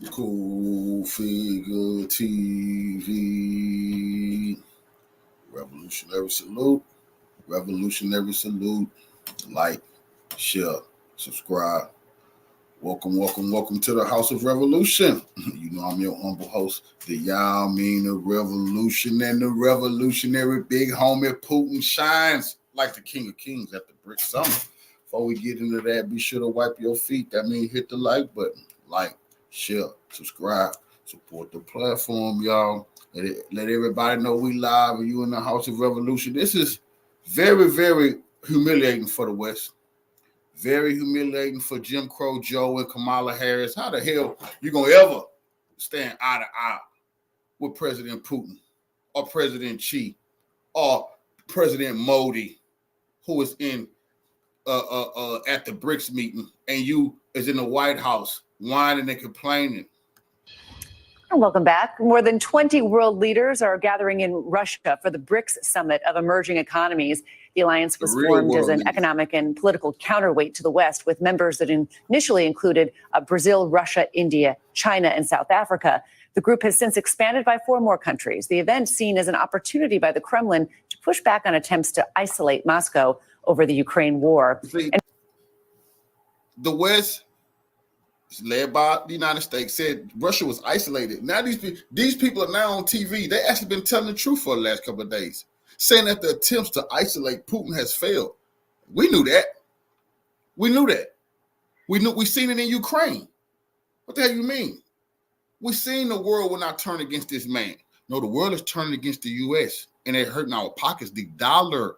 Cool Figure TV. Revolutionary salute. Revolutionary salute. Like, share, subscribe. Welcome to the House of Revolution. You know I'm your humble host, the the Revolution, and the revolutionary big homie Putin shines like the King of Kings at the Brics Summit. Before we get into that, be sure to wipe your feet. That means hit the like button. Like, share, subscribe, support the platform, y'all. Let everybody know we live and you in the House of Revolution. This is very, very humiliating for the West. Very humiliating for Jim Crow Joe and Kamala Harris. How the hell you gonna ever stand eye to eye with President Putin or President Xi or President Modi, who is in at the Brics meeting, and you is in the White House whining and complaining? Welcome back. More than 20 world leaders are gathering in Russia for the Brics Summit of Emerging Economies. The alliance was formed as an economic and political counterweight to the West, with members that initially included Brazil, Russia, India, China, and South Africa. The group has since expanded by 4 more countries. The event seen as an opportunity by the Kremlin to push back on attempts to isolate Moscow over the Ukraine war. The West, led by the United States, said Russia was isolated. Now these people are now on TV. They actually been telling the truth for the last couple of days, saying that the attempts to isolate Putin has failed. We knew that. We seen it in Ukraine. What the hell you mean? We seen the world will not turn against this man. No, the world is turning against the U.S. and they're hurting our pockets. The dollar.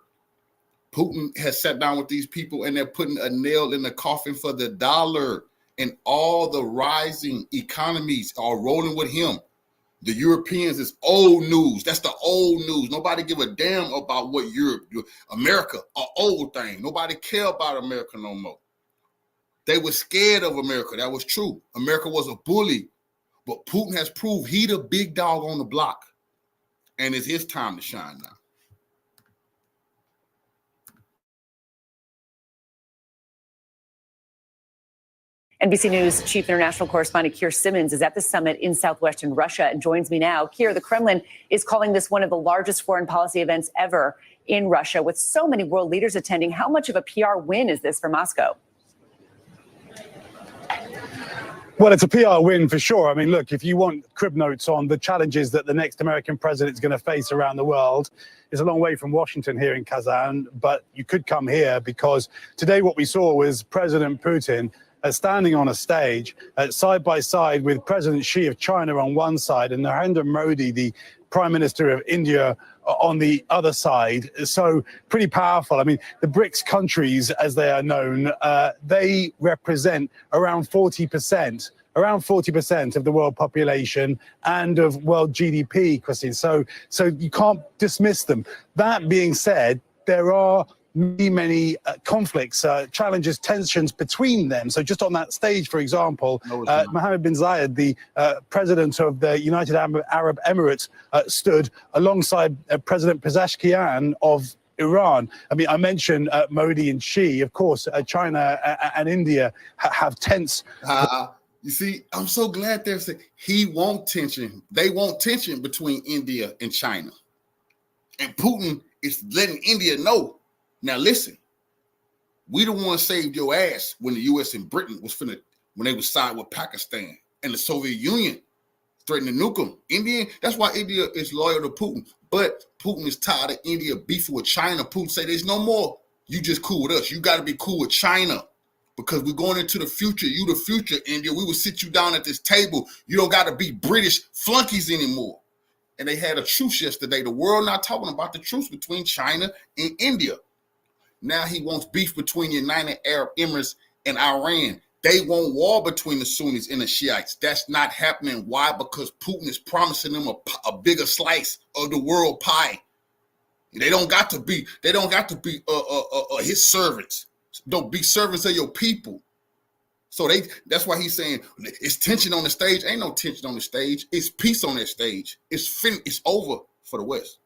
Putin has sat down with these people and they're putting a nail in the coffin for the dollar. And all the rising economies are rolling with him. The Europeans is old news. That's the old news. Nobody give a damn about what Europe do. America, an old thing. Nobody care about America no more. They were scared of America. That was true. America was a bully. But Putin has proved he the big dog on the block. And it's his time to shine now. NBC News chief international correspondent Keir Simmons is at the summit in southwestern Russia and joins me now. Keir, the Kremlin is calling this one of the largest foreign policy events ever in Russia, with so many world leaders attending. How much of a PR win is this for Moscow? Well, it's a PR win for sure. I mean, look, if you want crib notes on the challenges that the next American president is going to face around the world, it's a long way from Washington here in Kazan, but you could come here because today what we saw was President Putin standing on a stage side by side with President Xi of China on one side and Narendra Modi, the Prime Minister of India, on the other side. So pretty powerful. I mean, the BRICS countries, as they are known, they represent around 40% of the world population and of world GDP, Christine. So you can't dismiss them. That being said, there are many conflicts, challenges, tensions between them. So just on that stage, for example, Mohammed bin Zayed, the president of the United Arab Emirates, stood alongside President Pezeshkian of Iran. I mean, I mentioned Modi and Xi. Of course, China and India have tense. You see, I'm so glad they're saying he want tension. They want tension between India and China. And Putin is letting India know. Now listen, we the ones saved your ass when the U.S. and Britain when they was side with Pakistan and the Soviet Union threatening to nuke them. That's why India is loyal to Putin. But Putin is tired of India beefing with China. Putin say there's no more. You just cool with us. You got to be cool with China because we're going into the future. You the future, India. We will sit you down at this table. You don't got to be British flunkies anymore. And they had a truce yesterday. The world not talking about the truce between China and India. Now he wants beef between United Arab Emirates and Iran. They want war between the Sunnis and the Shiites. That's not happening. Why? Because Putin is promising them a bigger slice of the world pie. They don't got to be his servants. Don't be servants of your people. So that's why he's saying it's tension on the stage. Ain't no tension on the stage. It's peace on that stage. It's over for the West.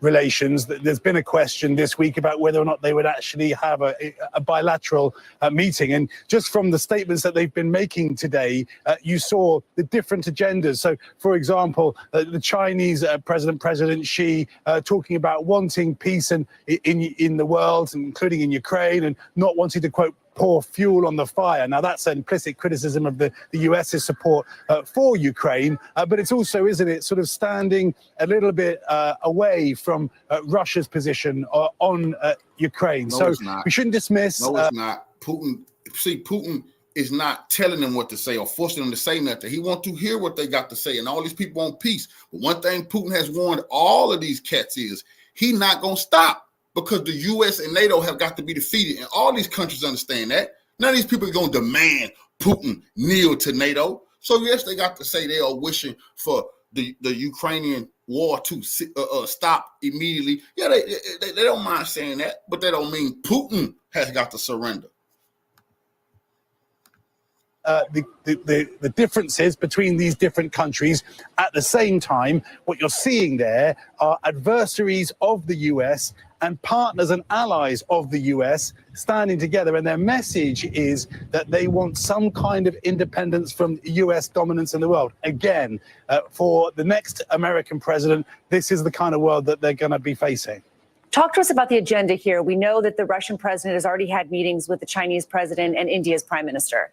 relations. There's been a question this week about whether or not they would actually have a bilateral meeting. And just from the statements that they've been making today, you saw the different agendas. So, for example, the Chinese President Xi talking about wanting peace in the world, including in Ukraine, and not wanting to, quote, pour fuel on the fire. Now, that's an implicit criticism of the US's support for Ukraine, but it's also, isn't it, sort of standing a little bit away from Russia's position on Ukraine. No, so it's not. We shouldn't dismiss. No, it's not. Putin is not telling them what to say or forcing them to say nothing. He wants to hear what they got to say, and all these people want peace. But one thing Putin has warned all of these cats is he's not going to stop, because the U.S. and NATO have got to be defeated. And all these countries understand that. None of these people are going to demand Putin kneel to NATO. So, yes, they got to say they are wishing for the Ukrainian war to stop immediately. Yeah, they don't mind saying that, but that don't mean Putin has got to surrender. The differences between these different countries. At the same time, what you're seeing there are adversaries of the US and partners and allies of the US standing together, and their message is that they want some kind of independence from US dominance in the world. Again, for the next American president, this is the kind of world that they're going to be facing. Talk to us about the agenda here. We know that the Russian president has already had meetings with the Chinese president and India's prime minister.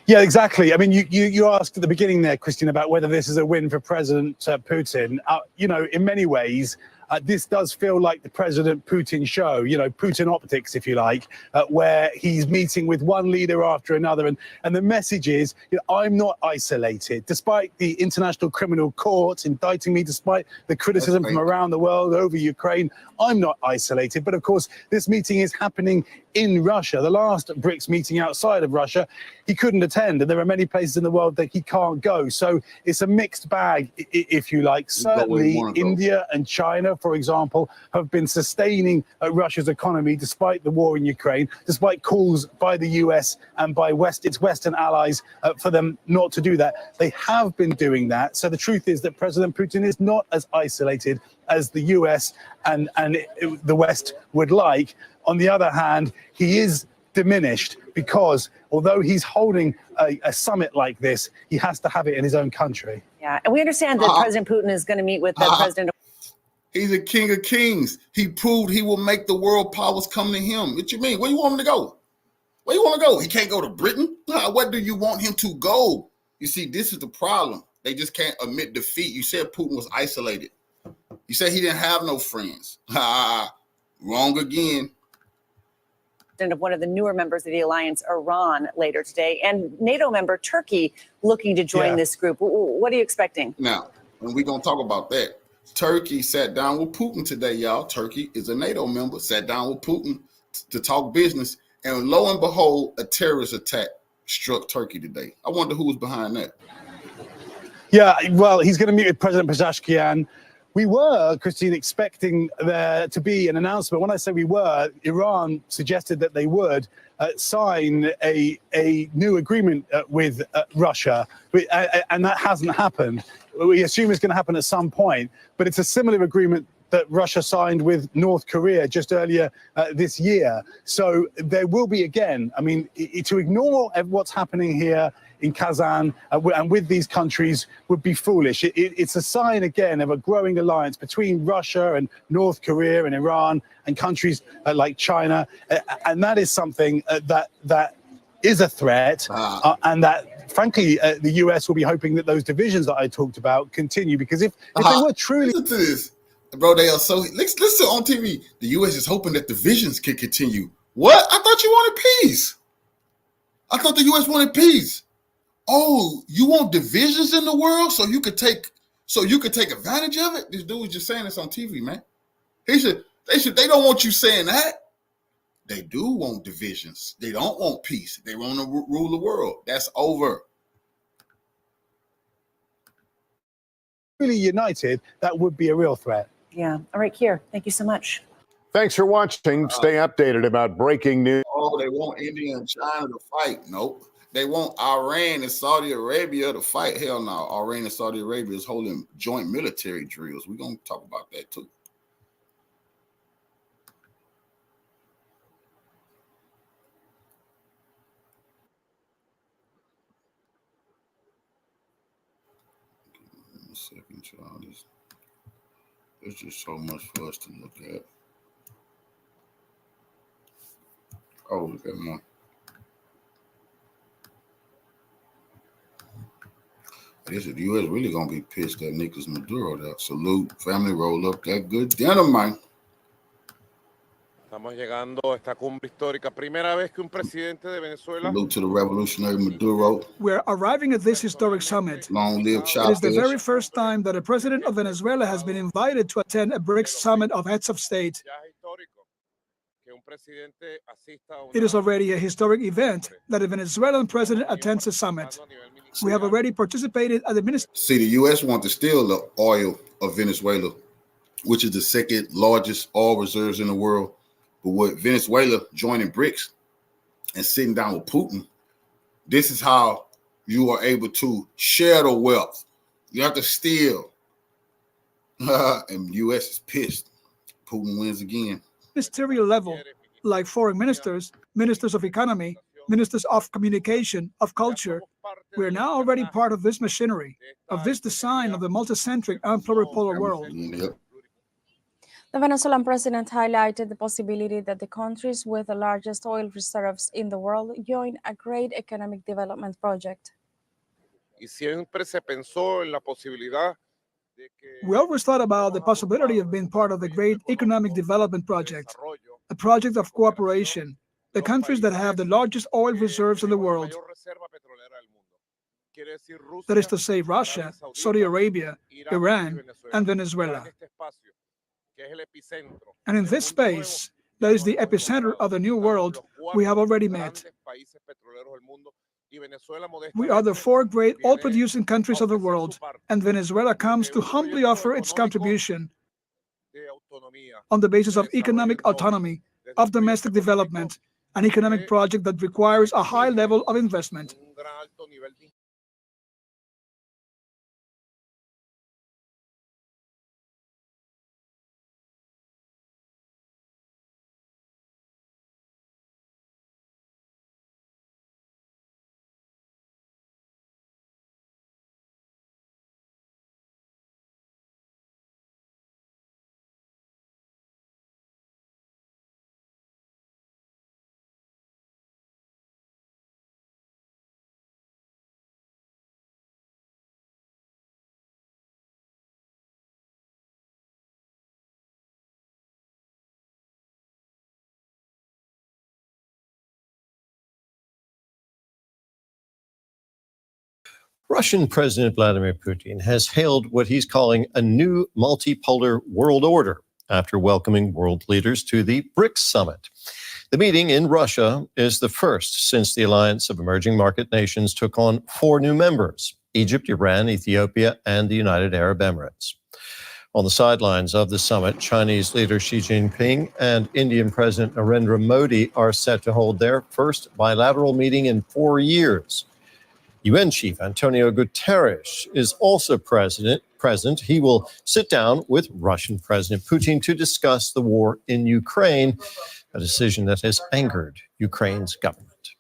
Yeah, exactly. I mean, you asked at the beginning there, Christian, about whether this is a win for President Putin. You know, in many ways, this does feel like the President Putin show, you know, Putin optics, if you like, where he's meeting with one leader after another. And the message is, you know, I'm not isolated. Despite the International Criminal Court indicting me, despite the criticism from around the world over Ukraine, I'm not isolated. But of course, this meeting is happening in Russia. The last Brics meeting outside of Russia, he couldn't attend. And there are many places in the world that he can't go. So it's a mixed bag, if you like. Certainly, India and China, for example, have been sustaining Russia's economy despite the war in Ukraine, despite calls by the US and by its Western allies for them not to do that. They have been doing that. So the truth is that President Putin is not as isolated as the US and the West would like. On the other hand, he is diminished because although he's holding a summit like this, he has to have it in his own country. Yeah, and we understand that President Putin is going to meet with the president. He's a king of kings. He proved he will make the world powers come to him. What you mean? Where you want him to go? Where you want to go? He can't go to Britain? Where do you want him to go? You see, this is the problem. They just can't admit defeat. You said Putin was isolated. You said he didn't have no friends. Wrong again. Of one of the newer members of the alliance, Iran, later today, and NATO member Turkey looking to join this group. What are you expecting? Now, and we're going to talk about that. Turkey sat down with Putin today, y'all. Turkey is a NATO member, sat down with Putin to talk business, and lo and behold, a terrorist attack struck Turkey today. I wonder who was behind that. Yeah, well, he's going to meet with President Pezeshkian. We were, Christine, expecting there to be an announcement. When I say we were, Iran suggested that they would sign a new agreement with Russia, and that hasn't happened. We assume it's going to happen at some point, but it's a similar agreement that Russia signed with North Korea just earlier this year. So there will be again. I mean, to ignore what's happening here in Kazan and with these countries would be foolish. It's a sign again of a growing alliance between Russia and North Korea and Iran and countries like China, and that is something that is a threat, and that frankly the US will be hoping that those divisions that I talked about continue, because if they were truly listen to this, bro, they are so listen on TV. The US is hoping that divisions can continue. What? I thought you wanted peace. I thought the US wanted peace. Oh, you want divisions in the world so you could take advantage of it? This dude was just saying this on TV, man. They don't want you saying that. They do want divisions. They don't want peace. They want to rule the world. That's over. Really united, that would be a real threat. Yeah. All right, Keir, thank you so much. Thanks for watching. Stay updated about breaking news. Oh, they want India and China to fight. Nope. They want Iran and Saudi Arabia to fight. Hell no. Iran and Saudi Arabia is holding joint military drills. We're going to talk about that too. One second, y'all. There's just so much for us to look at. Oh, look at more. I guess the U.S. really gonna be pissed at Nicolas Maduro. That salute, family, roll up that good dinner, man. Estamos llegando a esta cumbre histórica. Primera vez que un presidente de Venezuela. Salute to the revolutionary Maduro. We're arriving at this historic summit. Long live It Chavez. is the very first time that a president of Venezuela has been invited to attend a Brics summit of heads of state. It is already a historic event that a Venezuelan president attends a summit. We have already participated at the ministry. See, the U.S. want to steal the oil of Venezuela, which is the second largest oil reserves in the world. But with Venezuela joining BRICS and sitting down with Putin, this is how you are able to share the wealth. You have to steal. And the U.S. is pissed. Putin wins again. Ministerial level, like foreign ministers, ministers of economy, ministers of communication, of culture, we are now already part of this machinery, of this design of the multicentric and pluripolar world. Yep. The Venezuelan president highlighted the possibility that the countries with the largest oil reserves in the world join a great economic development project. We always thought about the possibility of being part of the great economic development project, a project of cooperation, the countries that have the largest oil reserves in the world. That is to say, Russia, Saudi Arabia, Iran, and Venezuela. And in this space, that is the epicenter of the new world, we have already met. We are the four great oil-producing countries of the world, and Venezuela comes to humbly offer its contribution on the basis of economic autonomy, of domestic development, an economic project that requires a high level of investment. Russian President Vladimir Putin has hailed what he's calling a new multipolar world order after welcoming world leaders to the BRICS summit. The meeting in Russia is the first since the alliance of emerging market nations took on 4 new members: Egypt, Iran, Ethiopia, and the United Arab Emirates. On the sidelines of the summit, Chinese leader Xi Jinping and Indian President Narendra Modi are set to hold their first bilateral meeting in 4 years. UN Chief Antonio Guterres is also present. He will sit down with Russian President Putin to discuss the war in Ukraine, a decision that has angered Ukraine's government.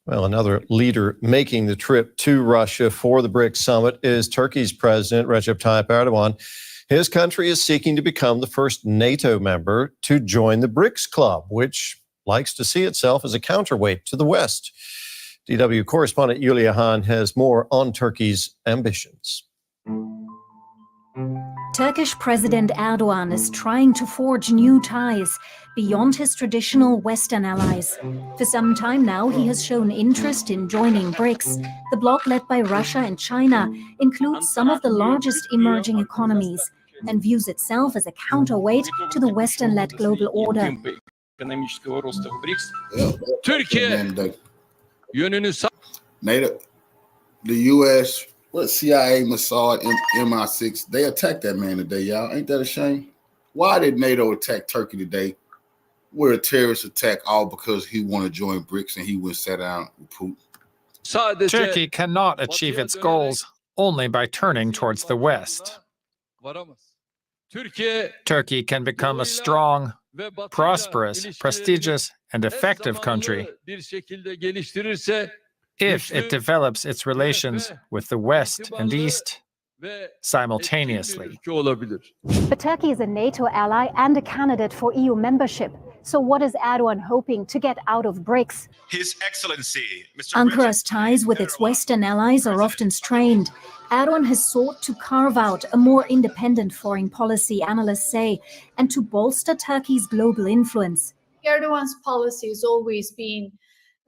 Well, another leader making the trip to Russia for the BRICS summit is Turkey's President Recep Tayyip Erdogan. His country is seeking to become the first NATO member to join the BRICS club, which likes to see itself as a counterweight to the West. DW correspondent Yulia Han has more on Turkey's ambitions. Turkish President Erdogan is trying to forge new ties beyond his traditional Western allies. For some time now, he has shown interest in joining BRICS. The bloc led by Russia and China includes some of the largest emerging economies and views itself as a counterweight to the Western-led global order. Türkiye yönünü NATO, the U.S., CIA, Mossad, MI6, they attacked that man today, y'all. Ain't that a shame? Why did NATO attack Turkey today? were a terrorist attack all because he wanted to join BRICS and he went sat down with Putin? Turkey cannot achieve its goals only by turning towards the West. Turkey can become a strong, prosperous, prestigious, and effective country if it develops its relations with the West and East simultaneously. But Turkey is a NATO ally and a candidate for EU membership. So what is Erdogan hoping to get out of BRICS? His Excellency, Mr. Ankara's ties with its Western allies are often strained. Erdogan has sought to carve out a more independent foreign policy, analysts say, and to bolster Turkey's global influence. Erdogan's policy has always been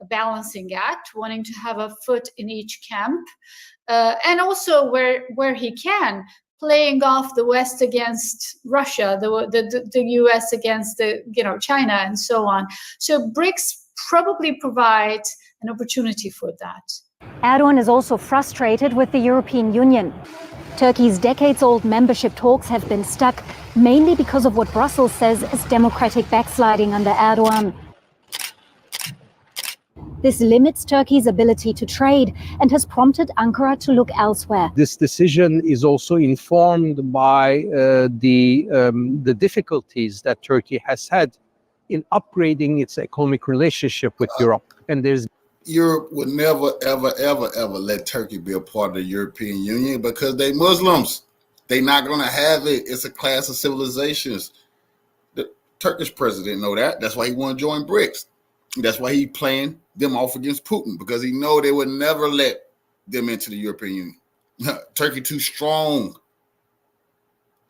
a balancing act, wanting to have a foot in each camp, and also where he can, playing off the West against Russia, the US against China, and so on. So BRICS probably provides an opportunity for that. Erdogan is also frustrated with the European Union. Turkey's decades-old membership talks have been stuck, mainly because of what Brussels says is democratic backsliding under Erdogan. This limits Turkey's ability to trade and has prompted Ankara to look elsewhere. This decision is also informed by the difficulties that Turkey has had in upgrading its economic relationship with Europe. And Europe would never, ever, ever, ever let Turkey be a part of the European Union because they Muslims. They're not going to have it. It's a clash of civilizations. The Turkish president know that. That's why he want to join BRICS. That's why he playing them off against Putin, because he know they would never let them into the European Union. Turkey too strong,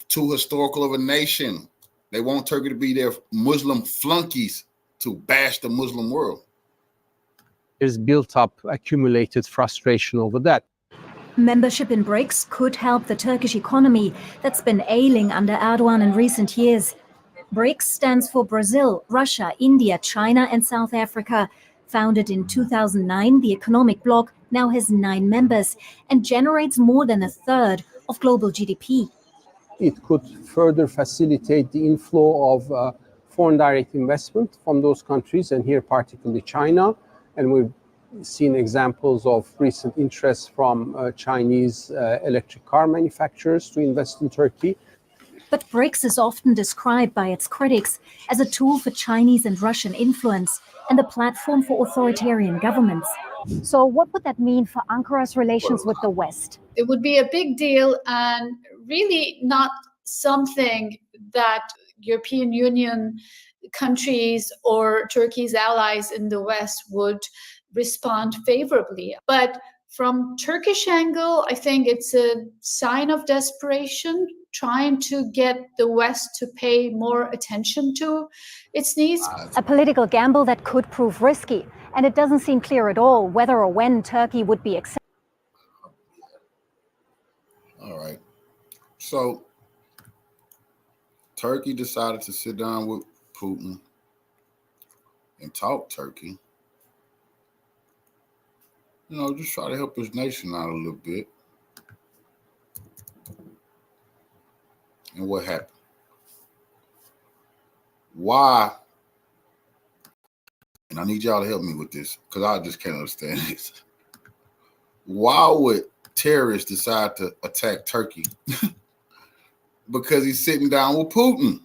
too historical of a nation. They want Turkey to be their Muslim flunkies to bash the Muslim world. There's built up, accumulated frustration over that. Membership in BRICS could help the Turkish economy that's been ailing under Erdogan in recent years. BRICS stands for Brazil, Russia, India, China, and South Africa. Founded in 2009, the economic bloc now has 9 members and generates more than a third of global GDP. It could further facilitate the inflow of foreign direct investment from those countries, and here particularly China. And we've seen examples of recent interest from Chinese electric car manufacturers to invest in Turkey. But BRICS is often described by its critics as a tool for Chinese and Russian influence and a platform for authoritarian governments. So what would that mean for Ankara's relations with the West? It would be a big deal and really not something that European Union countries or Turkey's allies in the West would respond favorably. But from Turkish angle, I think it's a sign of desperation, trying to get the West to pay more attention to its needs. A political gamble that could prove risky, and it doesn't seem clear at all whether or when Turkey would be accepted. All right. So Turkey decided to sit down with Putin and talk Turkey. Just try to help his nation out a little bit. And what happened? Why? And I need y'all to help me with this because I just can't understand this. Why would terrorists decide to attack Turkey? Because he's sitting down with Putin.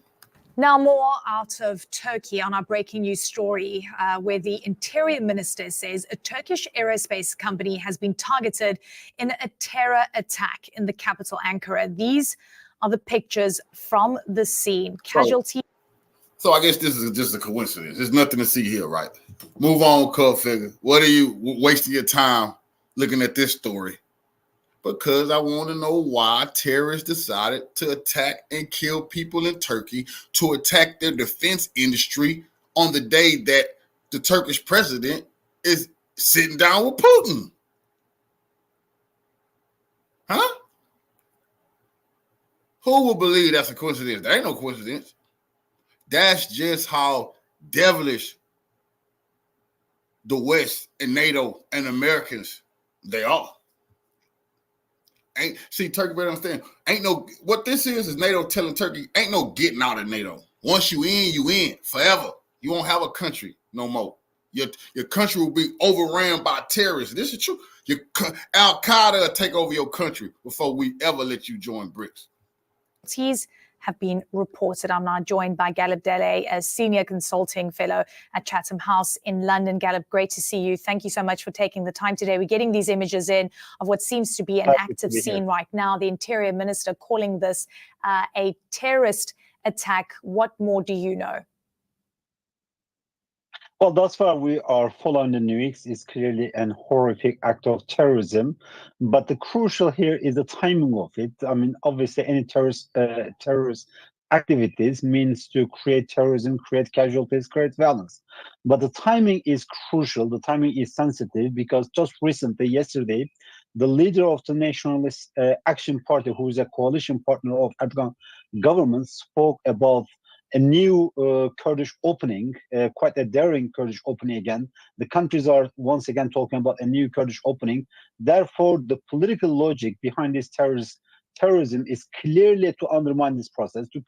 Now, more out of Turkey on our breaking news story, where the Interior Minister says a Turkish aerospace company has been targeted in a terror attack in the capital, Ankara. These are the pictures from the scene. Casualty. So I guess this is just a coincidence. There's nothing to see here, right? Move on, cult figure. What are you wasting your time looking at this story? Because I want to know why terrorists decided to attack and kill people in Turkey, to attack their defense industry on the day that the Turkish president is sitting down with Putin. Huh? Who will believe that's a coincidence? There ain't no coincidence. That's just how devilish the West and NATO and Americans, they are. Turkey better understand. What this is NATO telling Turkey, ain't no getting out of NATO. Once you in, you in forever. You won't have a country no more. Your country will be overran by terrorists. This is true. Al-Qaeda will take over your country before we ever let you join BRICS. Have been reported. I'm now joined by Gallup Dele, a senior consulting fellow at Chatham House in London. Gallup, great to see you. Thank you so much for taking the time today. We're getting these images in of what seems to be an active scene right now. The Interior Minister calling this a terrorist attack. What more do you know? Well, thus far we are following the news. It's clearly an horrific act of terrorism, but the crucial here is the timing of it. I mean, obviously, any terrorist activities means to create terrorism, create casualties, create violence. But the timing is crucial. The timing is sensitive because just recently, yesterday, the leader of the Nationalist Action Party, who is a coalition partner of Erdogan government, spoke about a new Kurdish opening, quite a daring Kurdish opening again. The countries are once again talking about a new Kurdish opening. Therefore, the political logic behind this terrorism is clearly to undermine this process, to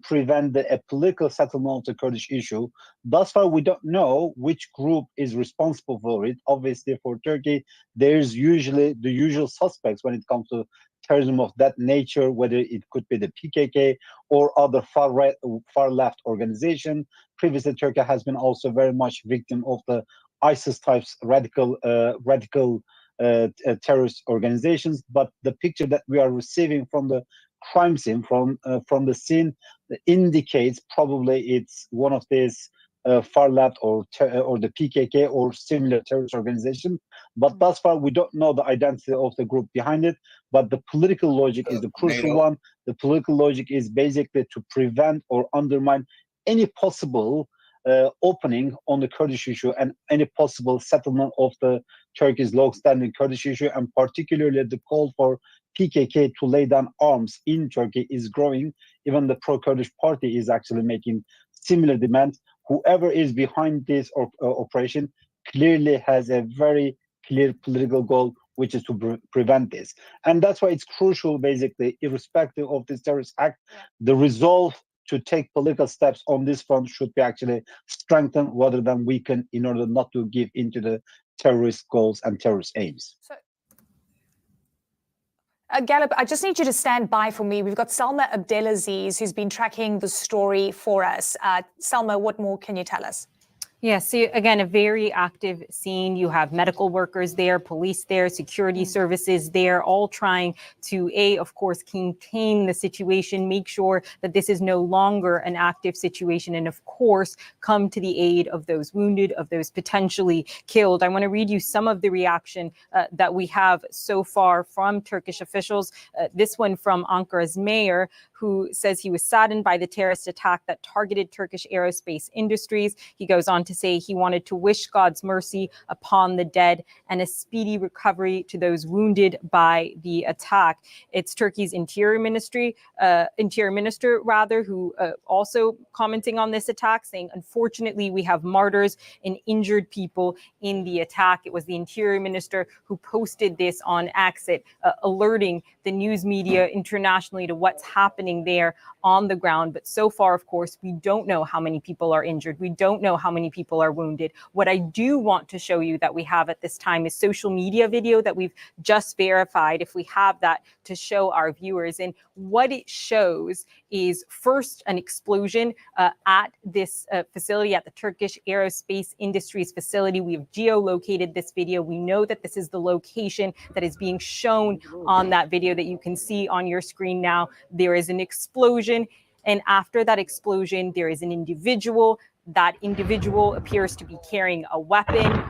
prevent a political settlement of the Kurdish issue. Thus far, we don't know which group is responsible for it. Obviously, for Turkey, there's usually the usual suspects when it comes to terrorism of that nature, whether it could be the PKK or other far-right, far-left organization. Previously, Turkey has been also very much victim of the ISIS-type radical terrorist organizations. But the picture that we are receiving from the crime scene, from the scene, indicates probably it's one of these far left or the PKK or similar terrorist organization. But thus far, we don't know the identity of the group behind it. But the political logic is the crucial one. The political logic is basically to prevent or undermine any possible opening on the Kurdish issue and any possible settlement of the Turkey's long-standing Kurdish issue, and particularly the call for PKK to lay down arms in Turkey is growing. Even the pro-Kurdish party is actually making similar demands. Whoever is behind this operation clearly has a very clear political goal, which is to prevent this. And that's why it's crucial, basically, irrespective of this terrorist act, the resolve to take political steps on this front should be actually strengthened rather than weakened in order not to give into the terrorist goals and terrorist aims. Gallup, I just need you to stand by for me. We've got Salma Abdelaziz, who's been tracking the story for us. Salma, what more can you tell us? Yes, so again, a very active scene. You have medical workers there, police there, security services there, all trying to, of course, contain the situation, make sure that this is no longer an active situation, and of course, come to the aid of those wounded, of those potentially killed. I want to read you some of the reaction that we have so far from Turkish officials. This one from Ankara's mayor, who says he was saddened by the terrorist attack that targeted Turkish aerospace industries. He goes on to say he wanted to wish God's mercy upon the dead and a speedy recovery to those wounded by the attack. It's Turkey's Interior Minister, who also commenting on this attack, saying, unfortunately, we have martyrs and injured people in the attack. It was the Interior Minister who posted this on X, alerting the news media internationally to what's happening there on the ground. But so far, of course, we don't know how many people are injured. We don't know how many people are wounded. What I do want to show you that we have at this time is social media video that we've just verified, if we have that, to show our viewers. And what it shows is first an explosion at this facility, at the Turkish Aerospace Industries facility. We have geolocated this video. We know that this is the location that is being shown on that video that you can see on your screen now. There is an explosion, and after that explosion, there is an individual. That individual appears to be carrying a weapon.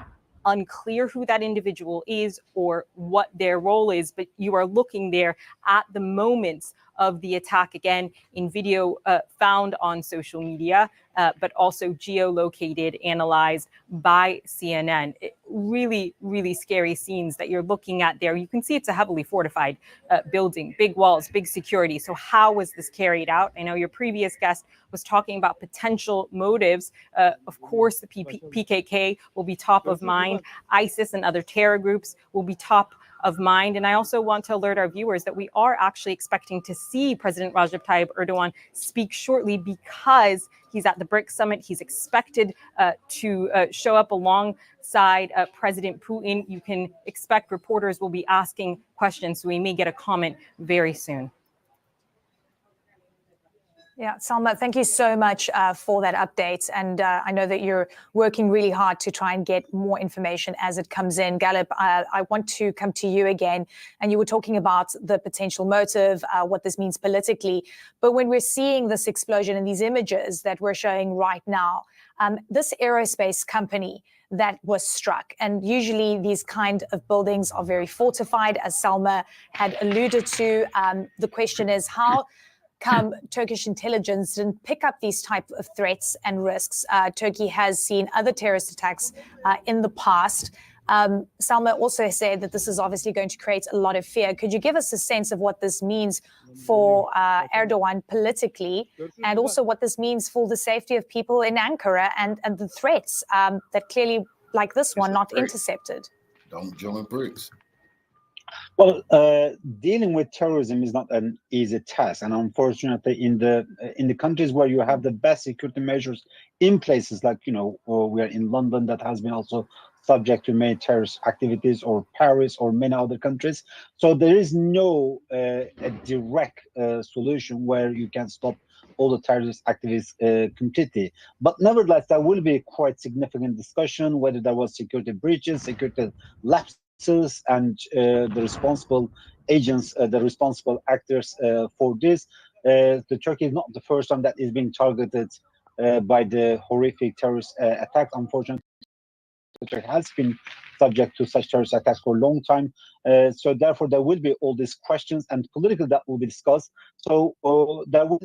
Unclear who that individual is or what their role is, but you are looking there at the moments of the attack, again, in video found on social media, but also geolocated, analyzed by CNN. Really, really scary scenes that you're looking at there. You can see it's a heavily fortified building, big walls, big security. So how was this carried out? I know your previous guest was talking about potential motives. Of course, the PKK will be top of mind. ISIS and other terror groups will be top of mind. And I also want to alert our viewers that we are actually expecting to see President Recep Tayyip Erdogan speak shortly because he's at the Brics summit. He's expected to show up alongside President Putin. You can expect reporters will be asking questions, so we may get a comment very soon. Yeah, Salma, thank you so much for that update. And I know that you're working really hard to try and get more information as it comes in. Galip, I want to come to you again. And you were talking about the potential motive, what this means politically. But when we're seeing this explosion in these images that we're showing right now, this aerospace company that was struck, and usually these kind of buildings are very fortified, as Salma had alluded to. The question is, how come Turkish intelligence didn't pick up these type of threats and risks? Turkey has seen other terrorist attacks in the past. Salma also said that this is obviously going to create a lot of fear. Could you give us a sense of what this means for Erdogan politically, and also what this means for the safety of people in Ankara and the threats that clearly, like this one, not intercepted? Don't join Brics. Well, dealing with terrorism is not an easy task, and unfortunately, in the countries where you have the best security measures in places like, we are in London, that has been also subject to many terrorist activities, or Paris, or many other countries. So there is no a direct solution where you can stop all the terrorist activities completely. But nevertheless, there will be quite significant discussion whether there was security breaches, security lapses, and the responsible agents, the responsible actors for this. The Turkey is not the first time that is being targeted by the horrific terrorist attack. Unfortunately, Turkey has been subject to such terrorist attacks for a long time. So therefore, there will be all these questions, and politically that will be discussed. So there will,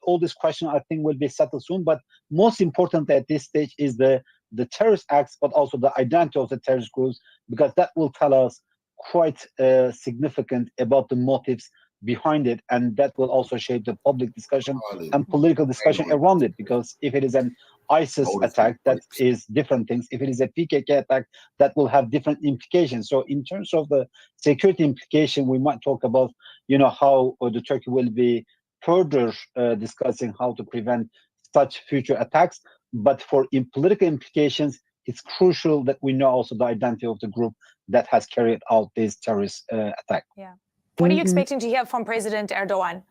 all these questions, I think, will be settled soon. But most important at this stage is the terrorist acts, but also the identity of the terrorist groups, because that will tell us quite significant about the motives behind it, and that will also shape the public discussion and political discussion around it. Because if it is an ISIS attack, that is different things. If it is a PKK attack, that will have different implications. So in terms of the security implication, we might talk about, how the Turkey will be further discussing how to prevent such future attacks. But for political implications, it's crucial that we know also the identity of the group that has carried out this terrorist attack. Yeah. What are you expecting to hear from President Erdogan?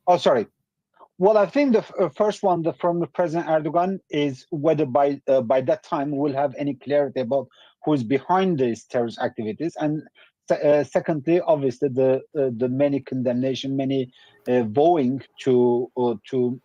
Oh, sorry. Well, I think the first one from the President Erdogan is whether by that time we'll have any clarity about who is behind these terrorist activities, and secondly, obviously the many condemnation, many vowing to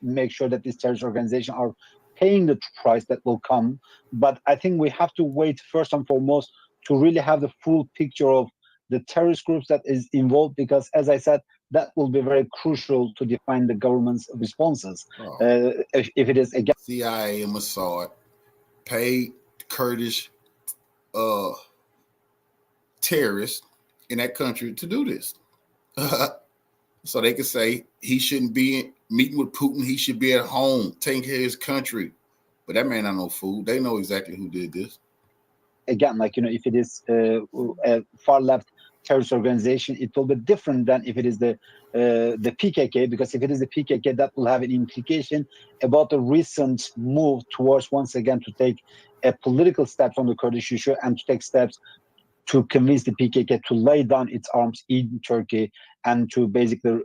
make sure that these terrorist organizations are paying the price that will come. But I think we have to wait first and foremost to really have the full picture of the terrorist groups that is involved, because, as I said, that will be very crucial to define the government's responses. If it is again, CIA and Mossad paid Kurdish terrorists in that country to do this, so they could say he shouldn't be meeting with Putin. He should be at home taking care of his country. But that man not no fool. They know exactly who did this. Again, like, if it is a far left terrorist organization, it will be different than if it is the PKK, because if it is the PKK, that will have an implication about the recent move towards, once again, to take a political steps on the Kurdish issue and to take steps to convince the PKK to lay down its arms in Turkey and to basically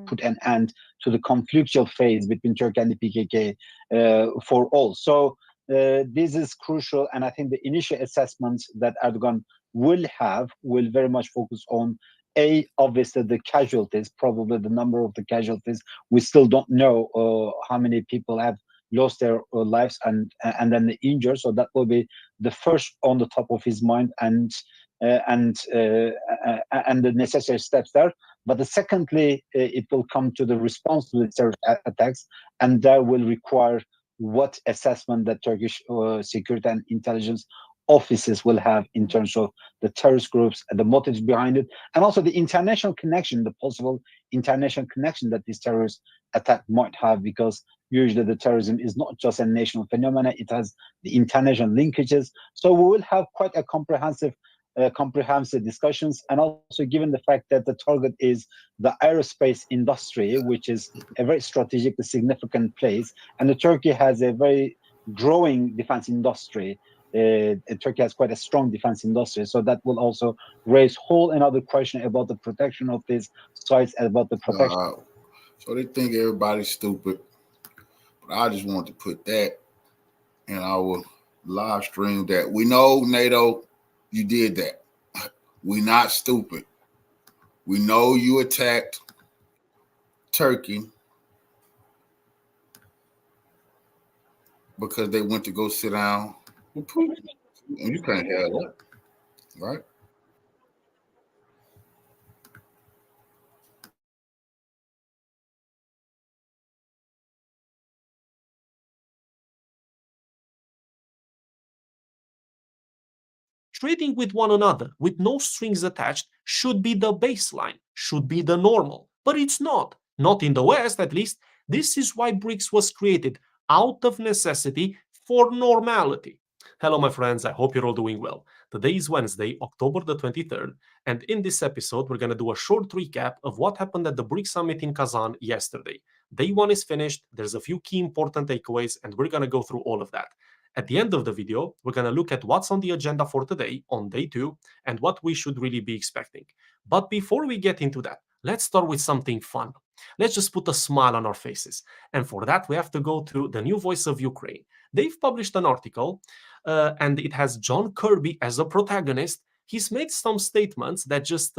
put an end to the conflictual phase between Turkey and the PKK for all. So this is crucial, and I think the initial assessments that Erdogan will very much focus on obviously the casualties, probably the number of the casualties. We still don't know how many people have lost their lives and then the injured. So that will be the first on the top of his mind, and the necessary steps there. But secondly, it will come to the response to the terrorist attacks, and that will require what assessment that Turkish security and intelligence offices will have in terms of the terrorist groups and the motives behind it, and also the international connection, the possible international connection that this terrorist attack might have, because usually the terrorism is not just a national phenomenon, it has the international linkages. So we will have quite a comprehensive comprehensive discussions, and also given the fact that the target is the aerospace industry, which is a very strategically significant place, and Turkey has a very growing defense industry. Turkey has quite a strong defense industry, so that will also raise whole another question about the protection of these sites, about the protection. So they think everybody's stupid, but I just want to put that in our live stream that we know, NATO, you did that. We not stupid. We know you attacked Turkey because they went to go sit down with Putin. And you can't have that, right? Trading with one another with no strings attached should be the baseline, should be the normal. But it's not. Not in the West, at least. This is why BRICS was created, out of necessity for normality. Hello, my friends. I hope you're all doing well. Today is Wednesday, October the 23rd, and in this episode, we're going to do a short recap of what happened at the BRICS summit in Kazan yesterday. Day one is finished. There's a few key important takeaways, and we're going to go through all of that. At the end of the video, we're going to look at what's on the agenda for today, on day two, and what we should really be expecting. But before we get into that, let's start with something fun. Let's just put a smile on our faces. And for that, we have to go to the New Voice of Ukraine. They've published an article, and it has John Kirby as a protagonist. He's made some statements that just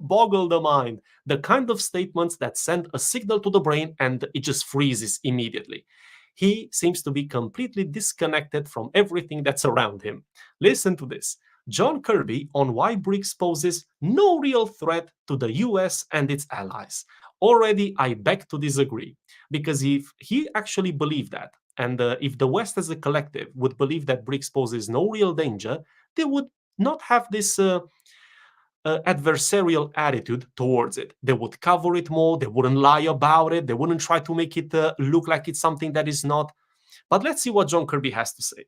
boggle the mind. The kind of statements that send a signal to the brain and it just freezes immediately. He seems to be completely disconnected from everything that's around him. Listen to this. John Kirby on why BRICS poses no real threat to the US and its allies. Already, I beg to disagree, because if he actually believed that, and if the West as a collective would believe that BRICS poses no real danger, they would not have this adversarial attitude towards it. They would cover it more, they wouldn't lie about it, they wouldn't try to make it look like it's something that is not. But let's see what John Kirby has to say.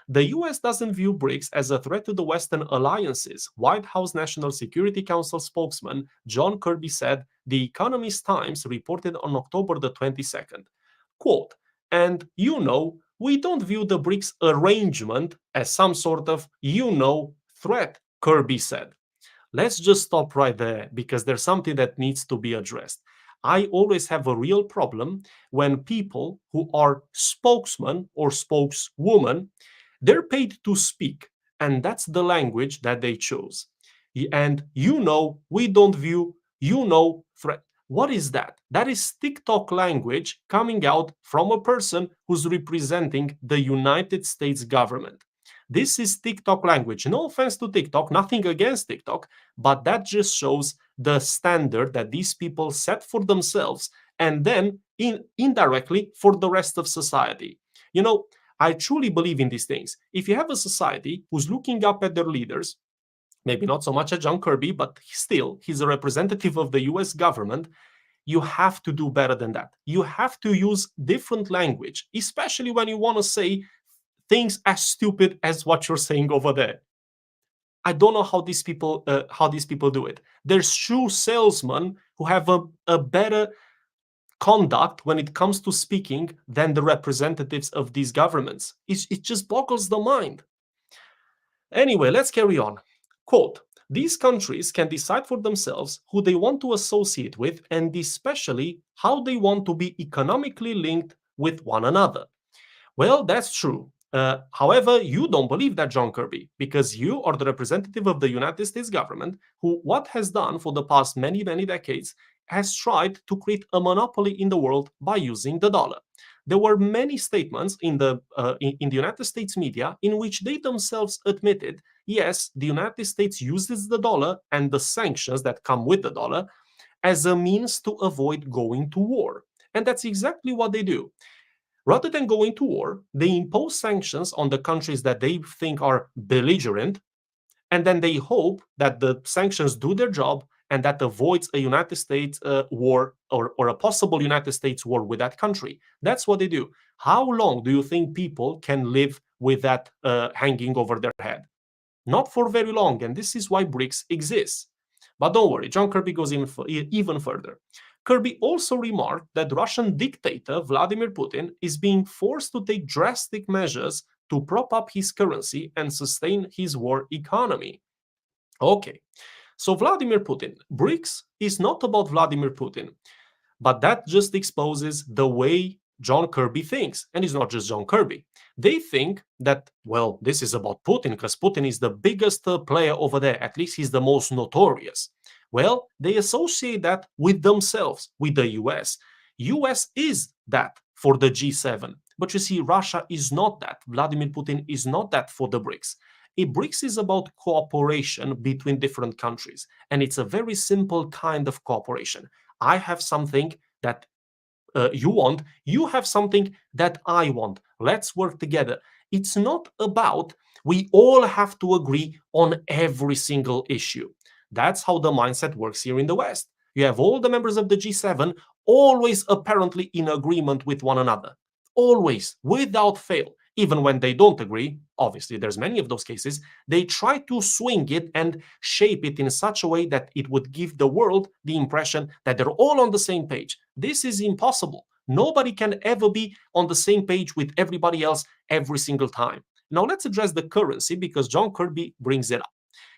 The US doesn't view BRICS as a threat to the Western alliances. White House National Security Council spokesman John Kirby said The Economist Times reported on October the 22nd. Quote, and we don't view the BRICS arrangement as some sort of, threat, Kirby said. Let's just stop right there, because there's something that needs to be addressed. I always have a real problem when people who are spokesmen or spokeswoman, they're paid to speak, and that's the language that they chose. And we don't view, threat. What is that? That is TikTok language coming out from a person who's representing the United States government. This is TikTok language. No offense to TikTok, nothing against TikTok, but that just shows the standard that these people set for themselves and then indirectly for the rest of society. I truly believe in these things. If you have a society who's looking up at their leaders, maybe not so much at John Kirby, but still, he's a representative of the US government, you have to do better than that. You have to use different language, especially when you want to say things as stupid as what you're saying over there. I don't know how these people do it. There's shoe salesmen who have a better conduct when it comes to speaking than the representatives of these governments. It just boggles the mind. Anyway, let's carry on. Quote, these countries can decide for themselves who they want to associate with and especially how they want to be economically linked with one another. Well, that's true. However, you don't believe that, John Kirby, because you are the representative of the United States government who what has done for the past many, many decades has tried to create a monopoly in the world by using the dollar. There were many statements in the United States media in which they themselves admitted, yes, the United States uses the dollar and the sanctions that come with the dollar as a means to avoid going to war. And that's exactly what they do. Rather than going to war, they impose sanctions on the countries that they think are belligerent, and then they hope that the sanctions do their job and that avoids a United States war or a possible United States war with that country. That's what they do. How long do you think people can live with that hanging over their head? not for very long, and this is why BRICS exists. But don't worry, John Kirby goes even further. Kirby also remarked that Russian dictator Vladimir Putin is being forced to take drastic measures to prop up his currency and sustain his war economy. Okay, so Vladimir Putin. BRICS is not about Vladimir Putin, but that just exposes the way John Kirby thinks. And it's not just John Kirby. They think that, well, this is about Putin because Putin is the biggest player over there. At least he's the most notorious. Well, they associate that with themselves, with the US. US is that for the G7. But you see, Russia is not that. Vladimir Putin is not that for the BRICS. BRICS is about cooperation between different countries. And it's a very simple kind of cooperation. I have something that you want, you have something that I want. Let's work together. It's not about we all have to agree on every single issue. That's how the mindset works here in the West. You have all the members of the G7 always apparently in agreement with one another. Always, without fail. Even when they don't agree, obviously there's many of those cases, they try to swing it and shape it in such a way that it would give the world the impression that they're all on the same page. This is impossible. Nobody can ever be on the same page with everybody else every single time. Now let's address the currency because John Kirby brings it up.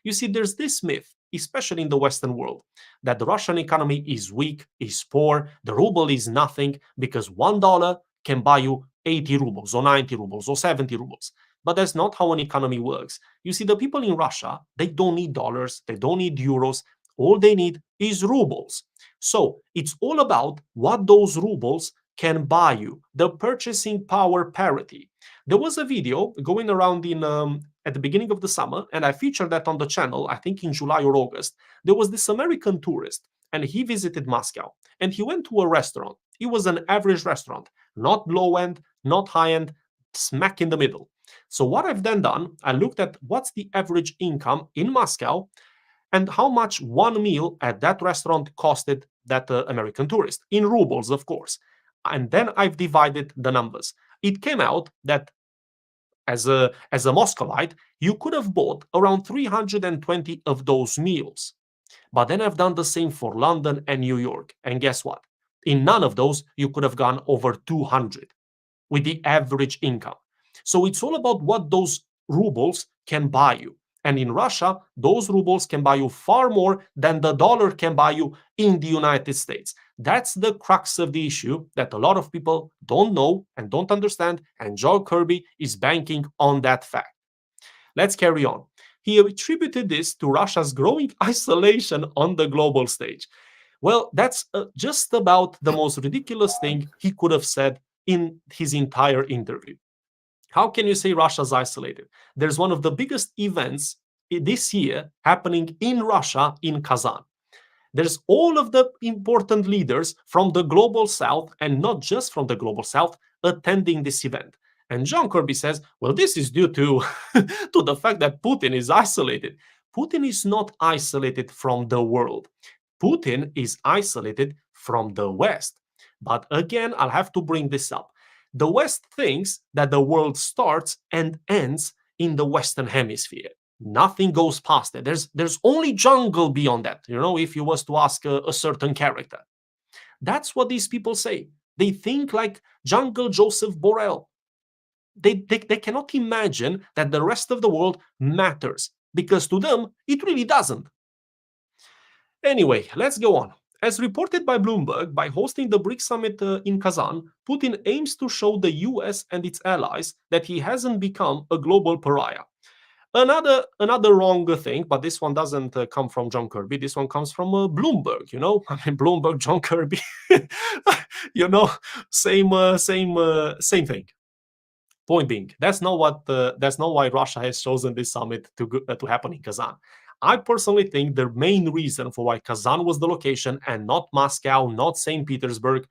You see, there's this myth, especially in the Western world, that the Russian economy is weak, is poor, the ruble is nothing because $1 can buy you 80 rubles or 90 rubles or 70 rubles. But that's not how an economy works. You see, the people in Russia, they don't need dollars, they don't need euros. All they need is rubles. So it's all about what those rubles can buy you, the purchasing power parity. There was a video going around at the beginning of the summer, and I featured that on the channel, I think in July or August. There was this American tourist, and he visited Moscow, and he went to a restaurant. It was an average restaurant, not low-end, not high-end, smack in the middle. So what I've then done, I looked at what's the average income in Moscow and how much one meal at that restaurant costed that American tourist, in rubles, of course. And then I've divided the numbers. It came out that as a Moscowite, you could have bought around 320 of those meals. But then I've done the same for London and New York. And guess what? In none of those, you could have gone over 200 with the average income. So it's all about what those rubles can buy you. And in Russia, those rubles can buy you far more than the dollar can buy you in the United States. That's the crux of the issue that a lot of people don't know and don't understand, and John Kirby is banking on that fact. Let's carry on. He attributed this to Russia's growing isolation on the global stage. Well, that's just about the most ridiculous thing he could have said in his entire interview. How can you say Russia's isolated? There's one of the biggest events this year happening in Russia, in Kazan. There's all of the important leaders from the global south, and not just from the global south, attending this event. And John Kirby says, well, this is due to, to the fact that Putin is isolated. Putin is not isolated from the world. Putin is isolated from the West. But again, I'll have to bring this up. The West thinks that the world starts and ends in the Western Hemisphere. Nothing goes past it. There's only jungle beyond that, you know, if you was to ask a certain character. That's what these people say. They think like Jungle Joseph Borrell. They cannot imagine that the rest of the world matters, because to them, it really doesn't. Anyway, let's go on. As reported by Bloomberg, by hosting the BRICS summit in Kazan, Putin aims to show the US and its allies that he hasn't become a global pariah. Another wrong thing, but this one doesn't come from John Kirby. This one comes from Bloomberg, you know? I mean, Bloomberg, John Kirby, you know, same thing. Point being, that's not why Russia has chosen this summit to happen in Kazan. I personally think the main reason for why Kazan was the location and not Moscow, not St. Petersburg,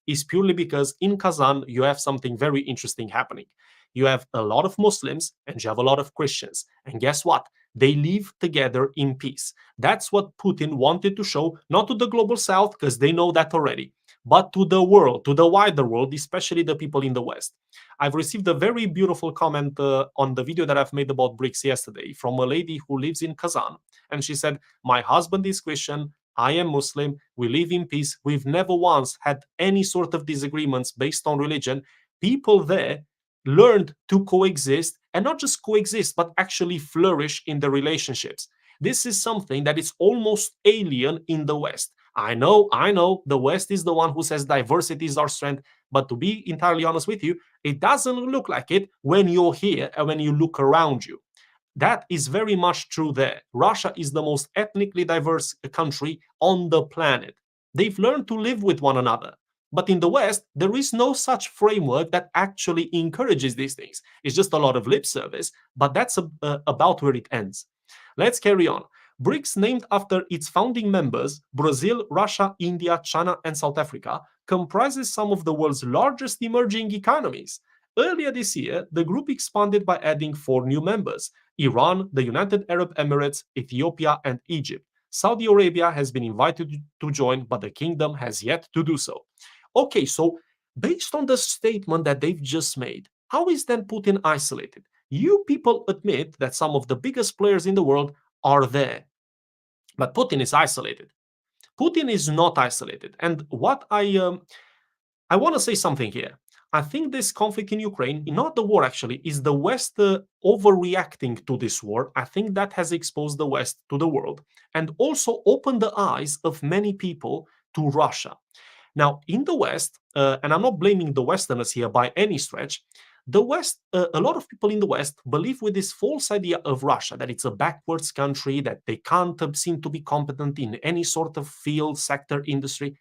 is purely because in Kazan you have something very interesting happening. You have a lot of Muslims and you have a lot of Christians. And guess what? They live together in peace. That's what Putin wanted to show, not to the global south, because they know that already, but to the world, to the wider world, especially the people in the West. I've received a very beautiful comment on the video that I've made about BRICS yesterday from a lady who lives in Kazan. And she said, my husband is Christian, I am Muslim, we live in peace, we've never once had any sort of disagreements based on religion. People there learned to coexist, and not just coexist, but actually flourish in the relationships. This is something that is almost alien in the West. I know, the West is the one who says diversity is our strength, but to be entirely honest with you, it doesn't look like it when you're here and when you look around you. That is very much true there. Russia is the most ethnically diverse country on the planet. They've learned to live with one another. But in the West, there is no such framework that actually encourages these things. It's just a lot of lip service, but that's about where it ends. Let's carry on. BRICS, named after its founding members, Brazil, Russia, India, China, and South Africa, comprises some of the world's largest emerging economies. Earlier this year, the group expanded by adding 4 new members: Iran, the United Arab Emirates, Ethiopia, and Egypt. Saudi Arabia has been invited to join, but the kingdom has yet to do so. Okay, so based on the statement that they've just made, how is then Putin isolated? You people admit that some of the biggest players in the world are there, but Putin is isolated. Putin is not isolated. And what I want to say something here. I think this conflict in Ukraine, not the war actually, is the West overreacting to this war. I think that has exposed the West to the world and also opened the eyes of many people to Russia. Now, in the West, and I'm not blaming the Westerners here by any stretch, the West, a lot of people in the West believe with this false idea of Russia, that it's a backwards country, that they can't seem to be competent in any sort of field, sector, industry.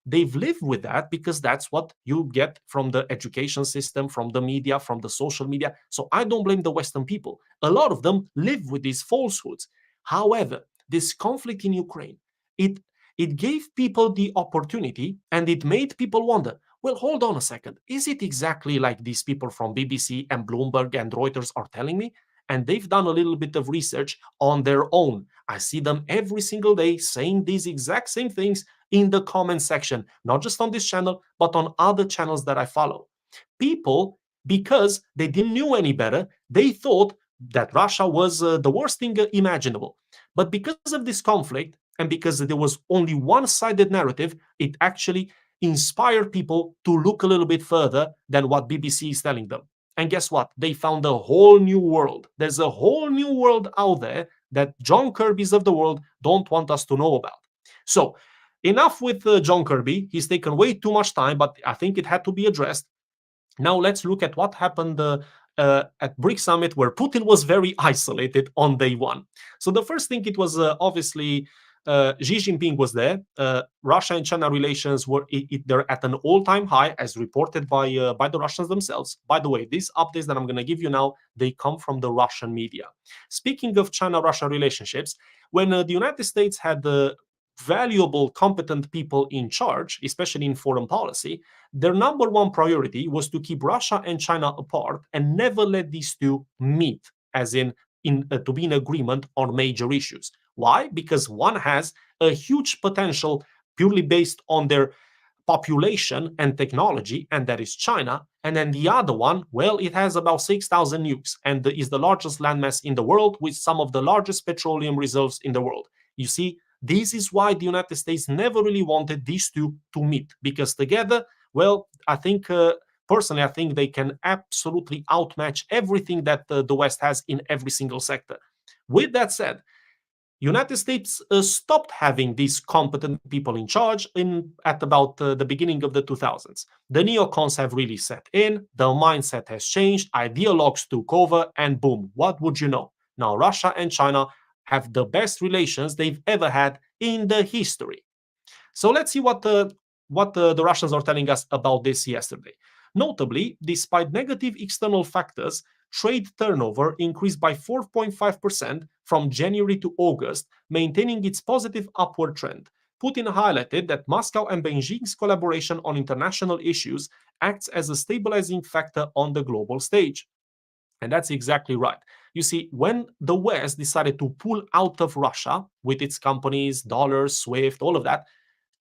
They've lived with that because that's what you get from the education system, from the media, from the social media. So I don't blame the Western people. A lot of them live with these falsehoods. However, this conflict in Ukraine, it gave people the opportunity and it made people wonder, well, hold on a second. Is it exactly like these people from BBC and Bloomberg and Reuters are telling me? And they've done a little bit of research on their own. I see them every single day saying these exact same things in the comment section, not just on this channel, but on other channels that I follow. People, because they didn't know any better, they thought that Russia was the worst thing imaginable. But because of this conflict, and because there was only one-sided narrative, it actually inspired people to look a little bit further than what BBC is telling them. And guess what? They found a whole new world. There's a whole new world out there that John Kirby's of the world don't want us to know about. So, enough with John Kirby. He's taken way too much time, but I think it had to be addressed. Now let's look at what happened at BRICS Summit, where Putin was very isolated on day one. So the first thing, it was obviously Xi Jinping was there. Russia and China relations were they're at an all-time high, as reported by the Russians themselves. By the way, these updates that I'm going to give you now, they come from the Russian media. Speaking of China-Russia relationships, when the United States had valuable, competent people in charge, especially in foreign policy, their number one priority was to keep Russia and China apart and never let these two meet, as in to be in agreement on major issues. Why? Because one has a huge potential purely based on their population and technology, and that is China. And then the other one, well, it has about 6,000 nukes and is the largest landmass in the world with some of the largest petroleum reserves in the world. You see, this is why the United States never really wanted these two to meet, because together, well, I think, personally, I think they can absolutely outmatch everything that the West has in every single sector. With that said, United States stopped having these competent people in charge at about the beginning of the 2000s. The neocons have really set in, the mindset has changed, ideologues took over, and boom, what would you know? Now Russia and China have the best relations they've ever had in the history. So let's see what the Russians are telling us about this yesterday. Notably, despite negative external factors, trade turnover increased by 4.5% from January to August, maintaining its positive upward trend. Putin highlighted that Moscow and Beijing's collaboration on international issues acts as a stabilizing factor on the global stage. And that's exactly right. You see, when the West decided to pull out of Russia with its companies, dollars, SWIFT, all of that,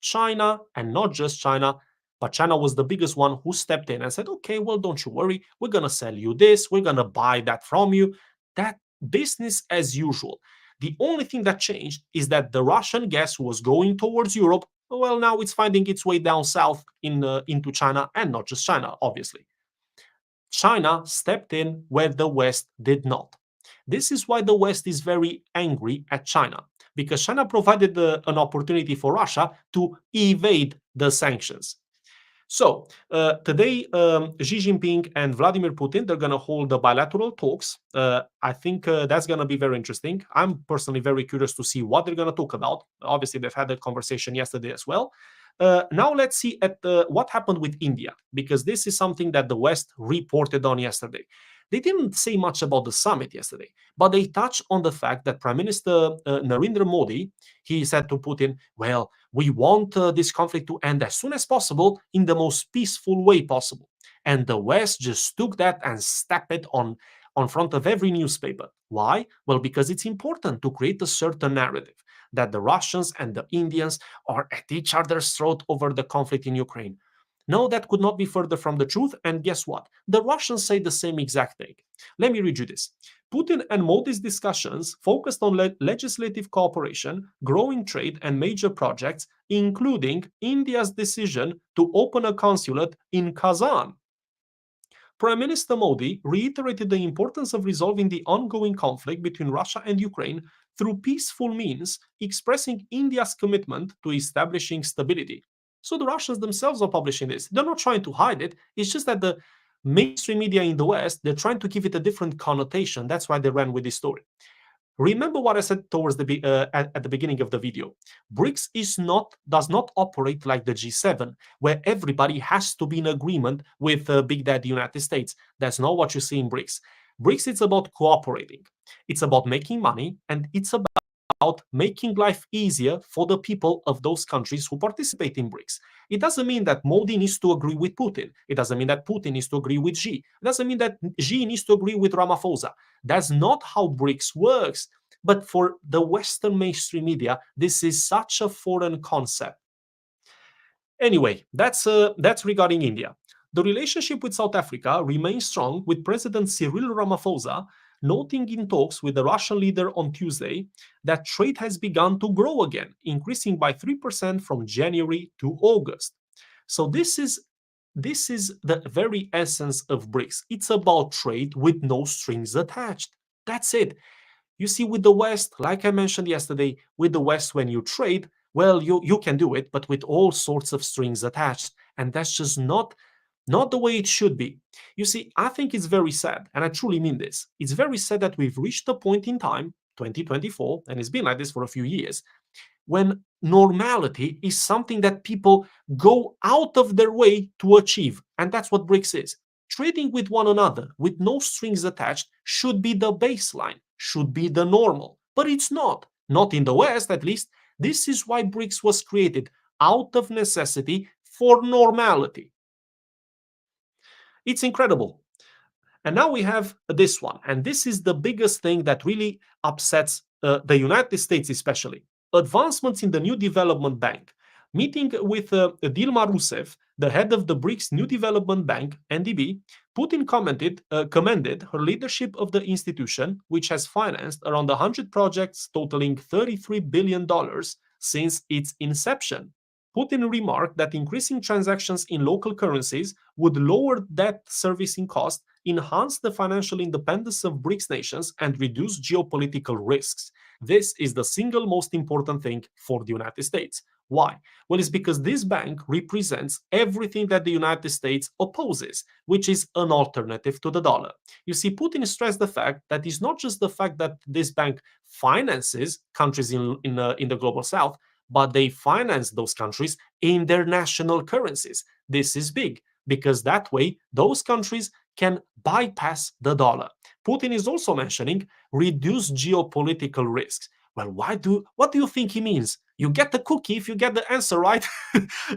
China, and not just China, But China was the biggest one who stepped in and said, okay, well, don't you worry. We're going to sell you this. We're going to buy that from you. That business as usual. The only thing that changed is that the Russian gas was going towards Europe. Well, now it's finding its way down south into China, and not just China, obviously. China stepped in where the West did not. This is why the West is very angry at China, because China provided an opportunity for Russia to evade the sanctions. So today, Xi Jinping and Vladimir Putin, they're going to hold the bilateral talks. I think that's going to be very interesting. I'm personally very curious to see what they're going to talk about. Obviously, they've had that conversation yesterday as well. Now let's see at what happened with India, because this is something that the West reported on yesterday. They didn't say much about the summit yesterday, but they touched on the fact that Prime Minister Narendra Modi, he said to Putin, well, we want this conflict to end as soon as possible in the most peaceful way possible. And the West just took that and stepped it on front of every newspaper. Why? Well, because it's important to create a certain narrative that the Russians and the Indians are at each other's throat over the conflict in Ukraine. No, that could not be further from the truth. And guess what? The Russians say the same exact thing. Let me read you this. Putin and Modi's discussions focused on legislative cooperation, growing trade, and major projects, including India's decision to open a consulate in Kazan. Prime Minister Modi reiterated the importance of resolving the ongoing conflict between Russia and Ukraine through peaceful means, expressing India's commitment to establishing stability. So the Russians themselves are publishing this. They're not trying to hide it. It's just that the mainstream media in the West, they're trying to give it a different connotation. That's why they ran with this story. Remember what I said towards at the beginning of the video. Brics does not operate like the G7, where everybody has to be in agreement with Big Daddy United States. That's not what you see in Brics. Brics, it's about cooperating. It's about making money, and it's about making life easier for the people of those countries who participate in Brics. It doesn't mean that Modi needs to agree with Putin. It doesn't mean that Putin needs to agree with Xi. It doesn't mean that Xi needs to agree with Ramaphosa. That's not how Brics works. But for the Western mainstream media, this is such a foreign concept. Anyway, that's regarding India. The relationship with South Africa remains strong, with President Cyril Ramaphosa noting in talks with the Russian leader on Tuesday that trade has begun to grow again, increasing by 3% from January to August. So this is the very essence of Brics. It's about trade with no strings attached. That's it. You see, with the West, like I mentioned yesterday, with the West, when you trade, well, you can do it, but with all sorts of strings attached. And that's just not the way it should be. You see, I think it's very sad, and I truly mean this. It's very sad that we've reached a point in time, 2024, and it's been like this for a few years, when normality is something that people go out of their way to achieve. And that's what Brics is. Trading with one another with no strings attached should be the baseline, should be the normal. But it's not. Not in the West, at least. This is why Brics was created, out of necessity for normality. It's incredible. And now we have this one. And this is the biggest thing that really upsets the United States especially. Advancements in the New Development Bank. Meeting with Dilma Rousseff, the head of the BRICS New Development Bank, NDB, Putin commended her leadership of the institution, which has financed around 100 projects totaling $33 billion since its inception. Putin remarked that increasing transactions in local currencies would lower debt servicing costs, enhance the financial independence of BRICS nations, and reduce geopolitical risks. This is the single most important thing for the United States. Why? Well, it's because this bank represents everything that the United States opposes, which is an alternative to the dollar. You see, Putin stressed the fact that it's not just the fact that this bank finances countries in the global south, but they finance those countries in their national currencies. This is big, because that way those countries can bypass the dollar. Putin is also mentioning reduce geopolitical risks. Well, what do you think he means? You get the cookie if you get the answer right.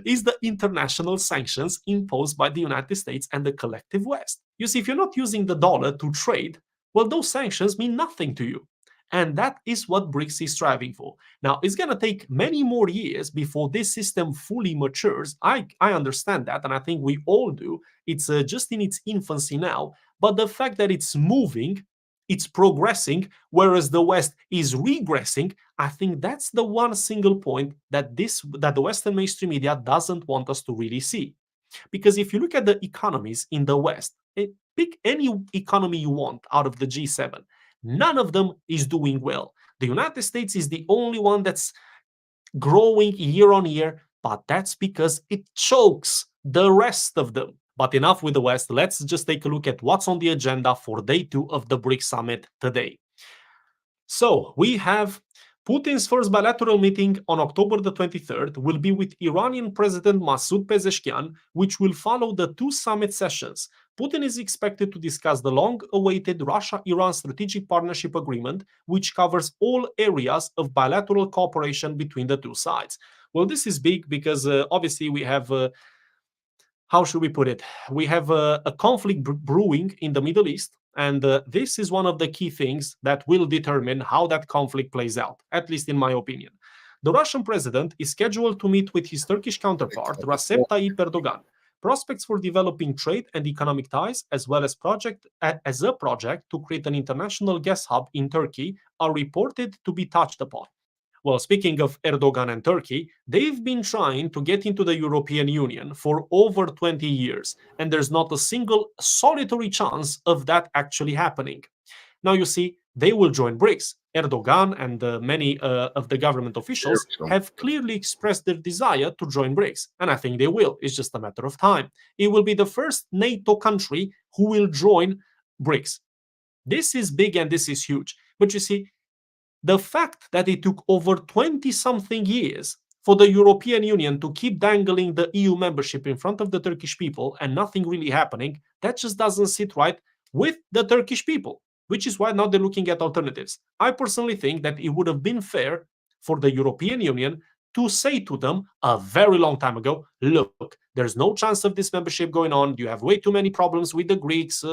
Is the international sanctions imposed by the United States and the collective West. You see, if you're not using the dollar to trade, well, those sanctions mean nothing to you. And that is what BRICS is striving for. Now, it's going to take many more years before this system fully matures. I understand that, and I think we all do. It's just in its infancy now. But the fact that it's moving, it's progressing, whereas the West is regressing, I think that's the one single point that the Western mainstream media doesn't want us to really see. Because if you look at the economies in the West, pick any economy you want out of the G7, none of them is doing well. The United States is the only one that's growing year on year, but that's because it chokes the rest of them. But enough with the West. Let's just take a look at what's on the agenda for day 2 of the BRICS summit today. So we have Putin's first bilateral meeting on October the 23rd will be with Iranian President Masoud Pezeshkian, which will follow the 2 summit sessions. Putin is expected to discuss the long-awaited Russia-Iran Strategic Partnership Agreement, which covers all areas of bilateral cooperation between the 2 sides. Well, this is big because obviously we have how should we put it? We have a conflict brewing in the Middle East, and this is one of the key things that will determine how that conflict plays out, at least in my opinion. The Russian president is scheduled to meet with his Turkish counterpart, Recep Tayyip Erdogan. Prospects for developing trade and economic ties, as well as a project to create an international gas hub in Turkey, are reported to be touched upon. Well, speaking of Erdogan and Turkey, they've been trying to get into the European Union for over 20 years, and there's not a single solitary chance of that actually happening. Now, you see, they will join BRICS. Erdogan and many of the government officials have clearly expressed their desire to join BRICS, and I think they will. It's just a matter of time. It will be the first NATO country who will join BRICS. This is big and this is huge. But you see, the fact that it took over 20-something years for the European Union to keep dangling the EU membership in front of the Turkish people and nothing really happening, that just doesn't sit right with the Turkish people, which is why now they're looking at alternatives. I personally think that it would have been fair for the European Union to say to them a very long time ago, look, there's no chance of this membership going on. You have way too many problems with the Greeks.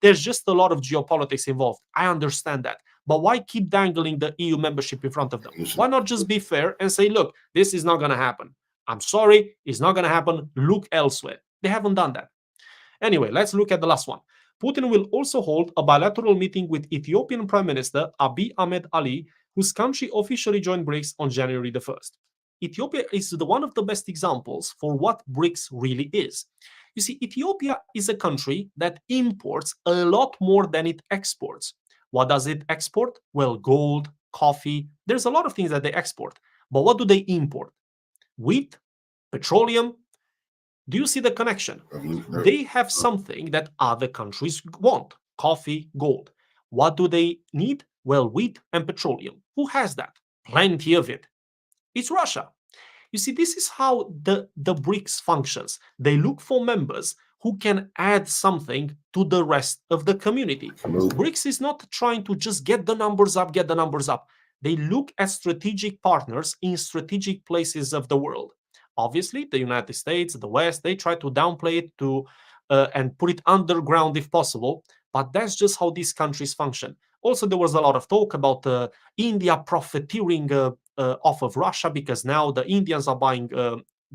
There's just a lot of geopolitics involved. I understand that. But why keep dangling the EU membership in front of them? Why not just be fair and say, look, this is not going to happen. I'm sorry, it's not going to happen. Look elsewhere. They haven't done that. Anyway, let's look at the last one. Putin will also hold a bilateral meeting with Ethiopian Prime Minister Abiy Ahmed Ali, whose country officially joined BRICS on January the 1st. Ethiopia is one of the best examples for what BRICS really is. You see, Ethiopia is a country that imports a lot more than it exports. What does it export? Well, gold, coffee. There's a lot of things that they export. But what do they import? Wheat, petroleum. Do you see the connection? They have something that other countries want. Coffee, gold. What do they need? Well, wheat and petroleum. Who has that? Plenty of it. It's Russia. You see, this is how the BRICS functions. They look for members who can add something to the rest of the community. BRICS is not trying to just get the numbers up. They look at strategic partners in strategic places of the world. Obviously, the United States, the West, they try to downplay it and put it underground if possible, but that's just how these countries function. Also, there was a lot of talk about India profiteering off of Russia because now the Indians are buying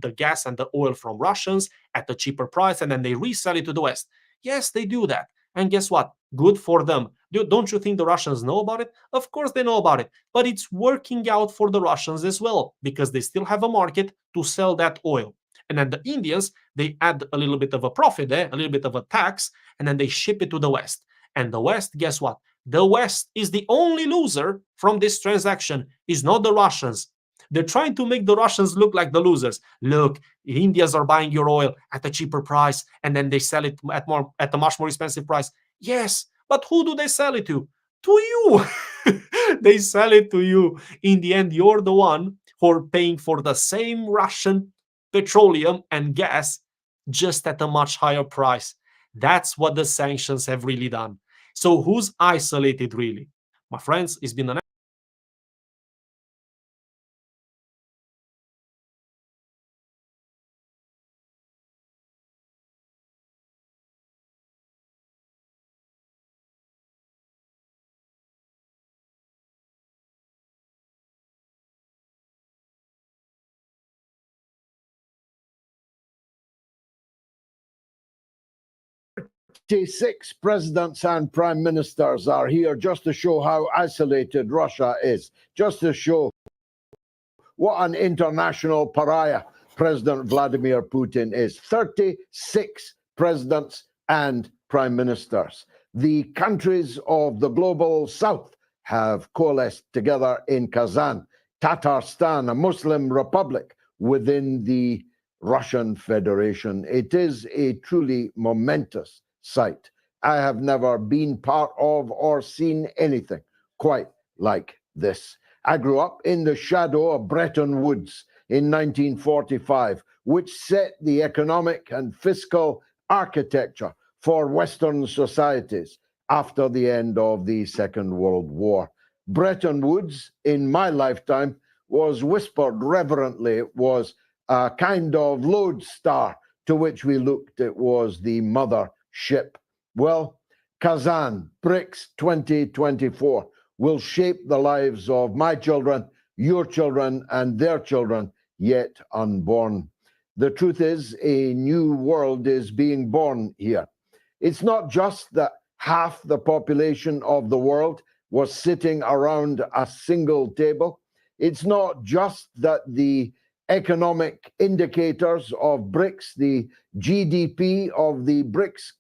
the gas and the oil from Russians at a cheaper price, and then they resell it to the West. Yes, they do that. And guess what? Good for them. Don't you think the Russians know about it? Of course they know about it. But it's working out for the Russians as well because they still have a market to sell that oil. And then the Indians, they add a little bit of a profit there, a little bit of a tax, and then they ship it to the West. And the West, guess what? The West is the only loser from this transaction, is not the Russians. They're trying to make the Russians look like the losers. Look, the Indians are buying your oil at a cheaper price, and then they sell it at a much more expensive price. Yes, but who do they sell it to? To you. They sell it to you. In the end, you're the one who are paying for the same Russian petroleum and gas, just at a much higher price. That's what the sanctions have really done. So who's isolated, really? My friends, it's been an 36 presidents and prime ministers are here just to show how isolated Russia is, just to show what an international pariah President Vladimir Putin is. 36 presidents and prime ministers. The countries of the global south have coalesced together in Kazan, Tatarstan, a Muslim republic within the Russian Federation. It is a truly momentous sight. I have never been part of or seen anything quite like this. I grew up in the shadow of Bretton Woods in 1945, which set the economic and fiscal architecture for Western societies after the end of the Second World War. Bretton Woods, in my lifetime, was whispered reverently, was a kind of lodestar to which we looked. It was the mother ship. Well, Kazan, Brics 2024 will shape the lives of my children, your children, and their children yet unborn. The truth is, a new world is being born here. It's not just that half the population of the world was sitting around a single table. It's not just that the economic indicators of BRICS, the GDP of the BRICS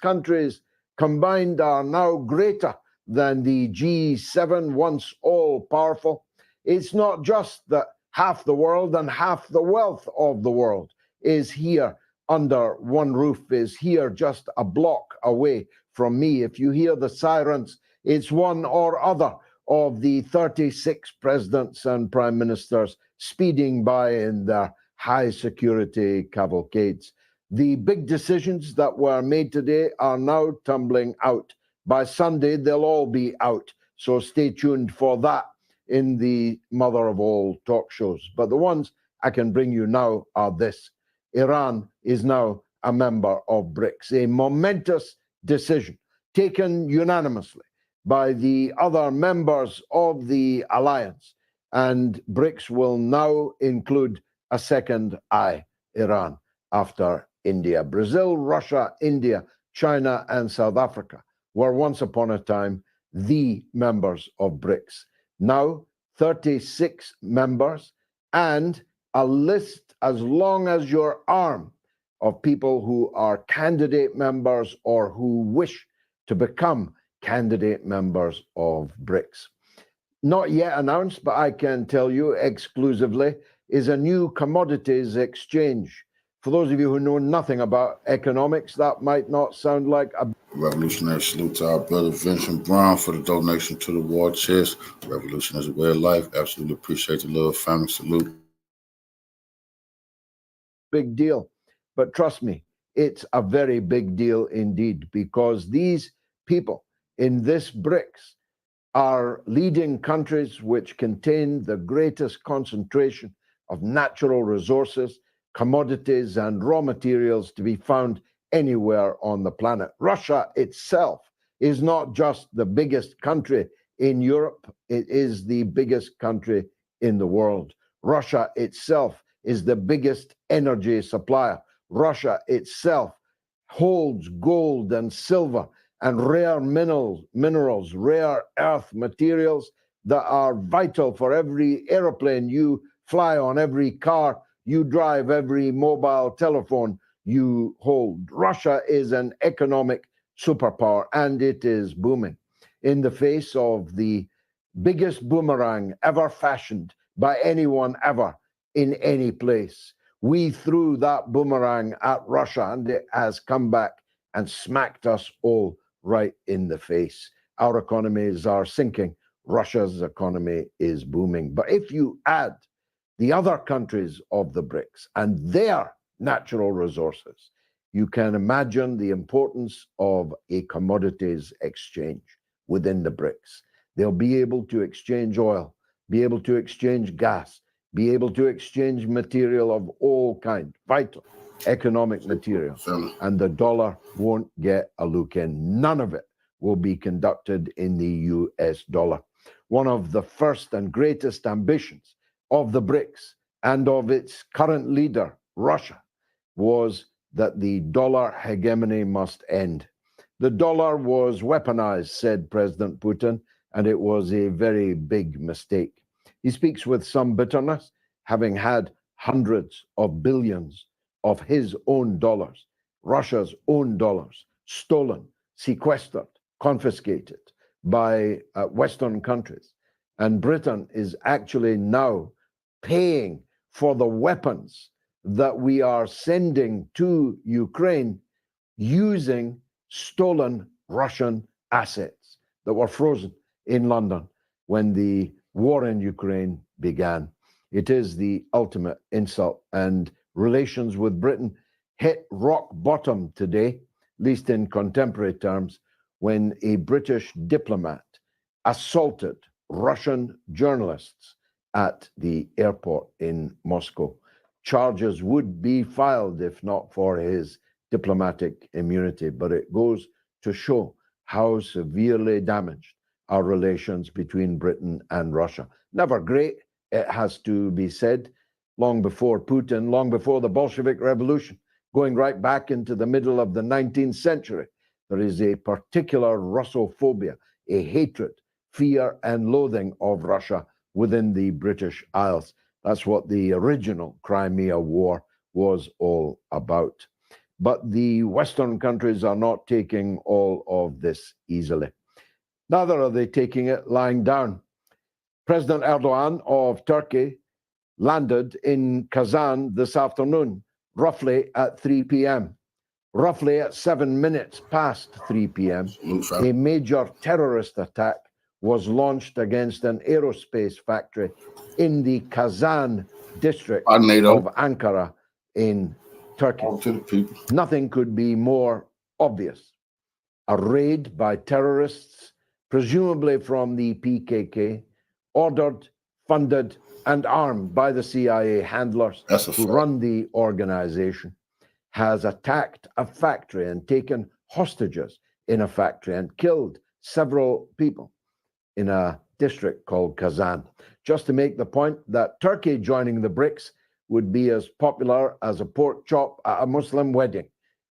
countries combined are now greater than the G7, once all-powerful. It's not just that half the world and half the wealth of the world is here under one roof, is here just a block away from me. If you hear the sirens, it's one or other of the 36 presidents and prime ministers speeding by in their high-security cavalcades. The big decisions that were made today are now tumbling out. By Sunday, they'll all be out. So stay tuned for that in the mother of all talk shows. But the ones I can bring you now are this. Iran is now a member of BRICS, a momentous decision taken unanimously by the other members of the alliance. And BRICS will now include a second I, Iran, after India. Brazil, Russia, India, China, and South Africa were once upon a time the members of BRICS. Now, 36 members and a list as long as your arm of people who are candidate members or who wish to become candidate members of BRICS. Not yet announced, but I can tell you exclusively, is a new commodities exchange. For those of you who know nothing about economics, that might not sound like a revolutionary salute to our brother Vincent Brown for the donation to the war chest. Revolution is a way of life. Absolutely appreciate the love, family. Salute. big deal. But trust me, it's a very big deal indeed, because these people in this BRICS are leading countries which contain the greatest concentration of natural resources, commodities, and raw materials to be found anywhere on the planet. Russia itself is not just the biggest country in Europe, it is the biggest country in the world. Russia itself is the biggest energy supplier. Russia itself holds gold and silver and rare minerals, rare earth materials that are vital for every airplane you fly on, every car you drive, every mobile telephone you hold. Russia is an economic superpower, and it is booming in the face of the biggest boomerang ever fashioned by anyone ever in any place. We threw that boomerang at Russia, and it has come back and smacked us all right in the face. Our economies are sinking. Russia's economy is booming. But if you add the other countries of the BRICS and their natural resources, you can imagine the importance of a commodities exchange within the BRICS. They'll be able to exchange oil, be able to exchange gas, be able to exchange material of all kinds, vital economic material, and the dollar won't get a look in. None of it will be conducted in the US dollar. One of the first and greatest ambitions of the BRICS and of its current leader, Russia, was that the dollar hegemony must end. The dollar was weaponized, said President Putin, and it was a very big mistake. He speaks with some bitterness, having had hundreds of billions of his own dollars, Russia's own dollars, stolen, sequestered, confiscated by Western countries. And Britain is actually now paying for the weapons that we are sending to Ukraine using stolen Russian assets that were frozen in London when the war in Ukraine began. It is the ultimate insult, and relations with Britain hit rock bottom today, at least in contemporary terms, when a British diplomat assaulted Russian journalists at the airport in Moscow. Charges would be filed if not for his diplomatic immunity, but it goes to show how severely damaged our relations between Britain and Russia. Never great, it has to be said, long before Putin, long before the Bolshevik Revolution, going right back into the middle of the 19th century. There is a particular Russophobia, a hatred, fear, and loathing of Russia within the British Isles. That's what the original Crimea War was all about. But the Western countries are not taking all of this easily. Neither are they taking it lying down. President Erdogan of Turkey landed in Kazan this afternoon, roughly at 3 p.m. Roughly at 7 minutes past 3 p.m., a major terrorist attack was launched against an aerospace factory in the Kazan district of Ankara in Turkey. Nothing could be more obvious. A raid by terrorists, presumably from the PKK, ordered, funded, and armed by the CIA handlers who run the organization, has attacked a factory and taken hostages in a factory and killed several people in a district called Kazan. Just to make the point that Turkey joining the Brics would be as popular as a pork chop at a Muslim wedding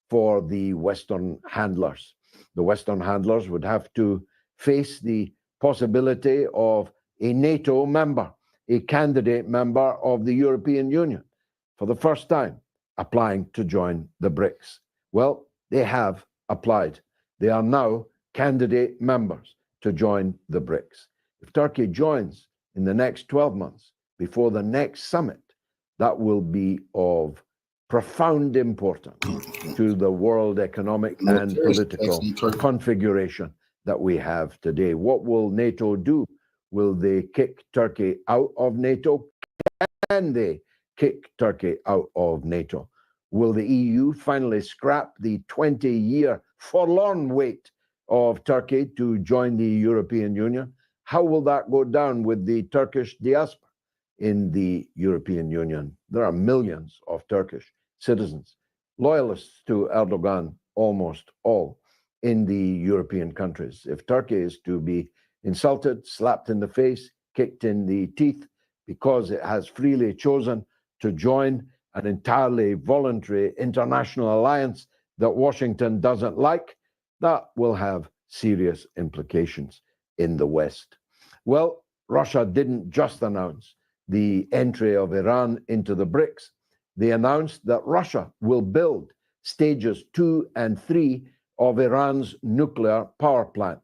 for the Western handlers. The Western handlers would have to face the possibility of a NATO member, a candidate member of the European Union, for the first time applying to join the Brics. Well, they have applied. They are now candidate members to join the Brics. If Turkey joins in the next 12 months before the next summit, that will be of profound importance to the world economic and political configuration that we have today. What will NATO do? Will they kick Turkey out of NATO? Can they kick Turkey out of NATO? Will the EU finally scrap the 20-year forlorn wait of Turkey to join the European Union? How will that go down with the Turkish diaspora in the European Union? There are millions of Turkish citizens, loyalists to Erdogan, almost all in the European countries. If Turkey is to be insulted, slapped in the face, kicked in the teeth because it has freely chosen to join an entirely voluntary international alliance that Washington doesn't like, that will have serious implications in the West. Well, Russia didn't just announce the entry of Iran into the Brics. They announced that Russia will build stages 2 and 3 of Iran's nuclear power plant.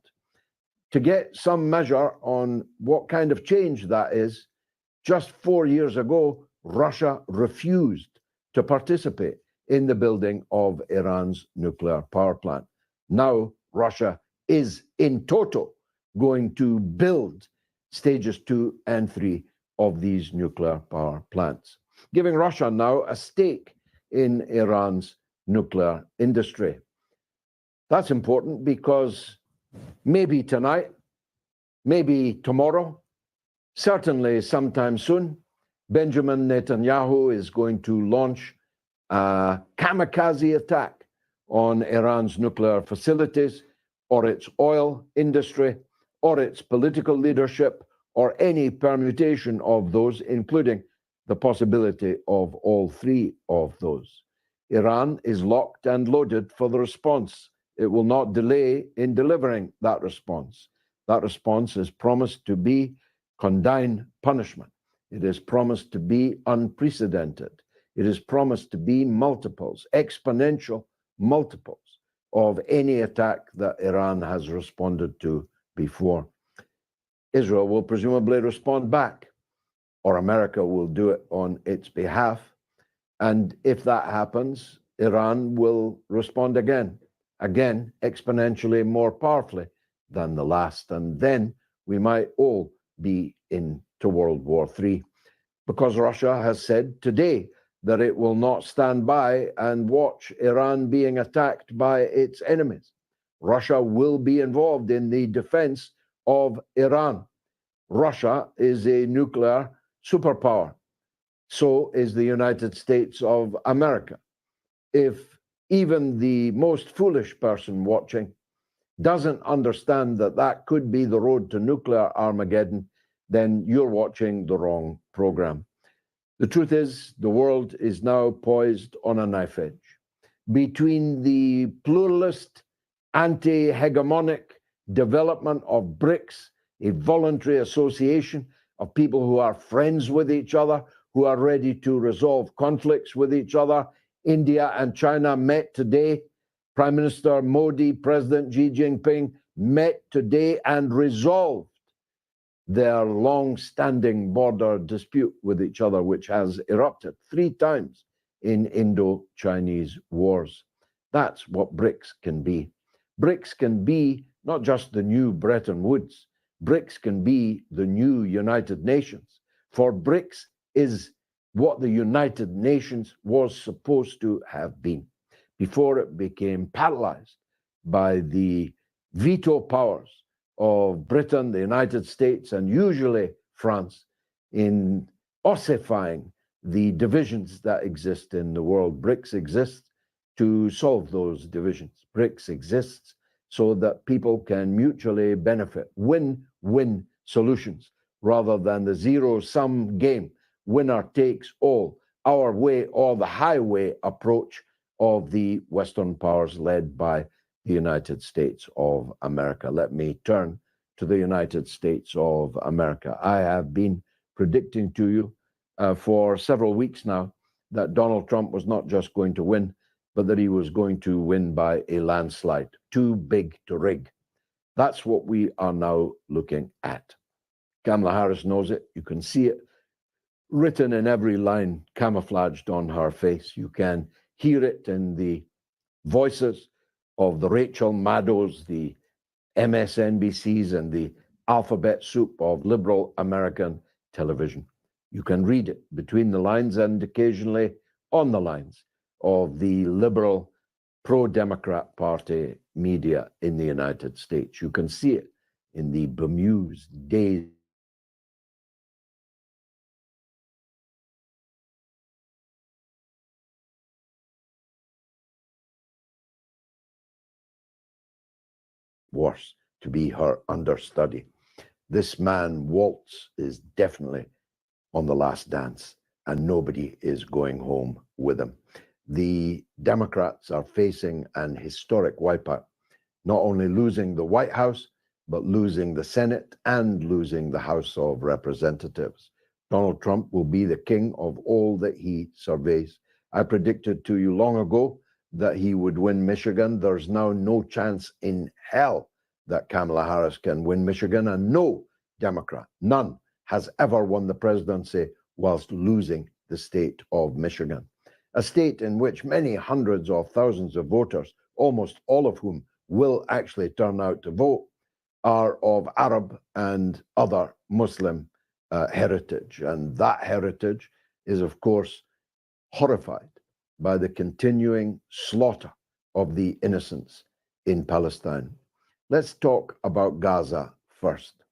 To get some measure on what kind of change that is, just 4 years ago, Russia refused to participate in the building of Iran's nuclear power plant. Now, Russia is in total going to build stages 2 and 3 of these nuclear power plants, giving Russia now a stake in Iran's nuclear industry. That's important because maybe tonight, maybe tomorrow, certainly sometime soon, Benjamin Netanyahu is going to launch a kamikaze attack on Iran's nuclear facilities, or its oil industry, or its political leadership, or any permutation of those, including the possibility of all three of those. Iran is locked and loaded for the response. It will not delay in delivering that response. That response is promised to be condign punishment. It is promised to be unprecedented. It is promised to be multiples, exponential multiples of any attack that Iran has responded to before. Israel will presumably respond back, or America will do it on its behalf. And if that happens, Iran will respond again, exponentially more powerfully than the last. And then we might all be into World War III, because Russia has said today that it will not stand by and watch Iran being attacked by its enemies. Russia will be involved in the defense of Iran. Russia is a nuclear superpower. So is the United States of America. If even the most foolish person watching doesn't understand that that could be the road to nuclear Armageddon, then you're watching the wrong program. The truth is, the world is now poised on a knife edge between the pluralist, anti-hegemonic development of Brics, a voluntary association of people who are friends with each other, who are ready to resolve conflicts with each other. India and China met today. Prime Minister Modi, President Xi Jinping met today and resolved their long-standing border dispute with each other, which has erupted 3 times in Indo-Chinese wars. That's what Brics can be. Brics can be not just the new Bretton Woods. Brics can be the new United Nations. For Brics is what the United Nations was supposed to have been before it became paralyzed by the veto powers of Britain, the United States, and usually France in ossifying the divisions that exist in the world. Brics exists to solve those divisions. Brics exists so that people can mutually benefit, win-win solutions, rather than the zero-sum game, winner takes all, our way or the highway approach of the Western powers led by the United States of America. Let me turn to the United States of America. I have been predicting to you for several weeks now that Donald Trump was not just going to win, but that he was going to win by a landslide, too big to rig. That's what we are now looking at. Kamala Harris knows it. You can see it written in every line, camouflaged on her face. You can hear it in the voices of the Rachel Maddows, the MSNBCs, and the alphabet soup of liberal American television. You can read it between the lines and occasionally on the lines of the liberal pro-Democrat Party media in the United States. You can see it in the bemused, dazed worse to be her understudy. This man, Waltz, is definitely on the last dance, and nobody is going home with him. The Democrats are facing an historic wipeout, not only losing the White House, but losing the Senate and losing the House of Representatives. Donald Trump will be the king of all that he surveys. I predicted to you long ago that he would win Michigan. There's now no chance in hell that Kamala Harris can win Michigan, and no Democrat, none, has ever won the presidency whilst losing the state of Michigan, a state in which many hundreds of thousands of voters, almost all of whom will actually turn out to vote, are of Arab and other Muslim heritage. And that heritage is, of course, horrified by the continuing slaughter of the innocents in Palestine. Let's talk about Gaza first.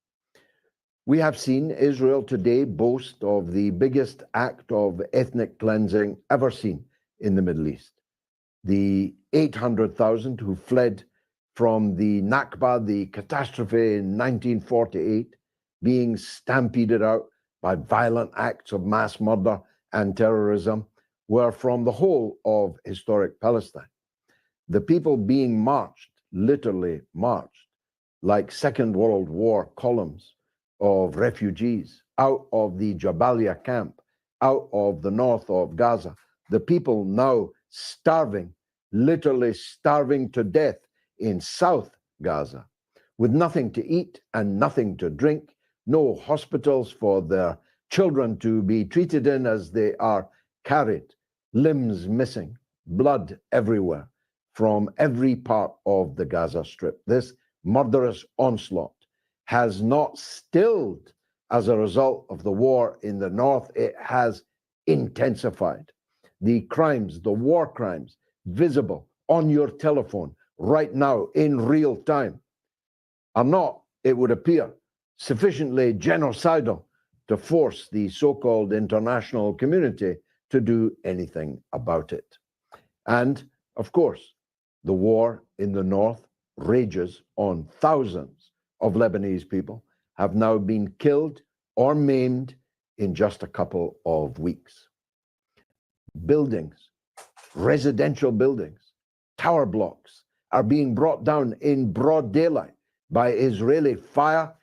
We have seen Israel today boast of the biggest act of ethnic cleansing ever seen in the Middle East. The 800,000 who fled from the Nakba, the catastrophe in 1948, being stampeded out by violent acts of mass murder and terrorism, were from the whole of historic Palestine. The people being marched, literally marched, like Second World War columns of refugees out of the Jabalia camp, out of the north of Gaza. The people now starving, literally starving to death in South Gaza, with nothing to eat and nothing to drink, no hospitals for their children to be treated in as they are carried, limbs missing, blood everywhere from every part of the Gaza Strip. This murderous onslaught has not stilled as a result of the war in the north. It has intensified. The crimes, the war crimes, visible on your telephone right now in real time, are not, it would appear, sufficiently genocidal to force the so-called international community to do anything about it. And, of course, the war in the north rages on. Thousands of Lebanese people have now been killed or maimed in just a couple of weeks. Buildings, residential buildings, tower blocks are being brought down in broad daylight by Israeli fire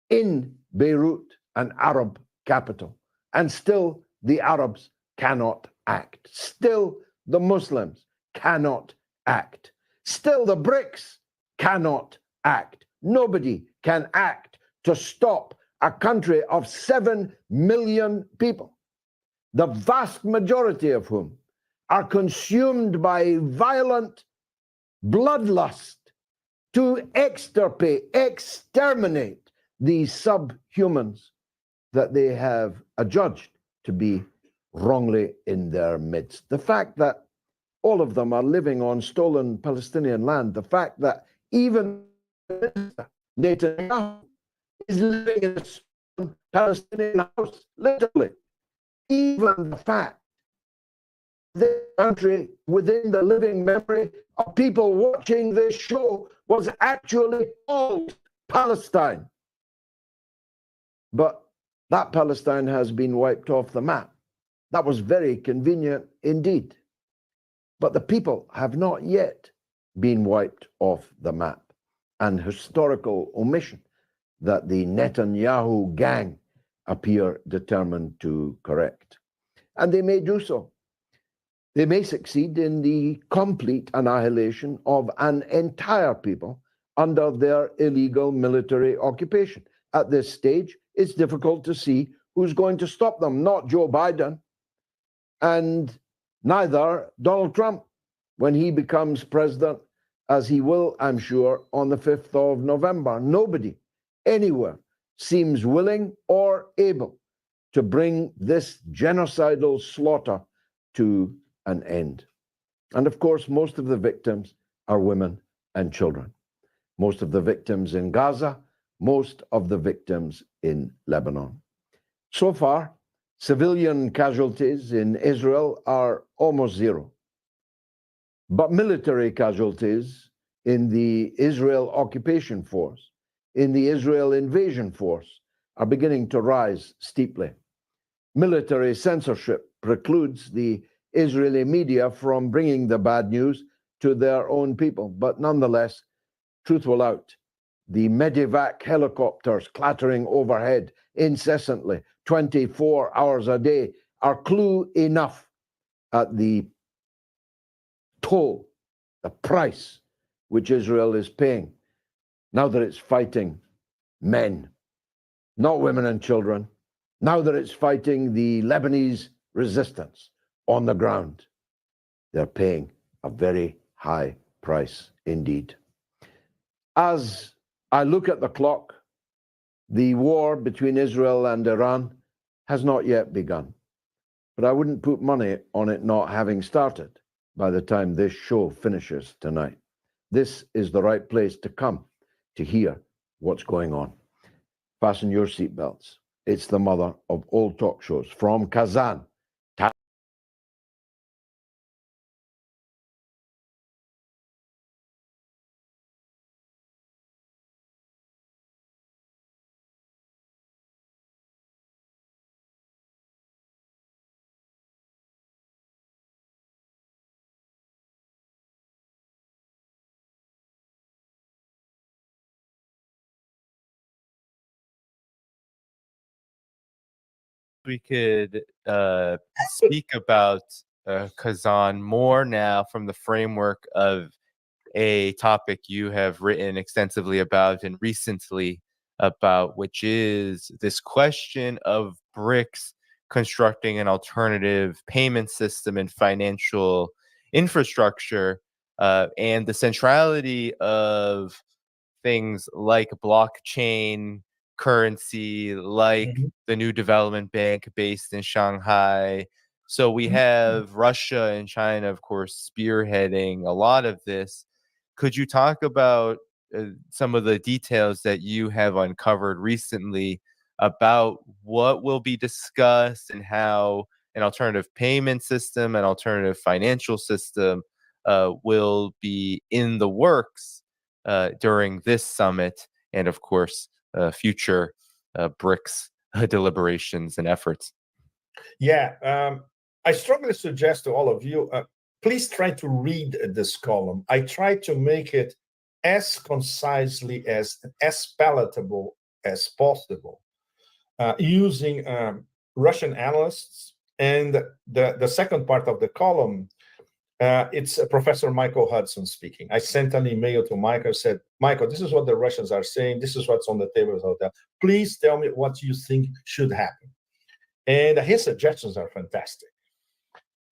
in Beirut, an Arab capital. And still the Arabs cannot act. Still the Muslims cannot act. Still the Brics cannot act. Nobody can act to stop a country of 7 million people, the vast majority of whom are consumed by violent bloodlust to extirpate, exterminate these subhumans that they have adjudged to be wrongly in their midst. The fact that all of them are living on stolen Palestinian land, the fact that even Netanyahu is living in a stolen Palestinian house, literally. Even the fact this country, within the living memory of people watching this show, was actually called Palestine. But that Palestine has been wiped off the map. That was very convenient indeed. But the people have not yet been wiped off the map. An historical omission that the Netanyahu gang appear determined to correct. And they may do so. They may succeed in the complete annihilation of an entire people under their illegal military occupation. At this stage, it's difficult to see who's going to stop them. Not Joe Biden, and neither Donald Trump when he becomes president, as he will, I'm sure, on the 5th of November. Nobody anywhere seems willing or able to bring this genocidal slaughter to an end. And of course, most of the victims are women and children. Most of the victims in Gaza, most of the victims in Lebanon. So far, civilian casualties in Israel are almost zero. But military casualties in the Israel occupation force, in the Israel invasion force, are beginning to rise steeply. Military censorship precludes the Israeli media from bringing the bad news to their own people. But nonetheless, truth will out. The Medivac helicopters clattering overhead incessantly, 24 hours a day, are clue enough at the toll, the price which Israel is paying now that it's fighting men, not women and children, now that it's fighting the Lebanese resistance on the ground. They're paying a very high price indeed. As I look at the clock, the war between Israel and Iran has not yet begun. But I wouldn't put money on it not having started by the time this show finishes tonight. This is the right place to come to hear what's going on. Fasten your seatbelts. It's the mother of all talk shows from Kazan. we could speak about Kazan more now from the framework of a topic you have written extensively about and recently about, which is this question of BRICS constructing an alternative payment system and financial infrastructure, and the centrality of things like blockchain currency, like the new development bank based in Shanghai. So we have Russia and China, of course, spearheading a lot of this. Could you talk about some of the details that you have uncovered recently about what will be discussed and how an alternative payment system, an alternative financial system will be in the works during this summit and, of course, future BRICS deliberations and efforts? Yeah, I strongly suggest to all of you, please try to read this column. I try to make it as concisely, as palatable as possible, using Russian analysts. And the second part of the column, it's Professor Michael Hudson speaking. I sent an email to Michael, said, Michael, this is what the Russians are saying. This is what's on the table. Please tell me what you think should happen. And his suggestions are fantastic.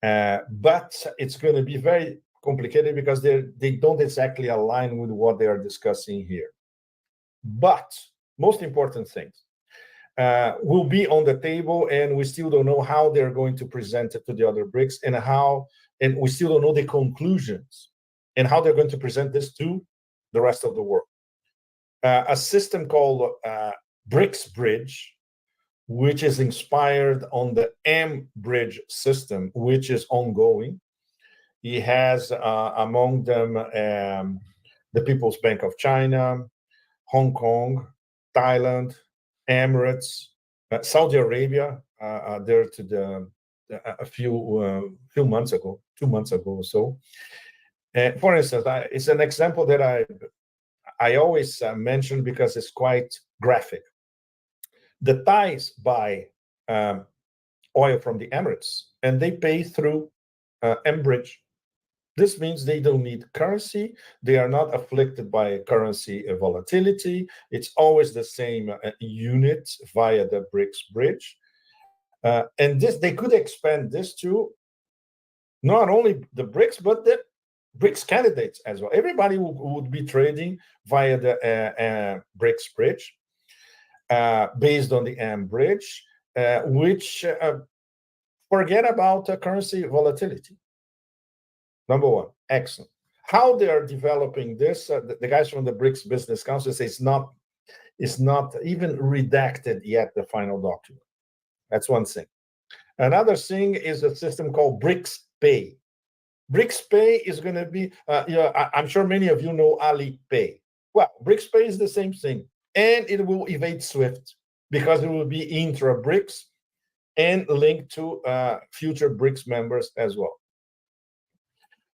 But it's going to be very complicated because they don't exactly align with what they are discussing here. But most important things will be on the table, and we still don't know how they're going to present it to the other BRICS, and we still don't know the conclusions and how they're going to present this to the rest of the world. A system called BRICS Bridge, which is inspired on the M-Bridge system, which is ongoing. He has among them the People's Bank of China, Hong Kong, Thailand, Emirates, Saudi Arabia. There to a few months ago, 2 months ago or so. For instance, it's an example that I always mention because it's quite graphic. The Thais buy oil from the Emirates, and they pay through M-Bridge. This means they don't need currency. They are not afflicted by currency volatility. It's always the same unit via the BRICS bridge. And they could expand this to not only the BRICS, but the BRICS candidates as well. Everybody would be trading via the BRICS bridge, based on the M-Bridge, which forget about currency volatility. Number one, excellent. How they are developing this, the guys from the BRICS Business Council say it's not even redacted yet, the final document. That's one thing. Another thing is a system called BRICS Pay. BRICS Pay is going to be, I'm sure many of you know Alipay. Well, BRICS Pay is the same thing, and it will evade SWIFT because it will be intra-BRICS and linked to future BRICS members as well.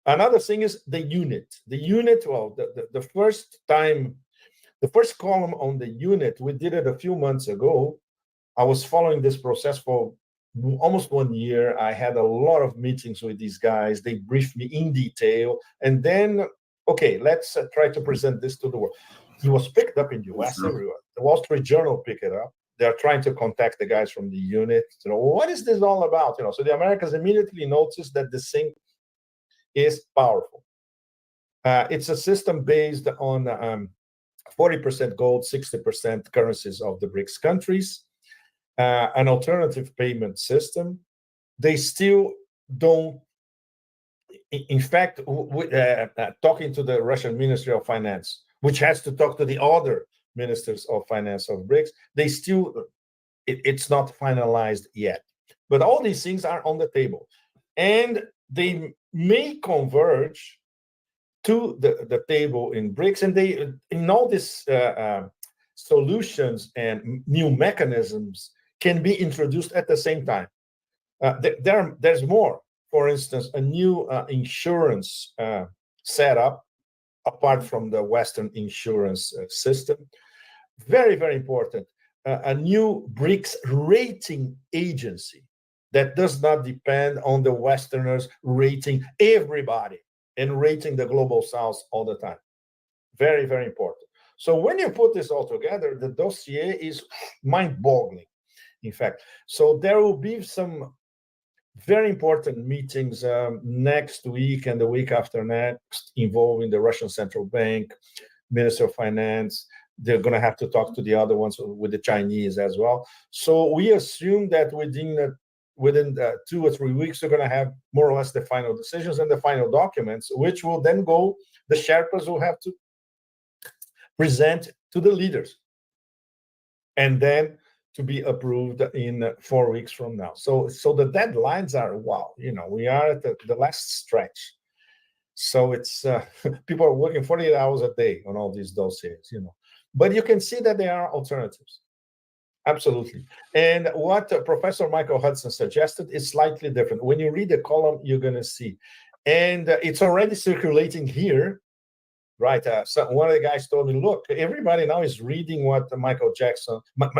Another thing is the unit. The unit, well, the first column on the unit, we did it a few months ago. I was following this process for almost 1 year. I had a lot of meetings with these guys. They briefed me in detail. And then, okay, let's try to present this to the world. It was picked up in the US everywhere. The Wall Street Journal picked it up. They're trying to contact the guys from the unit. What is this all about? So the Americans immediately noticed that this thing is powerful. It's a system based on 40% gold, 60% currencies of the BRICS countries, an alternative payment system. They still don't, in fact, talking to the Russian Ministry of Finance, which has to talk to the other ministers of finance of BRICS, they still, it's not finalized yet. But all these things are on the table. And they may converge to the table in BRICS, and they, in all these solutions and new mechanisms can be introduced at the same time. There's more. For instance, a new insurance setup, apart from the Western insurance system. Very, very important. a new BRICS rating agency that does not depend on the Westerners rating everybody and rating the global South all the time. Very, very important. So when you put this all together, the dossier is mind-boggling, in fact. So there will be some very important meetings next week and the week after next involving the Russian Central Bank, Minister of Finance. They're going to have to talk to the other ones with the Chinese as well. So we assume that within 2 or 3 weeks, they're going to have more or less the final decisions and the final documents, which will then go, the Sherpas will have to present to the leaders. And then to be approved in 4 weeks from now. So the deadlines are, wow, we are at the last stretch. So it's people are working 48 hours a day on all these dossiers, But you can see that there are alternatives. Absolutely. And what Professor Michael Hudson suggested is slightly different. When you read the column, you're going to see. And it's already circulating here. Right. So one of the guys told me, look, everybody now is reading what Michael Jackson. Can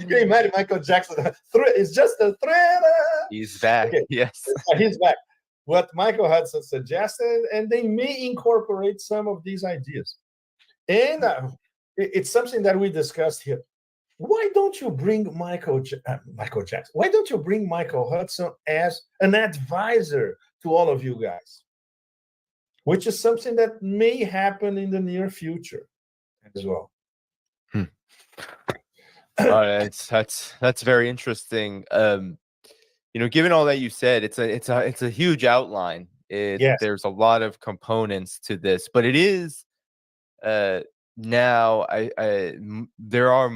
you imagine Michael Jackson? It's just a thriller. He's back. Okay. Yes. He's back. What Michael Hudson suggested, and they may incorporate some of these ideas. And it's something that we discussed here. Why don't you bring Michael Jackson? Why don't you bring Michael Hudson as an advisor to all of you guys? Which is something that may happen in the near future as well. That's very interesting. Given all that you said, it's a huge outline. Yes. There's a lot of components to this, but it is now there are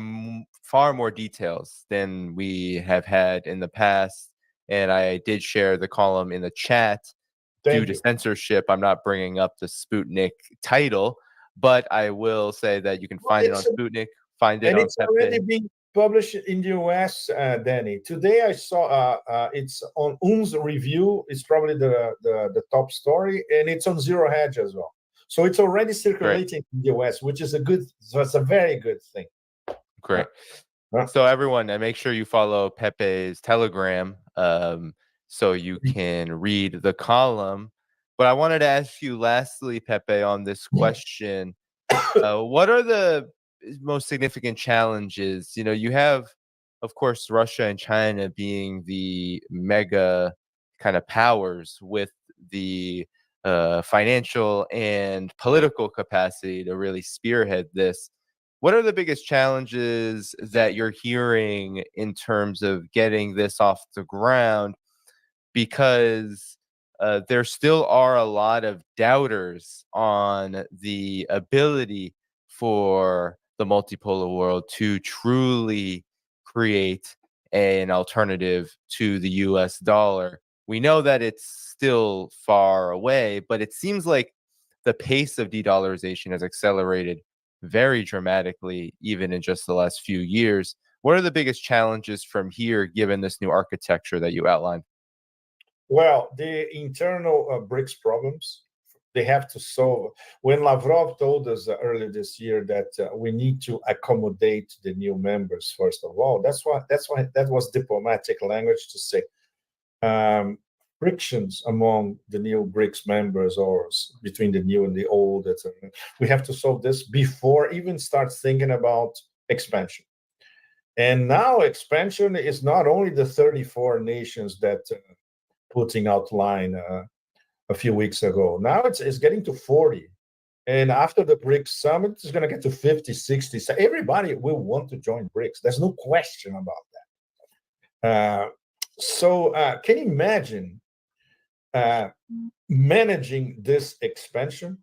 far more details than we have had in the past, and I did share the column in the chat. Due to censorship, I'm not bringing up the Sputnik title, but I will say that you can find it on Sputnik, find it on it's already being published in the US, Danny. Today I saw it's on UM's review. It's probably the top story, and it's on Zero Hedge as well. So it's already circulating in the US, which is it's a very good thing. Great. So everyone, make sure you follow Pepe's Telegram. So you can read the column. But I wanted to ask you lastly, Pepe, on this question. What are the most significant challenges? You have, of course, Russia and China being the mega kind of powers with the financial and political capacity to really spearhead this. What are the biggest challenges that you're hearing in terms of getting this off the ground? Because there still are a lot of doubters on the ability for the multipolar world to truly create an alternative to the US dollar. We know that it's still far away, but it seems like the pace of de-dollarization has accelerated very dramatically, even in just the last few years. What are the biggest challenges from here, given this new architecture that you outlined? Well, the internal BRICS problems, they have to solve. When Lavrov told us earlier this year that we need to accommodate the new members, first of all, that's why that was diplomatic language to say frictions among the new BRICS members or between the new and the old. We have to solve this before even start thinking about expansion. And now expansion is not only the 34 nations that Putin outlined a few weeks ago. Now it's getting to 40. And after the BRICS summit, it's going to get to 50, 60. So everybody will want to join BRICS. There's no question about that. So can you imagine managing this expansion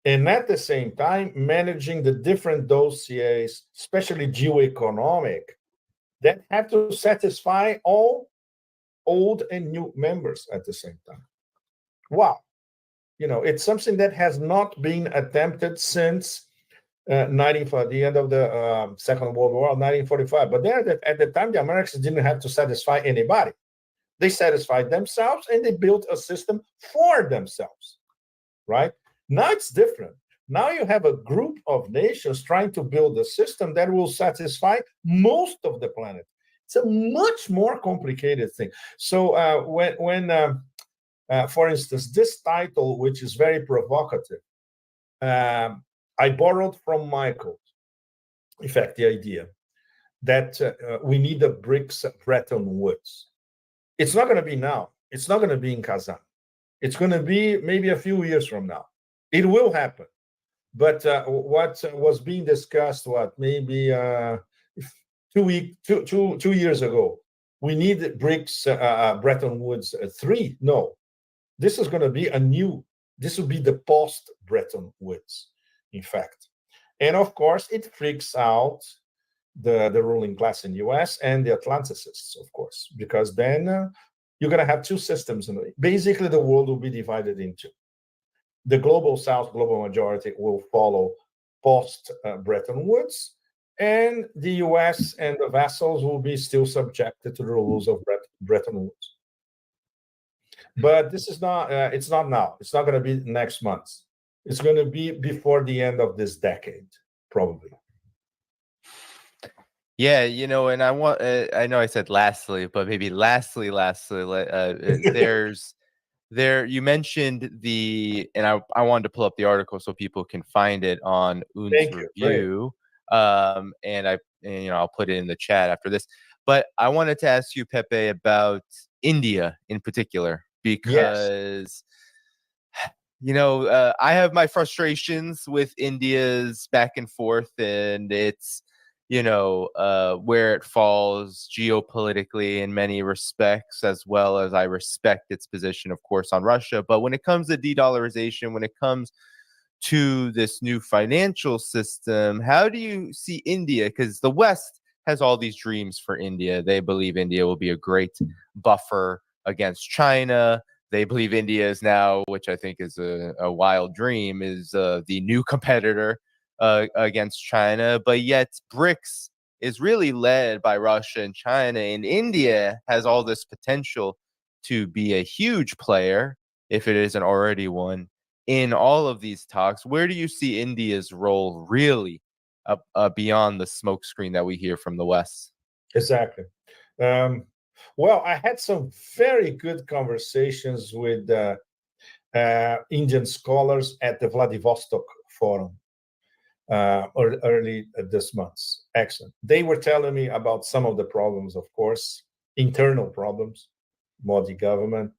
and at the same time managing the different dossiers, especially geoeconomic, that have to satisfy all old and new members at the same time? Wow. It's something that has not been attempted since the end of the Second World War, 1945. But at the time, the Americans didn't have to satisfy anybody. They satisfied themselves and they built a system for themselves, right? Now it's different. Now you have a group of nations trying to build a system that will satisfy most of the planet. It's a much more complicated thing. So for instance, this title, which is very provocative, I borrowed from Michael, in fact, the idea that we need a Brics Bretton Woods. It's not going to be now. It's not going to be in Kazan. It's going to be maybe a few years from now. It will happen. But what was being discussed, maybe 2 years ago, we need Brics Bretton Woods 3. No, this is going to be this will be the post-Bretton Woods, in fact. And of course, it freaks out the ruling class in the US and the Atlanticists, of course, because then you're going to have two systems. Basically, the world will be divided in two. The global South, global majority will follow post-Bretton Woods, and the US and the vassals will be still subjected to the rules of Bretton Woods. But this is not, it's not now. It's not going to be next month. It's going to be before the end of this decade, probably. Yeah, and I know I said lastly, but maybe lastly, you mentioned and I wanted to pull up the article so people can find it on UN's review. And I'll put it in the chat after this. But I wanted to ask you, Pepe, about India in particular, because I have my frustrations with India's back and forth, and it's where it falls geopolitically in many respects, as well as I respect its position, of course, on Russia. But when it comes to de-dollarization, when it comes to this new financial system, how do you see India? Because the West has all these dreams for India. They believe India will be a great buffer against China. They believe India is now, which I think is a wild dream, is the new competitor against China. But yet BRICS is really led by Russia and China, and India has all this potential to be a huge player, if it isn't already one, in all of these talks. Where do you see India's role really beyond the smokescreen that we hear from the West? Exactly. Well, I had some very good conversations with Indian scholars at the Vladivostok Forum early this month. Excellent. They were telling me about some of the problems, of course, internal problems, Modi government,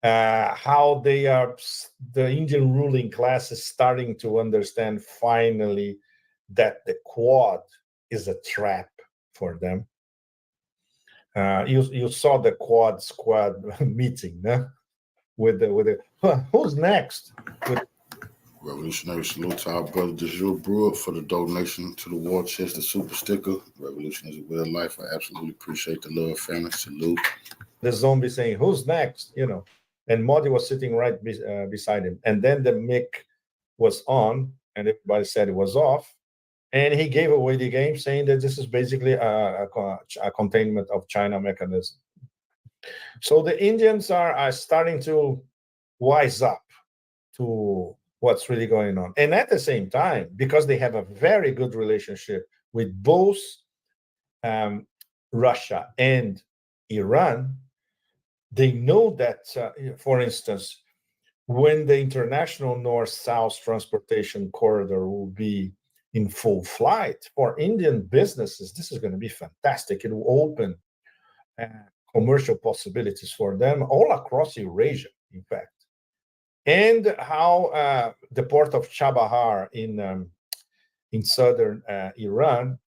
how the Indian ruling class is starting to understand finally that the Quad is a trap for them. You saw the Quad Squad meeting, with who's next? Revolutionary salute to our brother DeJour Brewer for the donation to the War Chest, the super sticker. Revolution is a way of life. I absolutely appreciate the love, family. Salute. The zombie saying, "Who's next?" And Modi was sitting right beside him. And then the mic was on, and everybody said it was off. And he gave away the game, saying that this is basically a containment of China mechanism. So the Indians are starting to wise up to what's really going on. And at the same time, because they have a very good relationship with both Russia and Iran, they know that, for instance, when the international north-south transportation corridor will be in full flight for Indian businesses, this is going to be fantastic. It will open commercial possibilities for them all across Eurasia, in fact. And how the port of Chabahar in southern Iran,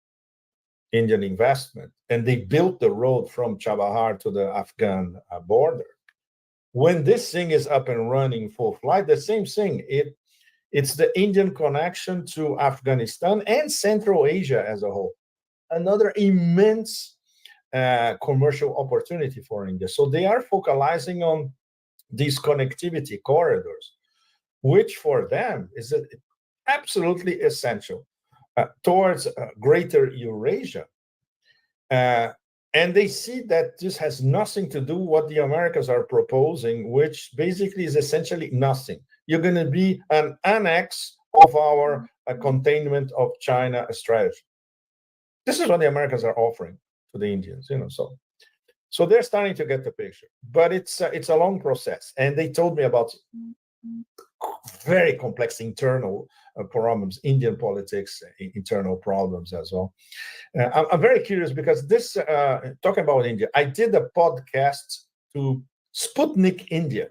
Indian investment, and they built the road from Chabahar to the Afghan border. When this thing is up and running full flight, the same thing. It's the Indian connection to Afghanistan and Central Asia as a whole. Another immense commercial opportunity for India. So they are focalizing on these connectivity corridors, which for them is absolutely essential towards greater Eurasia. And they see that this has nothing to do with what the Americans are proposing, which basically is essentially nothing. You're going to be an annex of our containment of China strategy. This is what the Americans are offering to the Indians, so they're starting to get the picture, but it's a long process. And they told me about very complex internal problems, Indian politics, internal problems as well. I'm very curious because this, talking about India, I did a podcast to Sputnik India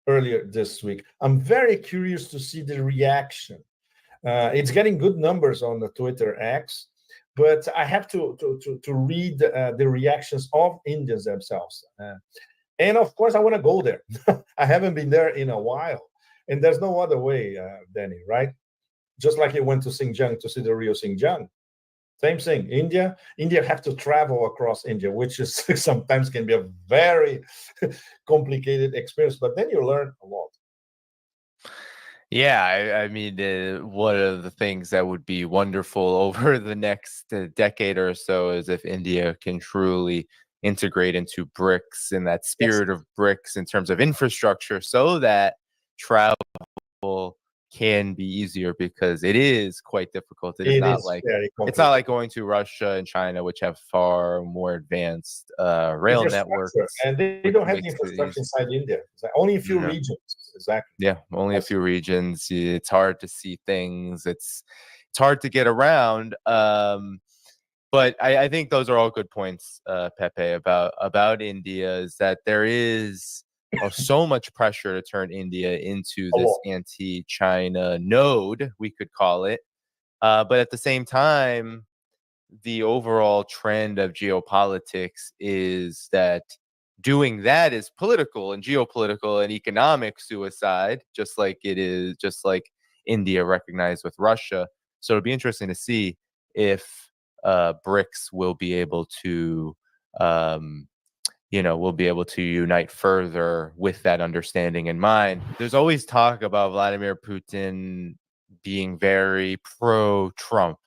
earlier this week. I'm very curious to see the reaction. It's getting good numbers on the Twitter X, but I have to read the reactions of Indians themselves. And of course, I want to go there. I haven't been there in a while. And there's no other way, Danny, right? Just like you went to Xinjiang to see the real Xinjiang. Same thing. India have to travel across India, which is sometimes can be a very complicated experience, but then you learn a lot. Yeah, I mean, one of the things that would be wonderful over the next decade or so is if India can truly integrate into BRICS in that spirit of BRICS in terms of infrastructure, so that travel can be easier, because it is quite difficult. It's not like going to Russia and China, which have far more advanced rail networks, and they don't have the infrastructure inside India. It's like only a few regions. Exactly. Yeah, only a few regions. It's hard to see things. It's hard to get around. But I think those are all good points, Pepe, about India, is that there is so much pressure to turn India into this anti-China node, we could call it. But at the same time, the overall trend of geopolitics is that doing that is political and geopolitical and economic suicide, just like India recognized with Russia. So it'll be interesting to see if BRICS will be able to unite further with that understanding in mind. There's always talk about Vladimir Putin being very pro-Trump.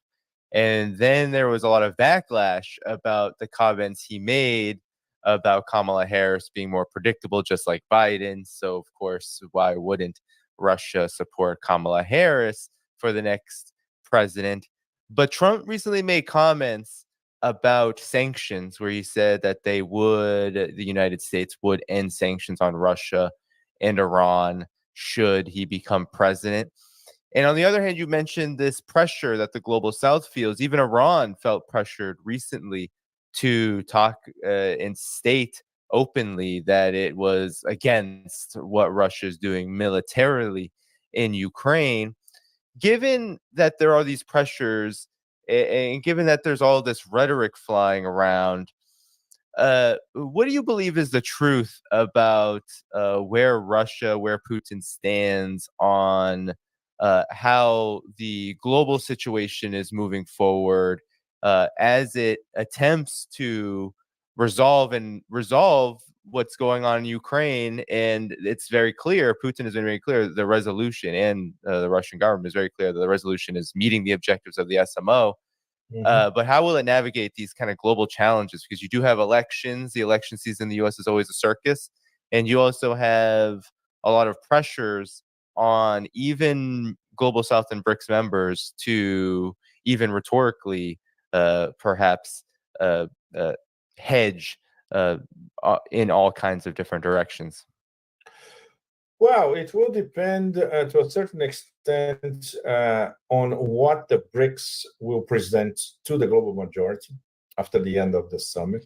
And then there was a lot of backlash about the comments he made about Kamala Harris being more predictable, just like Biden. So, of course, why wouldn't Russia support Kamala Harris for the next president? But Trump recently made comments about sanctions, where he said that the United States would end sanctions on Russia and Iran should he become president. And on the other hand, you mentioned this pressure that the global South feels. Even Iran felt pressured recently to talk and state openly that it was against what Russia is doing militarily in Ukraine. Given that there are these pressures, and given that there's all this rhetoric flying around, what do you believe is the truth about where Putin stands on how the global situation is moving forward as it attempts to resolve what's going on in Ukraine? And it's very clear, Putin has been very clear, the resolution, and the Russian government is very clear that the resolution is meeting the objectives of the SMO. But how will it navigate these kind of global challenges? Because you do have elections. The election season in the U.S. is always a circus. And you also have a lot of pressures on even global South and BRICS members to even rhetorically perhaps hedge in all kinds of different directions. Well, it will depend to a certain extent on what the BRICS will present to the global majority after the end of the summit.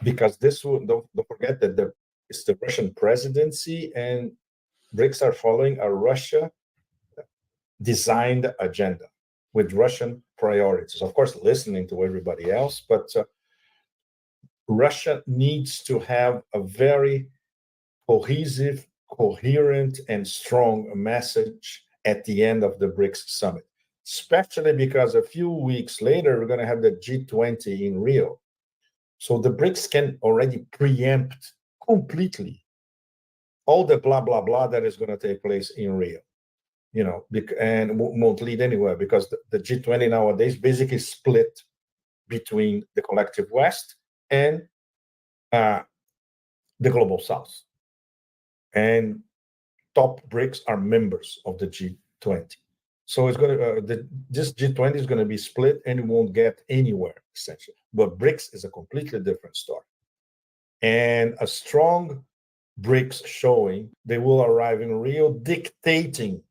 Because this will, don't forget that it's the Russian presidency, and BRICS are following a Russia-designed agenda with Russian priorities. Of course, listening to everybody else, but Russia needs to have a very cohesive, coherent, and strong message at the end of the BRICS summit, especially because a few weeks later, we're going to have the G20 in Rio. So the BRICS can already preempt completely all the blah, blah, blah that is going to take place in Rio, and won't lead anywhere, because the G20 nowadays basically split between the collective West and the global South. And top BRICS are members of the G20. So it's going to this G20 is going to be split, and it won't get anywhere essentially. But BRICS is a completely different story, and a strong BRICS showing they will arrive in Rio dictating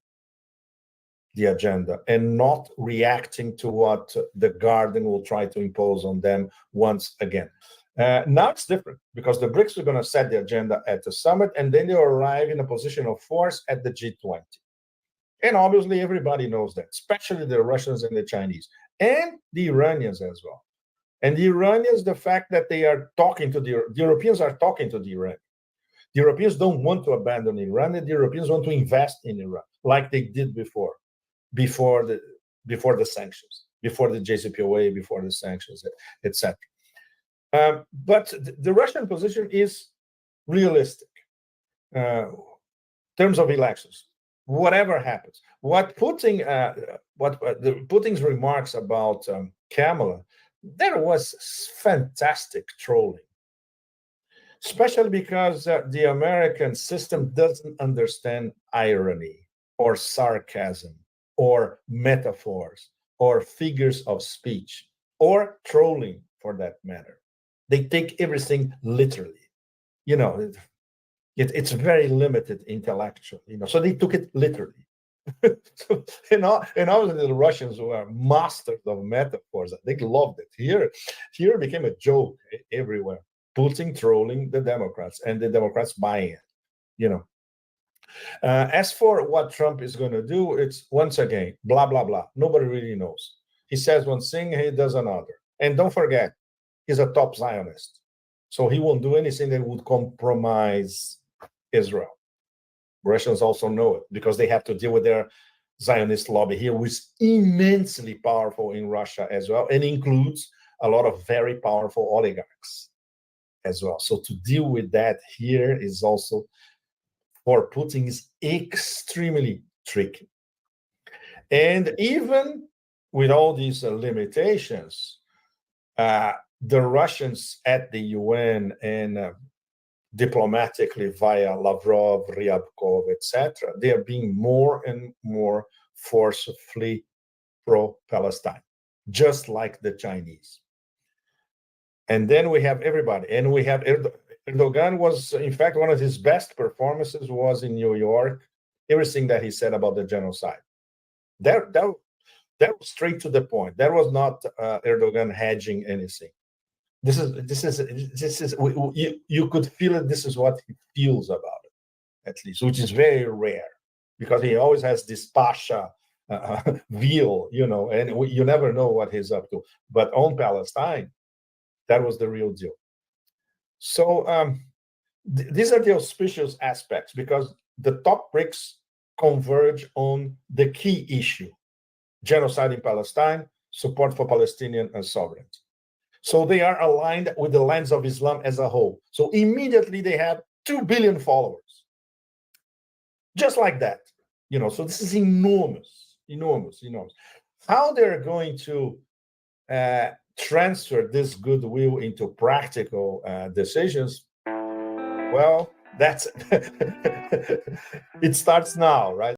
the agenda and not reacting to what the Garden will try to impose on them once again. Now it's different because the BRICS are going to set the agenda at the summit, and then they'll arrive in a position of force at the G20. And obviously everybody knows that, especially the Russians and the Chinese, and the Iranians as well. And the Iranians, the fact that they are talking to the Europeans are talking to the Iranians. The Europeans don't want to abandon Iran, and the Europeans want to invest in Iran, like they did before the sanctions, before the JCPOA, before the sanctions, etc. But the Russian position is realistic in terms of elections. Whatever happens, Putin's remarks about Kamala, there was fantastic trolling, especially because the American system doesn't understand irony or sarcasm or metaphors or figures of speech or trolling for that matter. They take everything literally. It's very limited intellectual, so they took it literally. and obviously the Russians were masters of metaphors. They loved it. Here it became a joke everywhere. Putin trolling the Democrats and the Democrats buying it, As for what Trump is going to do, it's once again, blah, blah, blah. Nobody really knows. He says one thing, he does another. And don't forget, he's a top Zionist. So he won't do anything that would compromise Israel. Russians also know it because they have to deal with their Zionist lobby here, which is immensely powerful in Russia as well, and includes a lot of very powerful oligarchs as well. So to deal with that here is also, for Putin, is extremely tricky. And even with all these limitations, the Russians at the UN and diplomatically via Lavrov, Ryabkov, etc., they are being more and more forcefully pro-Palestine, just like the Chinese. And then we have everybody, and we have Erdogan was, in fact, one of his best performances was in New York. Everything that he said about the genocide, that was straight to the point. That was not Erdogan hedging anything. This is you could feel it. This is what he feels about it, at least, which is very rare because he always has this pasha veil, and you never know what he's up to. But on Palestine, that was the real deal. So these are the auspicious aspects because the top BRICS converge on the key issue: genocide in Palestine, support for Palestinian sovereignty. So they are aligned with the lens of Islam as a whole. So immediately they have 2 billion followers. Just like that. So this is enormous. How they're going to transfer this goodwill into practical decisions, well, that's it starts now, right?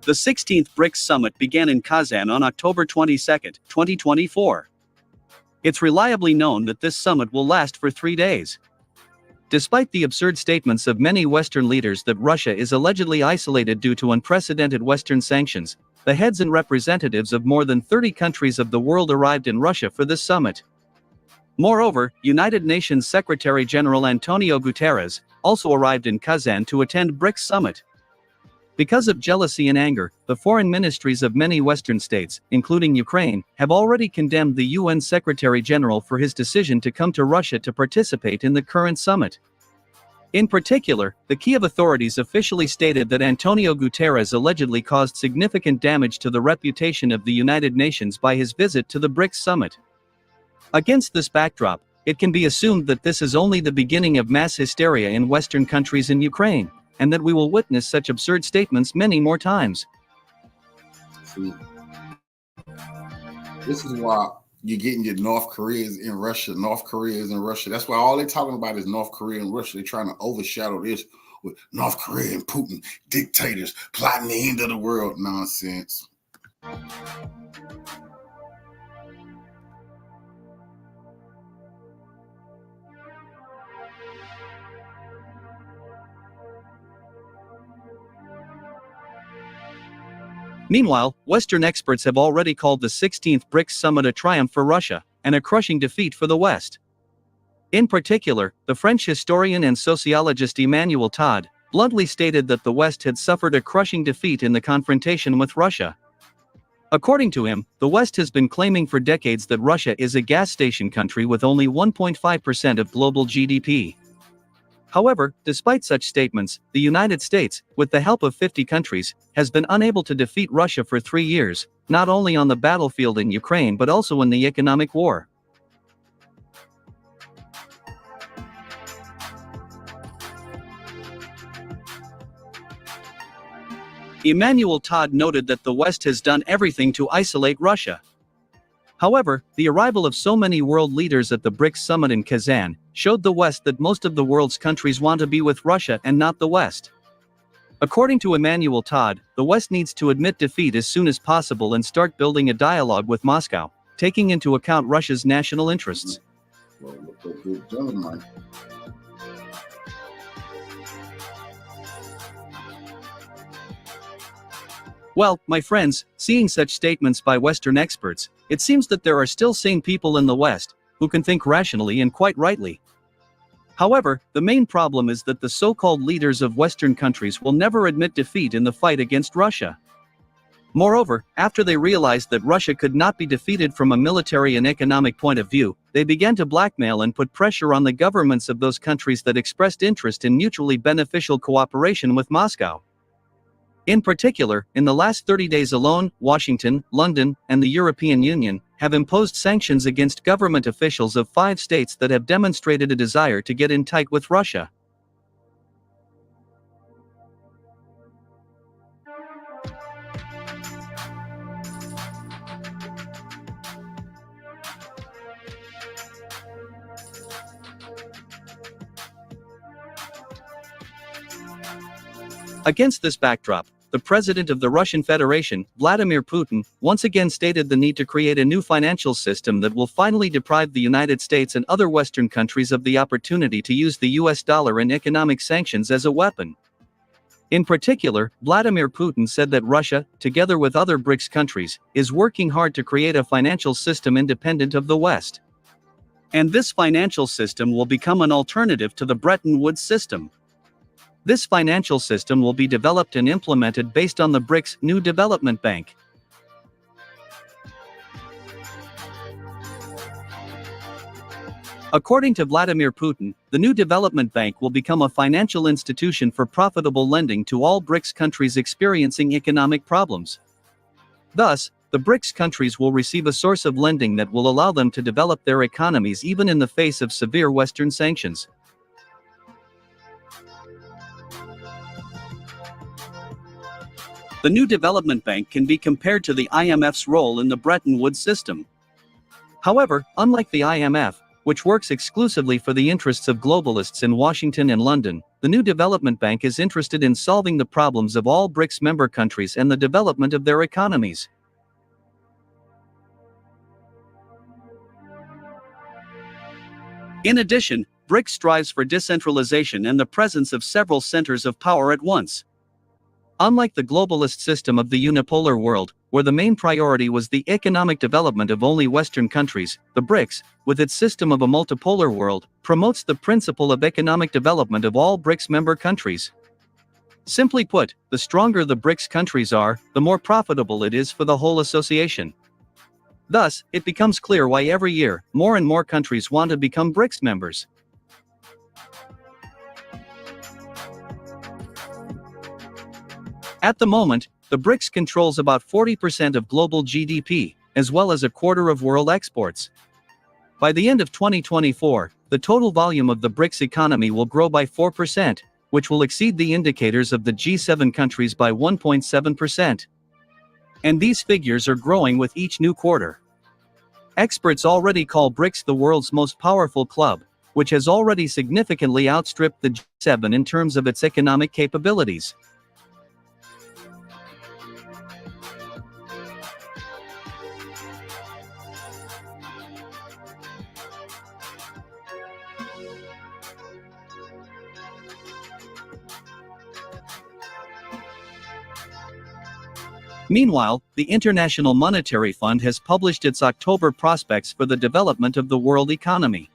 The 16th BRICS Summit began in Kazan on October 22, 2024. It's reliably known that this summit will last for 3 days. Despite the absurd statements of many Western leaders that Russia is allegedly isolated due to unprecedented Western sanctions, the heads and representatives of more than 30 countries of the world arrived in Russia for this summit. Moreover, United Nations Secretary-General Antonio Guterres also arrived in Kazan to attend BRICS summit. Because of jealousy and anger, the foreign ministries of many Western states, including Ukraine, have already condemned the UN Secretary-General for his decision to come to Russia to participate in the current summit. In particular, the Kiev authorities officially stated that Antonio Guterres allegedly caused significant damage to the reputation of the United Nations by his visit to the BRICS summit. Against this backdrop, it can be assumed that this is only the beginning of mass hysteria in Western countries and Ukraine, and that we will witness such absurd statements many more times. See, this is why you're getting your North Koreans in Russia, North Koreans in Russia. That's why all they're talking about is North Korea and Russia. They're trying to overshadow this with North Korea and Putin, dictators, plotting the end of the world nonsense. Meanwhile, Western experts have already called the 16th BRICS summit a triumph for Russia, and a crushing defeat for the West. In particular, the French historian and sociologist Emmanuel Todd bluntly stated that the West had suffered a crushing defeat in the confrontation with Russia. According to him, the West has been claiming for decades that Russia is a gas station country with only 1.5% of global GDP. However, despite such statements, the United States, with the help of 50 countries, has been unable to defeat Russia for 3 years, not only on the battlefield in Ukraine but also in the economic war. Emmanuel Todd noted that the West has done everything to isolate Russia. However, the arrival of so many world leaders at the BRICS summit in Kazan showed the West that most of the world's countries want to be with Russia and not the West. According to Emmanuel Todd, the West needs to admit defeat as soon as possible and start building a dialogue with Moscow, taking into account Russia's national interests. Well, my friends, seeing such statements by Western experts, it seems that there are still sane people in the West who can think rationally and quite rightly. However, the main problem is that the so-called leaders of Western countries will never admit defeat in the fight against Russia. Moreover, after they realized that Russia could not be defeated from a military and economic point of view, they began to blackmail and put pressure on the governments of those countries that expressed interest in mutually beneficial cooperation with Moscow. In particular, in the last 30 days alone, Washington, London, and the European Union have imposed sanctions against government officials of 5 states that have demonstrated a desire to get in tight with Russia. Against this backdrop, the president of the Russian Federation, Vladimir Putin, once again stated the need to create a new financial system that will finally deprive the United States and other Western countries of the opportunity to use the US dollar and economic sanctions as a weapon. In particular, Vladimir Putin said that Russia, together with other BRICS countries, is working hard to create a financial system independent of the West. And this financial system will become an alternative to the Bretton Woods system. This financial system will be developed and implemented based on the BRICS New Development Bank. According to Vladimir Putin, the New Development Bank will become a financial institution for profitable lending to all BRICS countries experiencing economic problems. Thus, the BRICS countries will receive a source of lending that will allow them to develop their economies even in the face of severe Western sanctions. The New Development Bank can be compared to the IMF's role in the Bretton Woods system. However, unlike the IMF, which works exclusively for the interests of globalists in Washington and London, the New Development Bank is interested in solving the problems of all BRICS member countries and the development of their economies. In addition, BRICS strives for decentralization and the presence of several centers of power at once. Unlike the globalist system of the unipolar world, where the main priority was the economic development of only Western countries, the BRICS, with its system of a multipolar world, promotes the principle of economic development of all BRICS member countries. Simply put, the stronger the BRICS countries are, the more profitable it is for the whole association. Thus, it becomes clear why every year, more and more countries want to become BRICS members. At the moment, the BRICS controls about 40% of global GDP, as well as a quarter of world exports. By the end of 2024, the total volume of the BRICS economy will grow by 4%, which will exceed the indicators of the G7 countries by 1.7%. And these figures are growing with each new quarter. Experts already call BRICS the world's most powerful club, which has already significantly outstripped the G7 in terms of its economic capabilities. Meanwhile, the International Monetary Fund has published its October prospects for the development of the world economy.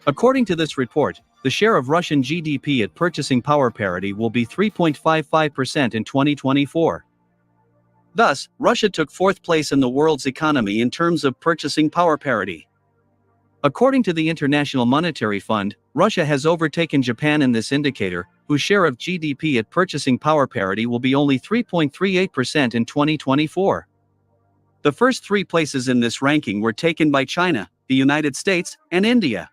According to this report, the share of Russian GDP at purchasing power parity will be 3.55% in 2024. Thus, Russia took fourth place in the world's economy in terms of purchasing power parity. According to the International Monetary Fund, Russia has overtaken Japan in this indicator, whose share of GDP at purchasing power parity will be only 3.38% in 2024. The first three places in this ranking were taken by China, the United States, and India.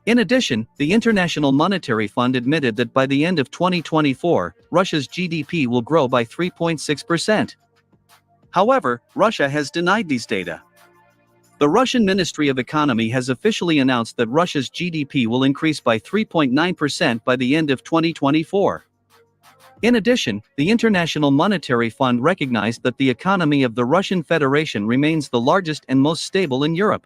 In addition, the International Monetary Fund admitted that by the end of 2024, Russia's GDP will grow by 3.6%. However, Russia has denied these data. The Russian Ministry of Economy has officially announced that Russia's GDP will increase by 3.9% by the end of 2024. In addition, the International Monetary Fund recognized that the economy of the Russian Federation remains the largest and most stable in Europe.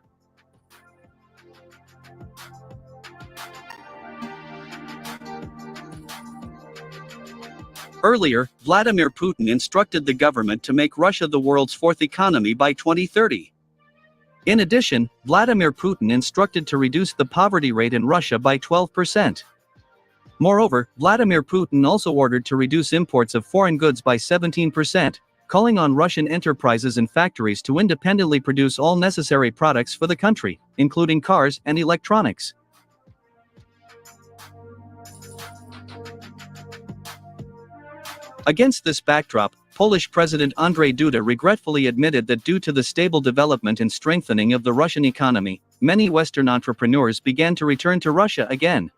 Earlier, Vladimir Putin instructed the government to make Russia the world's fourth economy by 2030. In addition, Vladimir Putin instructed to reduce the poverty rate in Russia by 12%. Moreover, Vladimir Putin also ordered to reduce imports of foreign goods by 17%, calling on Russian enterprises and factories to independently produce all necessary products for the country, including cars and electronics. Against this backdrop, Polish President Andrzej Duda regretfully admitted that due to the stable development and strengthening of the Russian economy, many Western entrepreneurs began to return to Russia again.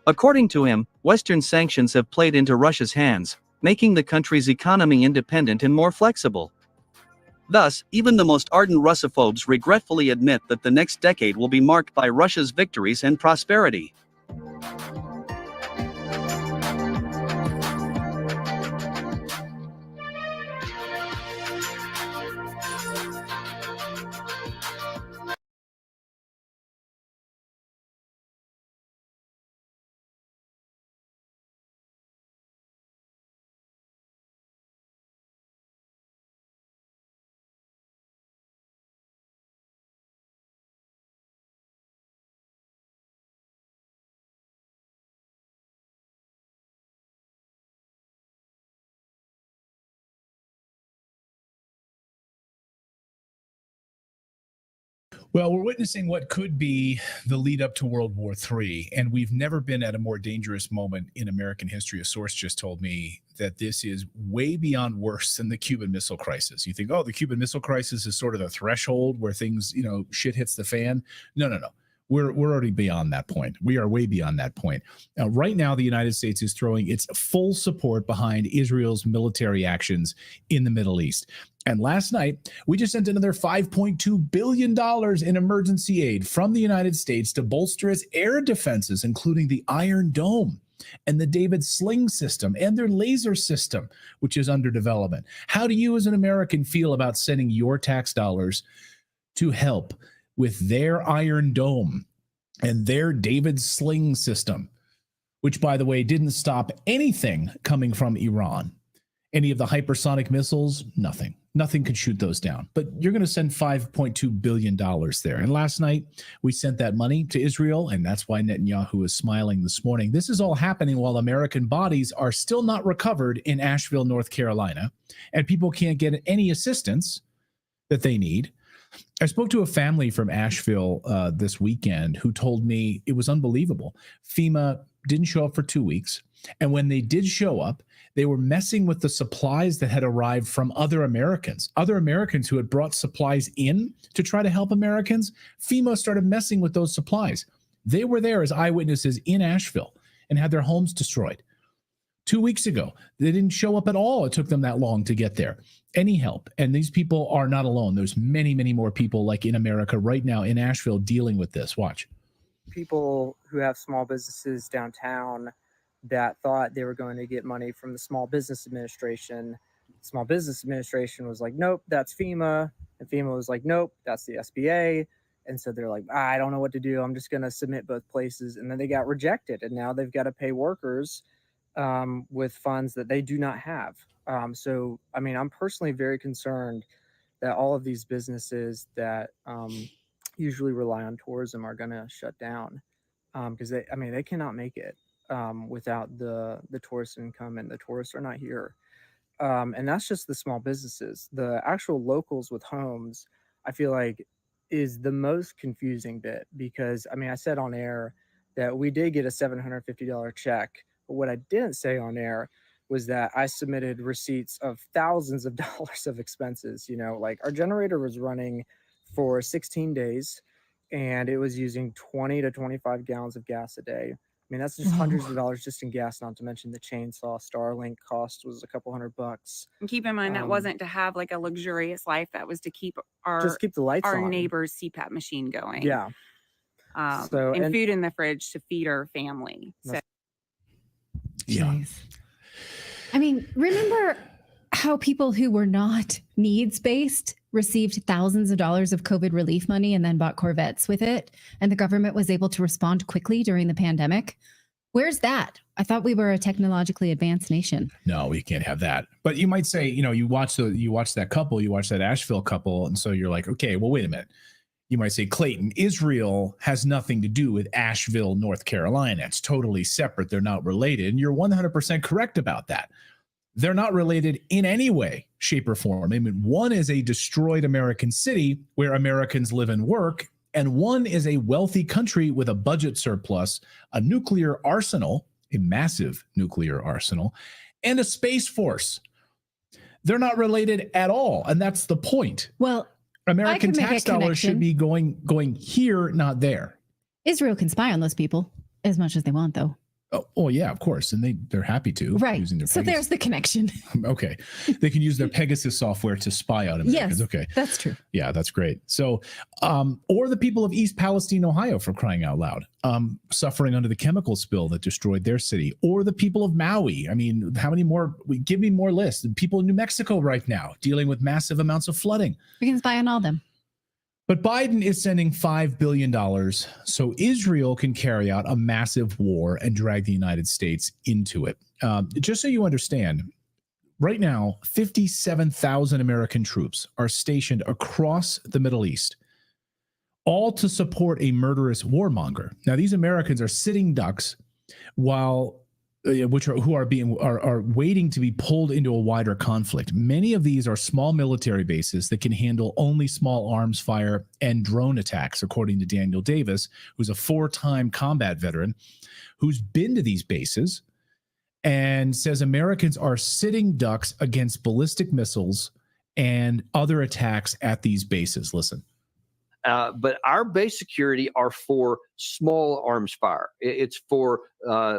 According to him, Western sanctions have played into Russia's hands, making the country's economy independent and more flexible. Thus, even the most ardent Russophobes regretfully admit that the next decade will be marked by Russia's victories and prosperity. Well, we're witnessing what could be the lead up to World War III, and we've never been at a more dangerous moment in American history. A source just told me that this is way beyond worse than the Cuban Missile Crisis. You think, oh, the Cuban Missile Crisis is sort of the threshold where things, shit hits the fan. No. We're already beyond that point. We are way beyond that point. Now, right now, the United States is throwing its full support behind Israel's military actions in the Middle East. And last night, we just sent another $5.2 billion in emergency aid from the United States to bolster its air defenses, including the Iron Dome and the David Sling system and their laser system, which is under development. How do you as an American feel about sending your tax dollars to help with their Iron Dome and their David Sling system, which, by the way, didn't stop anything coming from Iran. Any of the hypersonic missiles, nothing. Nothing could shoot those down. But you're going to send $5.2 billion there. And last night, we sent that money to Israel, and that's why Netanyahu is smiling this morning. This is all happening while American bodies are still not recovered in Asheville, North Carolina, and people can't get any assistance that they need. I spoke to a family from Asheville this weekend who told me it was unbelievable. FEMA didn't show up for 2 weeks. And when they did show up, they were messing with the supplies that had arrived from other Americans who had brought supplies in to try to help Americans. FEMA started messing with those supplies. They were there as eyewitnesses in Asheville and had their homes destroyed. 2 weeks ago, they didn't show up at all. It took them that long to get there. Any help. And these people are not alone. There's many, many more people like in America right now in Asheville dealing with this. Watch. People who have small businesses downtown that thought they were going to get money from the Small Business Administration. Small Business Administration was like, nope, that's FEMA. And FEMA was like, nope, that's the SBA. And so they're like, I don't know what to do. I'm just going to submit both places. And then they got rejected. And now they've got to pay workers with funds that they do not have. So, I mean, I'm personally very concerned that all of these businesses that usually rely on tourism are going to shut down because they cannot make it without the tourist income, and the tourists are not here. And that's just the small businesses. The actual locals with homes, I feel like, is the most confusing bit because, I mean, I said on air that we did get a $750 check. But what I didn't say on air was that I submitted receipts of thousands of dollars of expenses. You know, like our generator was running for 16 days and it was using 20 to 25 gallons of gas a day. I mean, that's just hundreds of dollars just in gas, not to mention the chainsaw. Starlink cost was a couple $100. And keep in mind that wasn't to have like a luxurious life. That was to keep the lights our on. neighbor's CPAP machine going. Yeah. And and food in the fridge to feed our family. So. Yeah. I mean, remember how people who were not needs-based received thousands of dollars of COVID relief money and then bought Corvettes with it, and the government was able to respond quickly during the pandemic? Where's that? I thought we were a technologically advanced nation. No, we can't have that. But you might say, you know, you watch that Asheville couple, and so you're like, okay, well, wait a minute. You might say, Clayton, Israel has nothing to do with Asheville, North Carolina. It's totally separate. They're not related. And you're 100% correct about that. They're not related in any way, shape, or form. I mean, one is a destroyed American city where Americans live and work, and one is a wealthy country with a budget surplus, a nuclear arsenal, a massive nuclear arsenal, and a space force. They're not related at all, and that's the point. Well, American tax dollars should be going here, not there. Israel can spy on those people as much as they want, though. Oh yeah, of course, and they're happy to. Right. Using their so there's the connection. Okay, they can use their Pegasus software to spy on Americans. Yes, okay, that's true. Yeah, that's great. So, or the people of East Palestine, Ohio, for crying out loud, suffering under the chemical spill that destroyed their city, or the people of Maui. I mean, how many more? Give me more lists. The people in New Mexico right now dealing with massive amounts of flooding. We can spy on all of them. But Biden is sending $5 billion so Israel can carry out a massive war and drag the United States into it. Just so you understand, right now, 57,000 American troops are stationed across the Middle East, all to support a murderous warmonger. Now, these Americans are sitting ducks while who are waiting to be pulled into a wider conflict. Many of these are small military bases that can handle only small arms fire and drone attacks, according to Daniel Davis, who's a 4-time combat veteran who's been to these bases and says Americans are sitting ducks against ballistic missiles and other attacks at these bases. Listen. But our base security are for small arms fire. It's for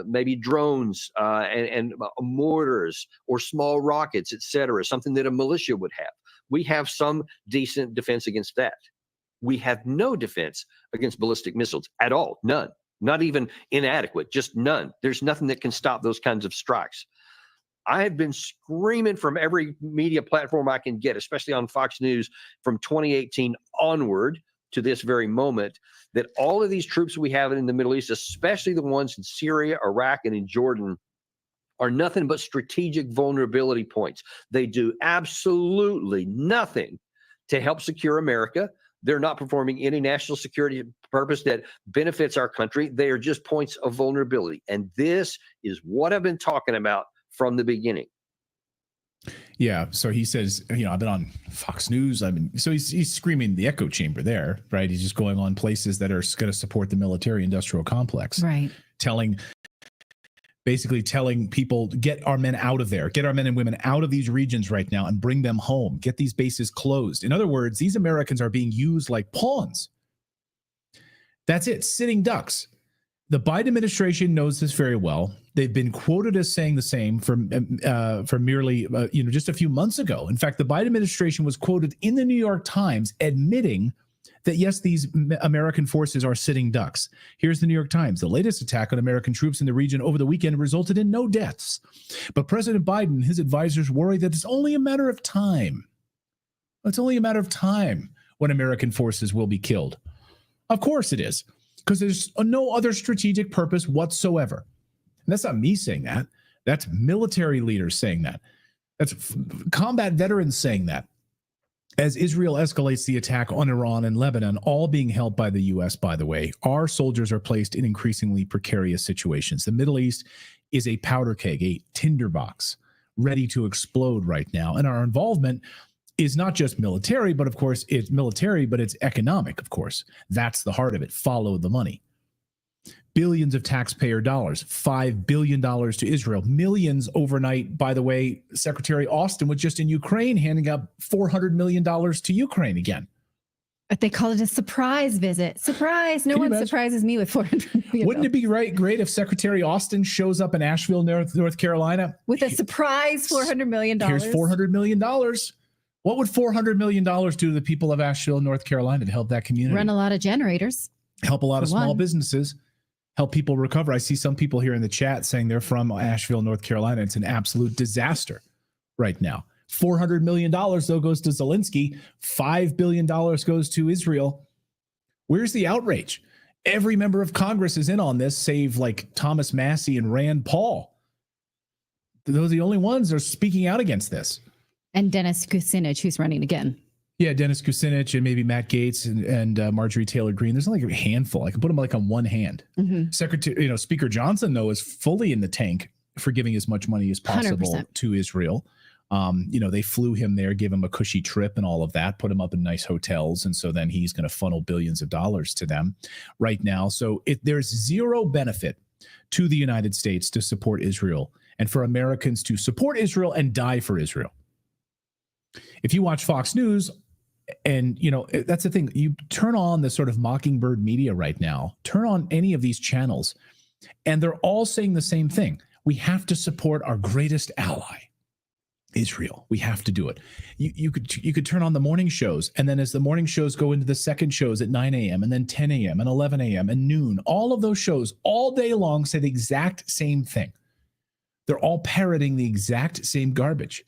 maybe drones and mortars or small rockets, et cetera, something that a militia would have. We have some decent defense against that. We have no defense against ballistic missiles at all. None. Not even inadequate, just none. There's nothing that can stop those kinds of strikes. I have been screaming from every media platform I can get, especially on Fox News from 2018 onward, to this very moment that all of these troops we have in the Middle East, especially the ones in Syria, Iraq, and in Jordan, are nothing but strategic vulnerability points. They do absolutely nothing to help secure America. They're not performing any national security purpose that benefits our country. They are just points of vulnerability. And this is what I've been talking about from the beginning. Yeah. So he says, I've been on Fox News. So he's screaming the echo chamber there, right? He's just going on places that are going to support the military industrial complex. Right. Basically telling people, get our men out of there, get our men and women out of these regions right now and bring them home, get these bases closed. In other words, these Americans are being used like pawns. That's it, sitting ducks. The Biden administration knows this very well. They've been quoted as saying the same for merely, just a few months ago. In fact, the Biden administration was quoted in the New York Times admitting that, yes, these American forces are sitting ducks. Here's the New York Times. The latest attack on American troops in the region over the weekend resulted in no deaths. But President Biden and his advisors worry that it's only a matter of time. It's only a matter of time when American forces will be killed. Of course it is, because there's no other strategic purpose whatsoever. And that's not me saying that. That's military leaders saying that. That's combat veterans saying that. As Israel escalates the attack on Iran and Lebanon, all being helped by the U.S., by the way, our soldiers are placed in increasingly precarious situations. The Middle East is a powder keg, a tinderbox, ready to explode right now. And our involvement is not just military, but of course it's military, but it's economic, of course. That's the heart of it. Follow the money. Billions of taxpayer dollars, $5 billion to Israel, millions overnight. By the way, Secretary Austin was just in Ukraine handing out $400 million to Ukraine again. But they call it a surprise visit. Surprise. No one surprises me with $400 million. Wouldn't it be great if Secretary Austin shows up in Asheville, North Carolina? With a surprise $400 million. Here's $400 million. What would $400 million do to the people of Asheville, North Carolina to help that community? Run a lot of generators. Help a lot of small businesses. Help people recover. I see some people here in the chat saying they're from Asheville, North Carolina. It's an absolute disaster right now. $400 million, though, goes to Zelensky. $5 billion goes to Israel. Where's the outrage? Every member of Congress is in on this, save like Thomas Massey and Rand Paul. Those are the only ones that are speaking out against this. And Dennis Kucinich, who's running again. Yeah, Dennis Kucinich and maybe Matt Gaetz and Marjorie Taylor Greene. There's only a handful. I can put them like on one hand. Mm-hmm. Speaker Johnson, though, is fully in the tank for giving as much money as possible 100%. To Israel. They flew him there, gave him a cushy trip and all of that, put him up in nice hotels. And so then he's going to funnel billions of dollars to them right now. So there's zero benefit to the United States to support Israel and for Americans to support Israel and die for Israel. If you watch Fox News, and, that's the thing. You turn on the sort of mockingbird media right now, turn on any of these channels, and they're all saying the same thing. We have to support our greatest ally, Israel. We have to do it. You could turn on the morning shows, and then as the morning shows go into the second shows at 9 a.m. and then 10 a.m. and 11 a.m. and noon, all of those shows all day long say the exact same thing. They're all parroting the exact same garbage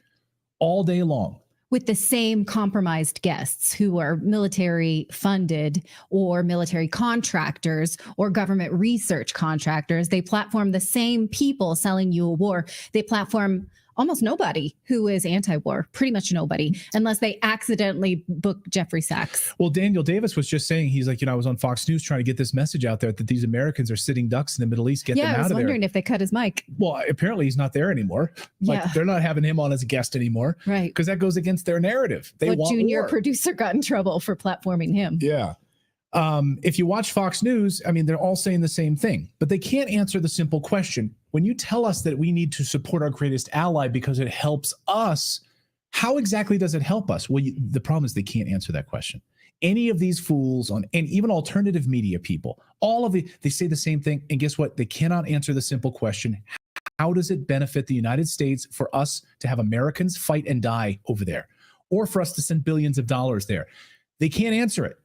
all day long. With the same compromised guests who are military funded or military contractors or government research contractors. They platform the same people selling you a war. They platform almost nobody who is anti-war, pretty much nobody, unless they accidentally book Jeffrey Sachs. Well, Daniel Davis was just saying, he's like, I was on Fox News trying to get this message out there that these Americans are sitting ducks in the Middle East. Get them out of there. Yeah, I was wondering if they cut his mic. Well, apparently he's not there anymore. They're not having him on as a guest anymore. Right. Because that goes against their narrative. They want junior war. Producer got in trouble for platforming him. Yeah. If you watch Fox News, they're all saying the same thing, but they can't answer the simple question. When you tell us that we need to support our greatest ally because it helps us, how exactly does it help us? Well, the problem is they can't answer that question. Any of these fools and even alternative media people, they say the same thing. And guess what? They cannot answer the simple question. How does it benefit the United States for us to have Americans fight and die over there, or for us to send billions of dollars there? They can't answer it.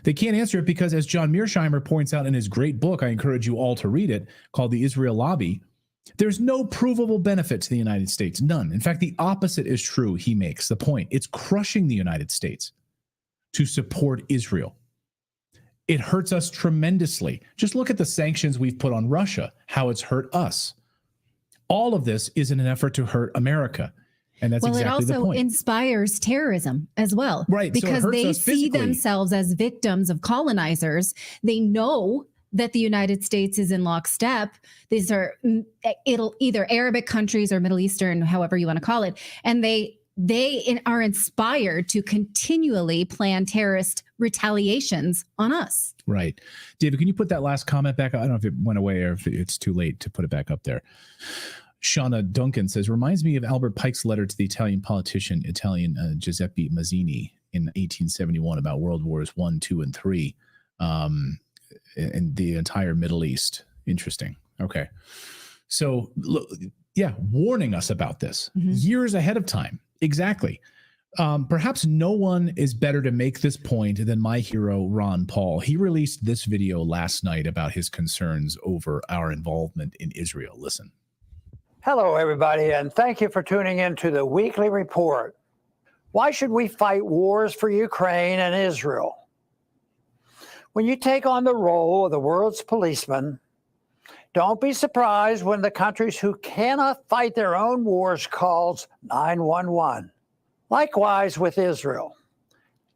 They can't answer it because, as John Mearsheimer points out in his great book, I encourage you all to read it, called The Israel Lobby, there's no provable benefit to the United States. None. In fact, the opposite is true, he makes the point. It's crushing the United States to support Israel. It hurts us tremendously. Just look at the sanctions we've put on Russia, how it's hurt us. All of this is in an effort to hurt America. And that's exactly the point. Well, it also inspires terrorism as well. Right. Because so they see themselves as victims of colonizers. They know that the United States is in lockstep. These are either Arabic countries or Middle Eastern, however you want to call it. And they are inspired to continually plan terrorist retaliations on us. Right. David, can you put that last comment back? I don't know if it went away or if it's too late to put it back up there. Shauna Duncan says, reminds me of Albert Pike's letter to the Italian politician, Giuseppe Mazzini in 1871 about World Wars I, II, and III, and the entire Middle East. Interesting. Okay. So, warning us about this years ahead of time. Exactly. Perhaps no one is better to make this point than my hero, Ron Paul. He released this video last night about his concerns over our involvement in Israel. Listen. Hello, everybody, and thank you for tuning in to the weekly report. Why should we fight wars for Ukraine and Israel? When you take on the role of the world's policeman, don't be surprised when the countries who cannot fight their own wars calls 911. Likewise with Israel.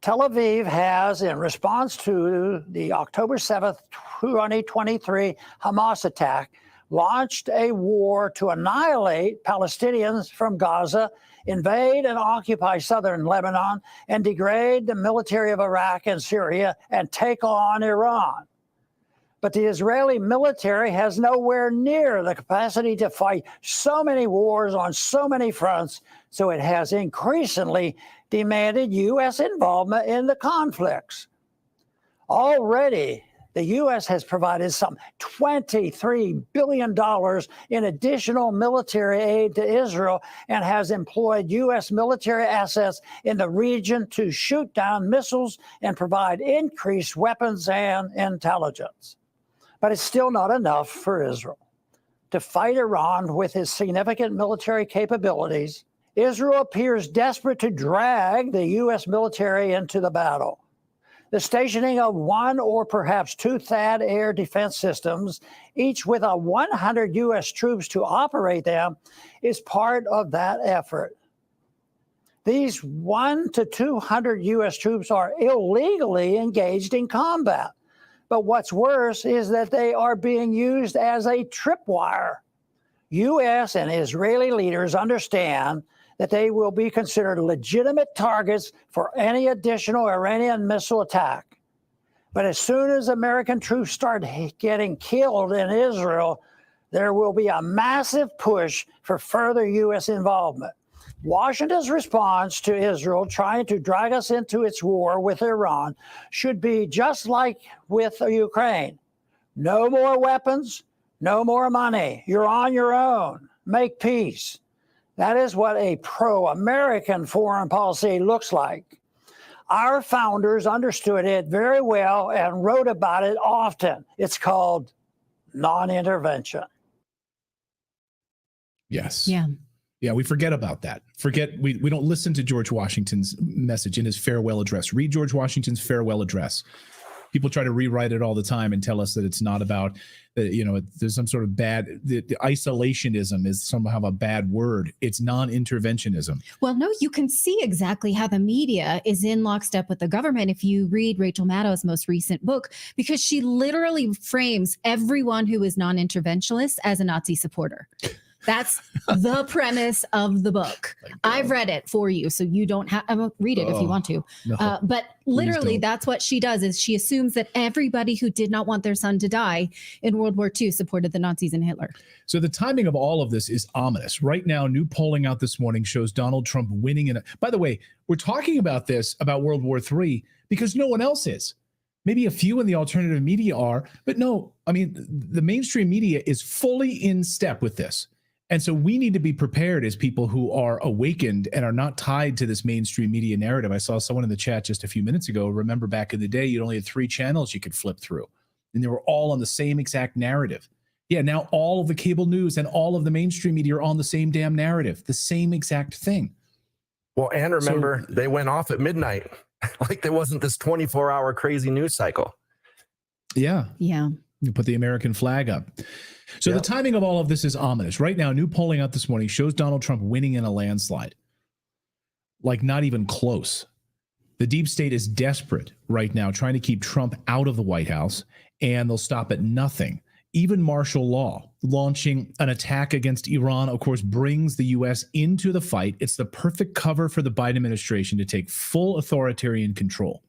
Tel Aviv has, in response to the October 7th, 2023 Hamas attack, launched a war to annihilate Palestinians from Gaza, invade and occupy southern Lebanon, and degrade the military of Iraq and Syria and take on Iran. But the Israeli military has nowhere near the capacity to fight so many wars on so many fronts, so it has increasingly demanded U.S. involvement in the conflicts. Already, the U.S. has provided some $23 billion in additional military aid to Israel and has employed U.S. military assets in the region to shoot down missiles and provide increased weapons and intelligence. But it's still not enough for Israel. To fight Iran with its significant military capabilities, Israel appears desperate to drag the U.S. military into the battle. The stationing of one or perhaps two THAAD air defense systems, each with 100 U.S. troops to operate them, is part of that effort. These 100 to 200 U.S. troops are illegally engaged in combat. But what's worse is that they are being used as a tripwire. U.S. and Israeli leaders understand that they will be considered legitimate targets for any additional Iranian missile attack. But as soon as American troops start getting killed in Israel, there will be a massive push for further U.S. involvement. Washington's response to Israel trying to drag us into its war with Iran should be just like with Ukraine. No more weapons, no more money. You're on your own. Make peace. That is what a pro-American foreign policy looks like. Our founders understood it very well and wrote about it often. It's called non-intervention. Yes. Yeah. Yeah, we forget about that. We don't listen to George Washington's message in his farewell address. Read George Washington's farewell address. People try to rewrite it all the time and tell us that it's not about, there's some sort of bad, the isolationism is somehow a bad word. It's non-interventionism. Well, no, you can see exactly how the media is in lockstep with the government if you read Rachel Maddow's most recent book, because she literally frames everyone who is non-interventionist as a Nazi supporter. That's the premise of the book. I've read it for you, so you don't have to read it if you want to. No, but literally, that's what she does, is she assumes that everybody who did not want their son to die in World War II supported the Nazis and Hitler. So the timing of all of this is ominous. Right now, new polling out this morning shows Donald Trump winning. By the way, we're talking about this, about World War III, because no one else is. Maybe a few in the alternative media are, but no, I mean, the mainstream media is fully in step with this. And so we need to be prepared as people who are awakened and are not tied to this mainstream media narrative. I saw someone in the chat just a few minutes ago. Remember back in the day, you only had 3 channels you could flip through, and they were all on the same exact narrative. Yeah, now all of the cable news and all of the mainstream media are on the same damn narrative, the same exact thing. Well, and remember, they went off at midnight. Like there wasn't this 24-hour crazy news cycle. Yeah. Yeah. You put the American flag up. So the timing of all of this is ominous. Right now, new polling out this morning shows Donald Trump winning in a landslide. Like not even close. The deep state is desperate right now, trying to keep Trump out of the White House, and they'll stop at nothing. Even martial law, launching an attack against Iran, of course, brings the U.S. into the fight. It's the perfect cover for the Biden administration to take full authoritarian control.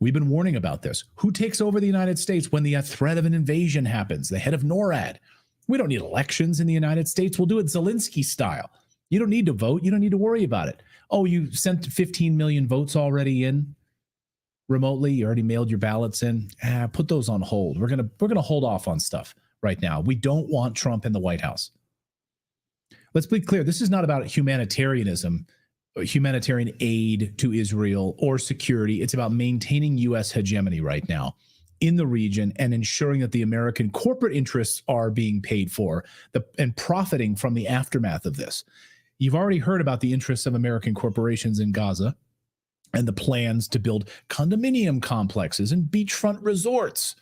We've been warning about this. Who takes over the United States when the threat of an invasion happens? The head of NORAD. We don't need elections in the United States. We'll do it Zelensky style. You don't need to vote. You don't need to worry about it. Oh, you sent 15 million votes already in remotely. You already mailed your ballots in. Put those on hold. We're gonna hold off on stuff right now. We don't want Trump in the White House. Let's be clear. This is not about humanitarianism, humanitarian aid to Israel or security. It's about maintaining U.S. hegemony right now in the region and ensuring that the American corporate interests are being paid for and profiting from the aftermath of this. You've already heard about the interests of American corporations in Gaza and the plans to build condominium complexes and beachfront resorts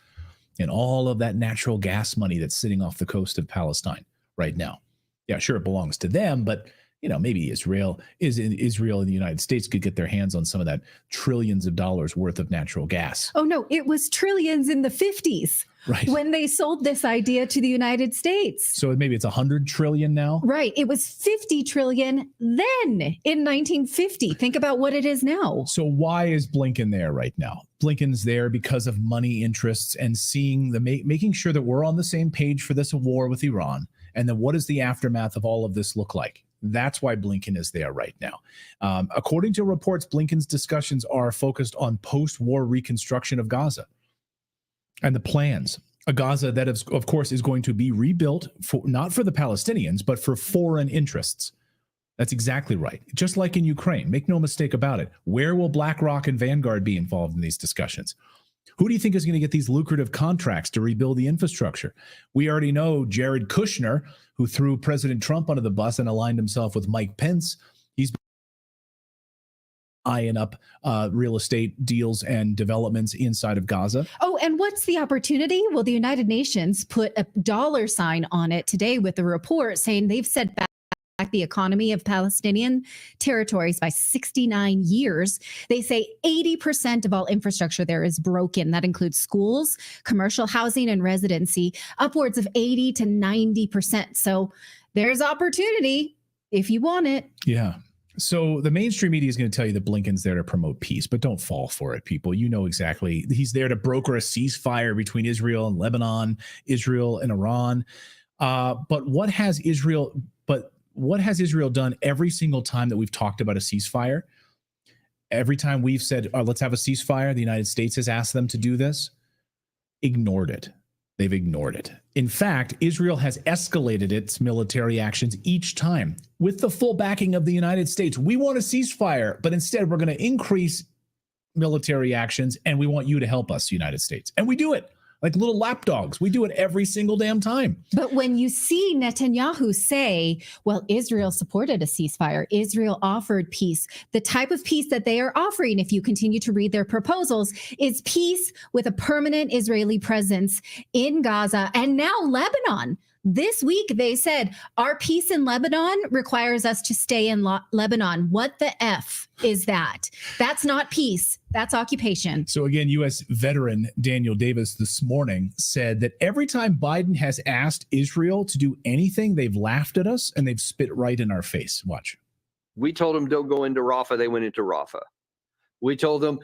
and all of that natural gas money that's sitting off the coast of Palestine right now. Yeah, sure, it belongs to them, but maybe Israel and the United States could get their hands on some of that trillions of dollars worth of natural gas. Oh, no, it was trillions in the 50s when they sold this idea to the United States. So maybe it's 100 trillion now? Right. It was 50 trillion then in 1950. Think about what it is now. So why is Blinken there right now? Blinken's there because of money interests and seeing making sure that we're on the same page for this war with Iran. And then what does the aftermath of all of this look like? That's why Blinken is there right now. According to reports, Blinken's discussions are focused on post-war reconstruction of Gaza and the plans. A Gaza that, of course, is going to be rebuilt, not for the Palestinians, but for foreign interests. That's exactly right. Just like in Ukraine. Make no mistake about it. Where will BlackRock and Vanguard be involved in these discussions? Who do you think is going to get these lucrative contracts to rebuild the infrastructure? We already know Jared Kushner, who threw President Trump under the bus and aligned himself with Mike Pence. He's eyeing up real estate deals and developments inside of Gaza. Oh, and what's the opportunity? Well, the United Nations put a $ on it today with a report saying they've set back the economy of Palestinian territories by 69 years. They say 80% of all infrastructure there is broken. That includes schools, commercial housing, and residency, upwards of 80 to 90%. So there's opportunity if you want it. Yeah. So the mainstream media is going to tell you that Blinken's there to promote peace, but don't fall for it, people. You know exactly. He's there to broker a ceasefire between Israel and Lebanon, Israel and Iran. But what has Israel done every single time that we've talked about a ceasefire? Every time we've said, let's have a ceasefire, the United States has asked them to do this. Ignored it. They've ignored it. In fact, Israel has escalated its military actions each time with the full backing of the United States. We want a ceasefire, but instead we're going to increase military actions and we want you to help us, United States. And we do it. Like little lapdogs. We do it every single damn time. But when you see Netanyahu say, well, Israel supported a ceasefire, Israel offered peace, the type of peace that they are offering, if you continue to read their proposals, is peace with a permanent Israeli presence in Gaza and now Lebanon. This week, they said, our peace in Lebanon requires us to stay in Lebanon. What the F is that? That's not peace. That's occupation. So again, U.S. veteran Daniel Davis this morning said that every time Biden has asked Israel to do anything, they've laughed at us and they've spit right in our face. Watch. We told them don't go into Rafah. They went into Rafah. We told them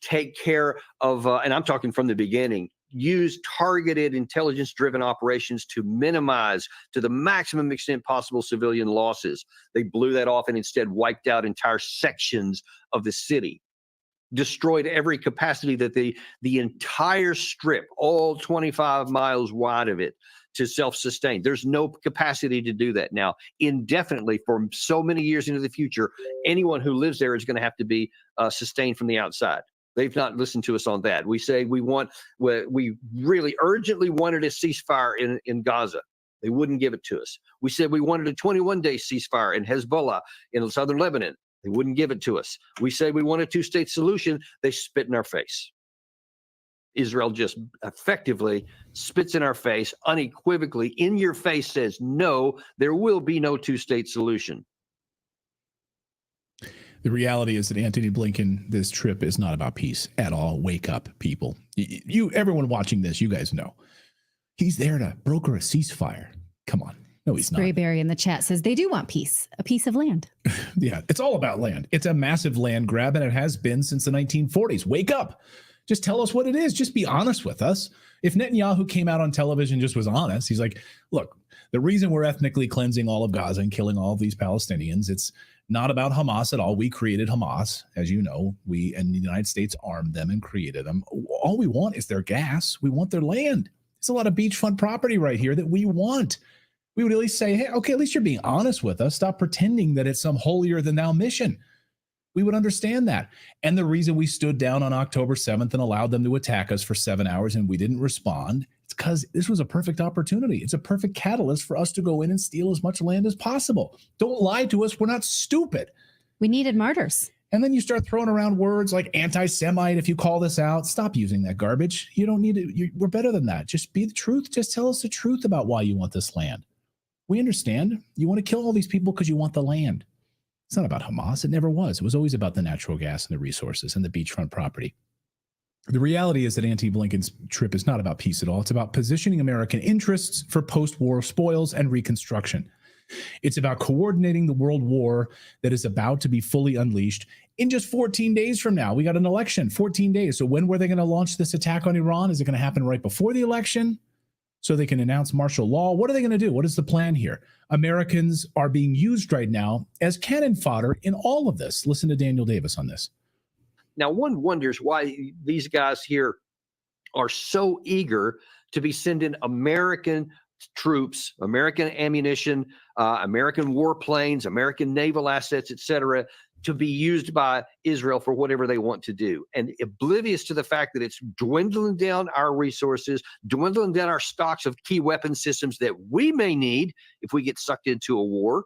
take care of, and I'm talking from the beginning, use targeted intelligence-driven operations to minimize to the maximum extent possible civilian losses. They blew that off and instead wiped out entire sections of the city, destroyed every capacity that the entire strip, all 25 miles wide of it, to self-sustain. There's no capacity to do that now indefinitely for so many years into the future. Anyone who lives there is going to have to be sustained from the outside. They've not listened to us on that. We say we really urgently wanted a ceasefire in Gaza. They wouldn't give it to us. We said we wanted a 21-day ceasefire in Hezbollah in southern Lebanon. They wouldn't give it to us. We say we want a two-state solution. They spit in our face. Israel just effectively spits in our face, unequivocally, in your face says, no, there will be no two-state solution. The reality is that Antony Blinken, this trip is not about peace at all. Wake up, people. Everyone watching this, you guys know. He's there to broker a ceasefire. Come on. No, he's not. Sprayberry in the chat says they do want peace, a piece of land. Yeah, it's all about land. It's a massive land grab, and it has been since the 1940s. Wake up. Just tell us what it is. Just be honest with us. If Netanyahu came out on television and just was honest, he's like, look, the reason we're ethnically cleansing all of Gaza and killing all of these Palestinians, it's not about Hamas at all. We created Hamas. As you know, we and the United States armed them and created them. All we want is their gas. We want their land. There's a lot of beachfront property right here that we want. We would at least say, hey, okay, at least you're being honest with us. Stop pretending that it's some holier than thou mission. We would understand that. And the reason we stood down on October 7th and allowed them to attack us for 7 hours and we didn't respond, it's because this was a perfect opportunity. It's a perfect catalyst for us to go in and steal as much land as possible. Don't lie to us. We're not stupid. We needed martyrs. And then you start throwing around words like anti-Semite if you call this out. Stop using that garbage. You don't need it. We're better than that. Just be the truth. Just tell us the truth about why you want this land. We understand. You want to kill all these people because you want the land. It's not about Hamas. It never was. It was always about the natural gas and the resources and the beachfront property. The reality is that Antony Blinken's trip is not about peace at all. It's about positioning American interests for post-war spoils and reconstruction. It's about coordinating the world war that is about to be fully unleashed in just 14 days from now. We got an election, 14 days. So when were they going to launch this attack on Iran? Is it going to happen right before the election so they can announce martial law? What are they going to do? What is the plan here? Americans are being used right now as cannon fodder in all of this. Listen to Daniel Davis on this. Now, one wonders why these guys here are so eager to be sending American troops, American ammunition, American warplanes, American naval assets, etc., to be used by Israel for whatever they want to do, and oblivious to the fact that it's dwindling down our resources, dwindling down our stocks of key weapon systems that we may need if we get sucked into a war,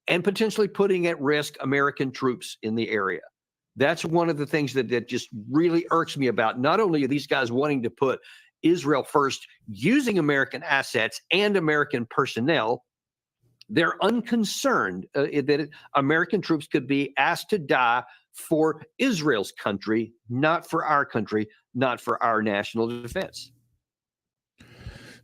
and potentially putting at risk American troops in the area. That's one of the things that just really irks me about not only are these guys wanting to put Israel first using American assets and American personnel, they're unconcerned that American troops could be asked to die for Israel's country, not for our country, not for our national defense.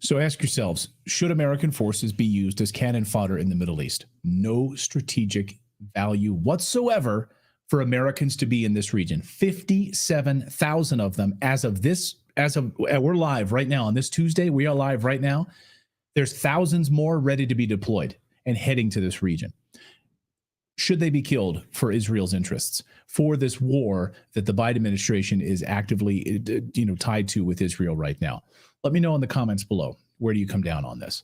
So ask yourselves, should American forces be used as cannon fodder in the Middle East? No strategic value whatsoever for Americans to be in this region. 57,000 of them we're live right now on this Tuesday. We are live right now. There's thousands more ready to be deployed and heading to this region. Should they be killed for Israel's interests, for this war that the Biden administration is actively, tied to with Israel right now? Let me know in the comments below. Where do you come down on this?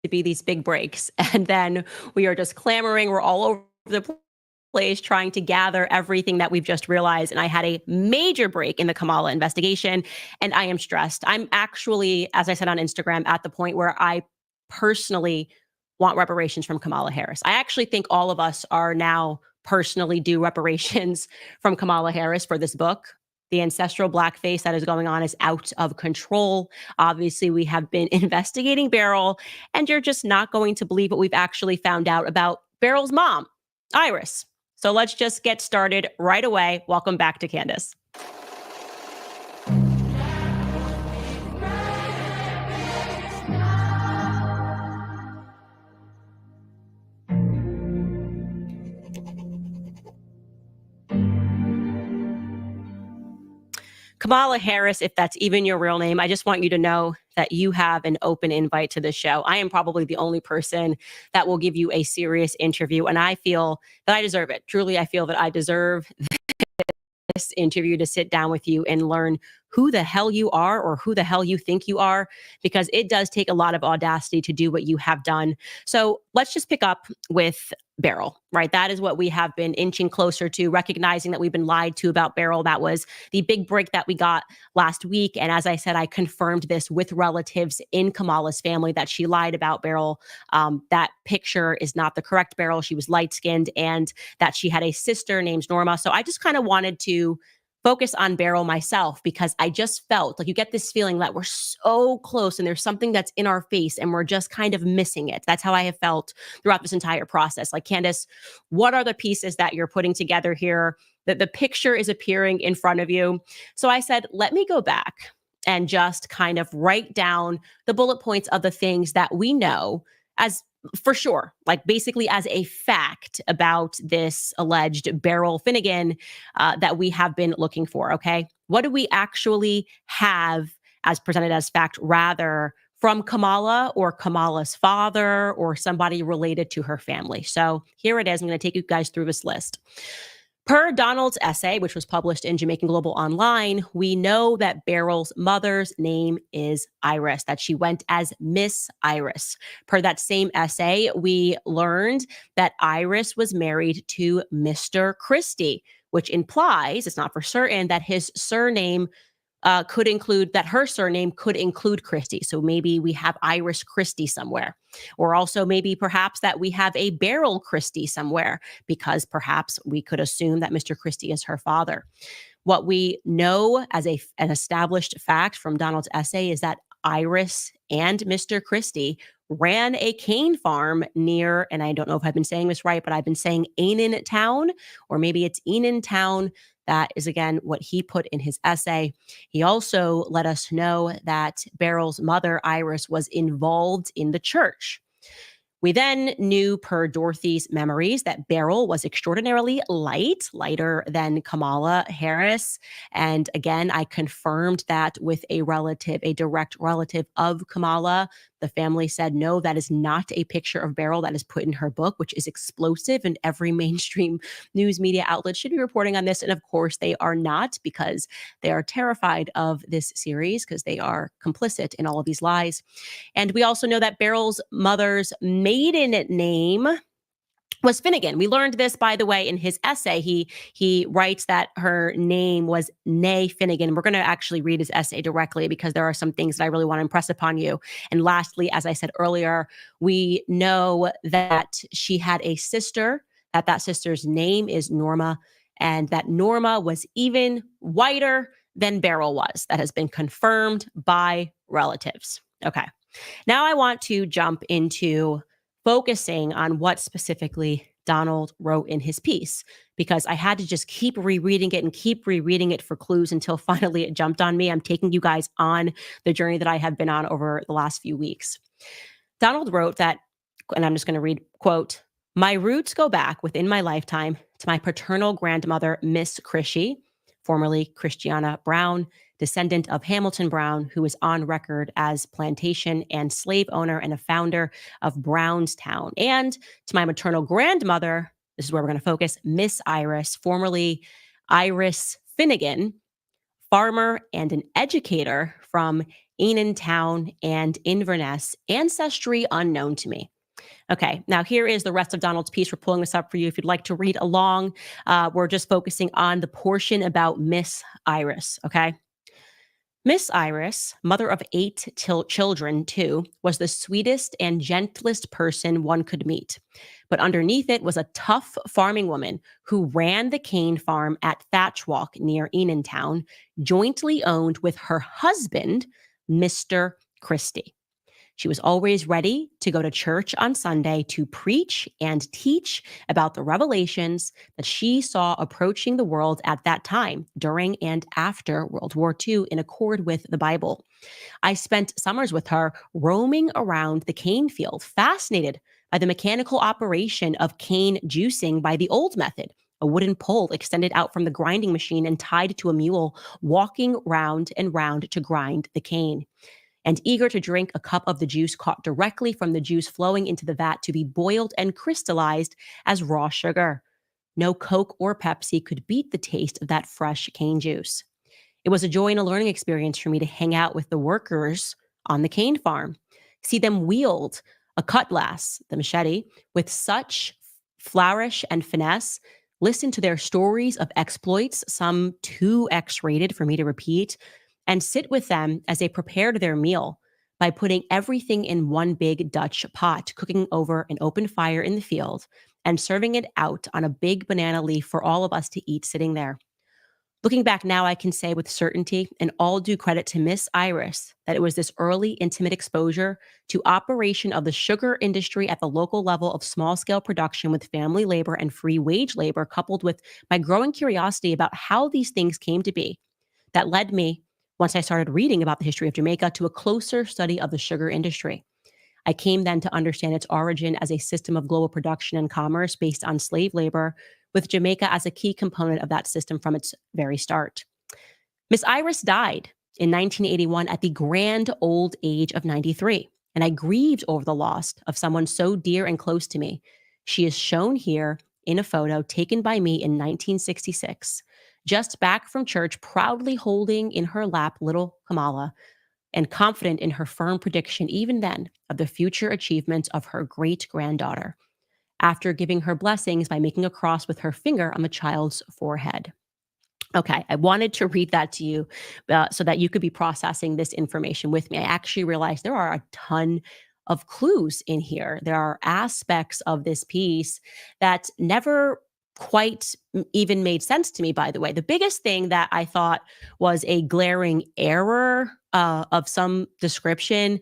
To be these big breaks, and then we are just clamoring. We're all over the place trying to gather everything that we've just realized. And I had a major break in the Kamala investigation, and I am stressed. I'm actually, as I said on Instagram, at the point where I personally want reparations from Kamala Harris. I actually think all of us are now personally due reparations from Kamala Harris for this book, The ancestral blackface that is going on is out of control. Obviously, we have been investigating Beryl, and you're just not going to believe what we've actually found out about Beryl's mom, Iris. So let's just get started right away. Welcome back to Candace. Kamala Harris, if that's even your real name, I just want you to know that you have an open invite to the show. I am probably the only person that will give you a serious interview, and I feel that I deserve it. Truly, I feel that I deserve this interview to sit down with you and learn who the hell you are or who the hell you think you are, because it does take a lot of audacity to do what you have done. So let's just pick up with Beryl, right? That is what we have been inching closer to, recognizing that we've been lied to about Beryl. That was the big break that we got last week. And as I said, I confirmed this with relatives in Kamala's family that she lied about Beryl. That picture is not the correct Beryl. She was light-skinned, and that she had a sister named Norma. So I just kind of wanted to focus on Beryl myself, because I just felt like you get this feeling that we're so close and there's something that's in our face and we're just kind of missing it. That's how I have felt throughout this entire process. Like, Candace, what are the pieces that you're putting together here? That the picture is appearing in front of you. So I said, let me go back and just kind of write down the bullet points of the things that we know as for sure, like basically as a fact about this alleged Beryl Finnegan that we have been looking for, okay? What do we actually have as presented as fact, rather, from Kamala or Kamala's father or somebody related to her family? So here it is. I'm going to take you guys through this list. Per Donald's essay, which was published in Jamaican Global Online, we know that Beryl's mother's name is Iris, that she went as Miss Iris. Per that same essay, we learned that Iris was married to Mr. Christie, which implies, it's not for certain, that his surname could include, that her surname could include Christie. So maybe we have Iris Christie somewhere. Or also maybe perhaps that we have a Beryl Christie somewhere, because perhaps we could assume that Mr. Christie is her father. What we know as an established fact from Donald's essay is that Iris and Mr. Christie ran a cane farm near, and I don't know if I've been saying this right, but I've been saying Enon Town, or maybe it's Enon Town. That is, again, what he put in his essay. He also let us know that Beryl's mother, Iris, was involved in the church. We then knew, per Dorothy's memories, that Beryl was extraordinarily light, lighter than Kamala Harris. And again, I confirmed that with a relative, a direct relative of Kamala. The family said, no, that is not a picture of Beryl that is put in her book, which is explosive, and every mainstream news media outlet should be reporting on this. And of course, they are not, because they are terrified of this series, because they are complicit in all of these lies. And we also know that Beryl's mother's maiden name was Finnegan. We learned this, by the way, in his essay. He writes that her name was Nay Finnegan. We're going to actually read his essay directly, because there are some things that I really want to impress upon you. And lastly, as I said earlier, we know that she had a sister, that sister's name is Norma, and that Norma was even whiter than Beryl was. That has been confirmed by relatives. Okay. Now I want to jump into focusing on what specifically Donald wrote in his piece, because I had to just keep rereading it and keep rereading it for clues until finally it jumped on me. I'm taking you guys on the journey that I have been on over the last few weeks. Donald wrote that, and I'm just going to read, quote, "My roots go back within my lifetime to my paternal grandmother, Miss Christie, formerly Christiana Brown, descendant of Hamilton Brown, who is on record as plantation and slave owner and a founder of Brownstown, and to my maternal grandmother," this is where we're going to focus, "Miss Iris, formerly Iris Finnegan, farmer and an educator from Enon Town and Inverness, ancestry unknown to me." Okay, now here is the rest of Donald's piece. We're pulling this up for you if you'd like to read along. We're just focusing on the portion about Miss Iris, okay? Miss Iris, mother of 8 children too, was the sweetest and gentlest person one could meet. But underneath it was a tough farming woman who ran the cane farm at Thatch Walk near Eanontown, jointly owned with her husband, Mr. Christie. She was always ready to go to church on Sunday to preach and teach about the revelations that she saw approaching the world at that time, during and after World War II, in accord with the Bible. I spent summers with her roaming around the cane field, fascinated by the mechanical operation of cane juicing by the old method, a wooden pole extended out from the grinding machine and tied to a mule, walking round and round to grind the cane. And eager to drink a cup of the juice caught directly from the juice flowing into the vat to be boiled and crystallized as raw sugar. No Coke or Pepsi could beat the taste of that fresh cane juice. It was a joy and a learning experience for me to hang out with the workers on the cane farm, see them wield a cutlass, the machete, with such flourish and finesse, listen to their stories of exploits, some too X-rated for me to repeat, and sit with them as they prepared their meal by putting everything in one big Dutch pot, cooking over an open fire in the field, and serving it out on a big banana leaf for all of us to eat sitting there. Looking back now, I can say with certainty and all due credit to Miss Iris that it was this early intimate exposure to operation of the sugar industry at the local level of small-scale production with family labor and free wage labor, coupled with my growing curiosity about how these things came to be, that led me, once I started reading about the history of Jamaica, to a closer study of the sugar industry. I came then to understand its origin as a system of global production and commerce based on slave labor, with Jamaica as a key component of that system from its very start. Miss Iris died in 1981 at the grand old age of 93, and I grieved over the loss of someone so dear and close to me. She is shown here in a photo taken by me in 1966. Just back from church, proudly holding in her lap little Kamala, and confident in her firm prediction, even then, of the future achievements of her great-granddaughter, after giving her blessings by making a cross with her finger on the child's forehead. Okay, I wanted to read that to you so that you could be processing this information with me. I actually realized there are a ton of clues in here. There are aspects of this piece that never quite even made sense to me, by the way. The biggest thing that I thought was a glaring error of some description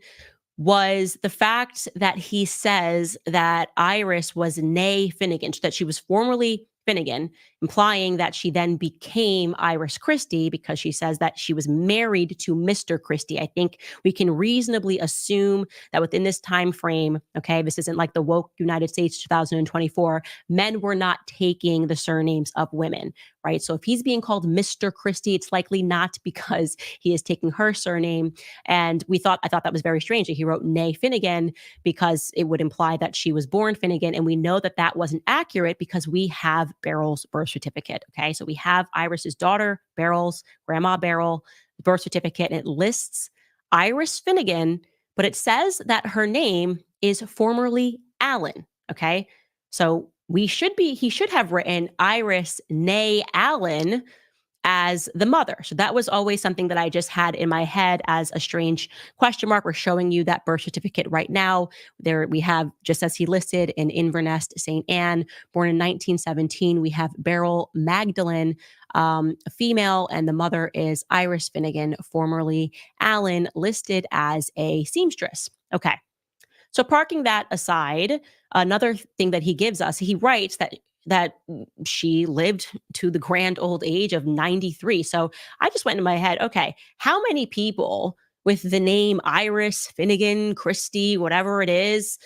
was the fact that he says that Iris was née Finnegan, that she was formerly Finnegan, implying that she then became Iris Christie because she says that she was married to Mr. Christie. I think we can reasonably assume that within this time frame, okay, this isn't like the woke United States 2024, men were not taking the surnames of women, right? So if he's being called Mr. Christie, it's likely not because he is taking her surname. And I thought that was very strange that he wrote née Finnegan because it would imply that she was born Finnegan. And we know that that wasn't accurate because we have Beryl's birth certificate. Okay, so we have Iris's daughter, Beryl's grandma Beryl, birth certificate, and it lists Iris Finnegan, but it says that her name is formerly Allen. Okay, so he should have written Iris née Allen as the mother. So that was always something that I just had in my head as a strange question mark. We're showing you that birth certificate right now. There we have, just as he listed, in Inverness, St. Anne, born in 1917. We have Beryl Magdalene, a female, and the mother is Iris Finnegan, formerly Allen, listed as a seamstress. Okay. So parking that aside, another thing that he gives us, he writes that she lived to the grand old age of 93. So I just went in my head, okay, how many people with the name Iris, Finnegan, Christie, whatever it is,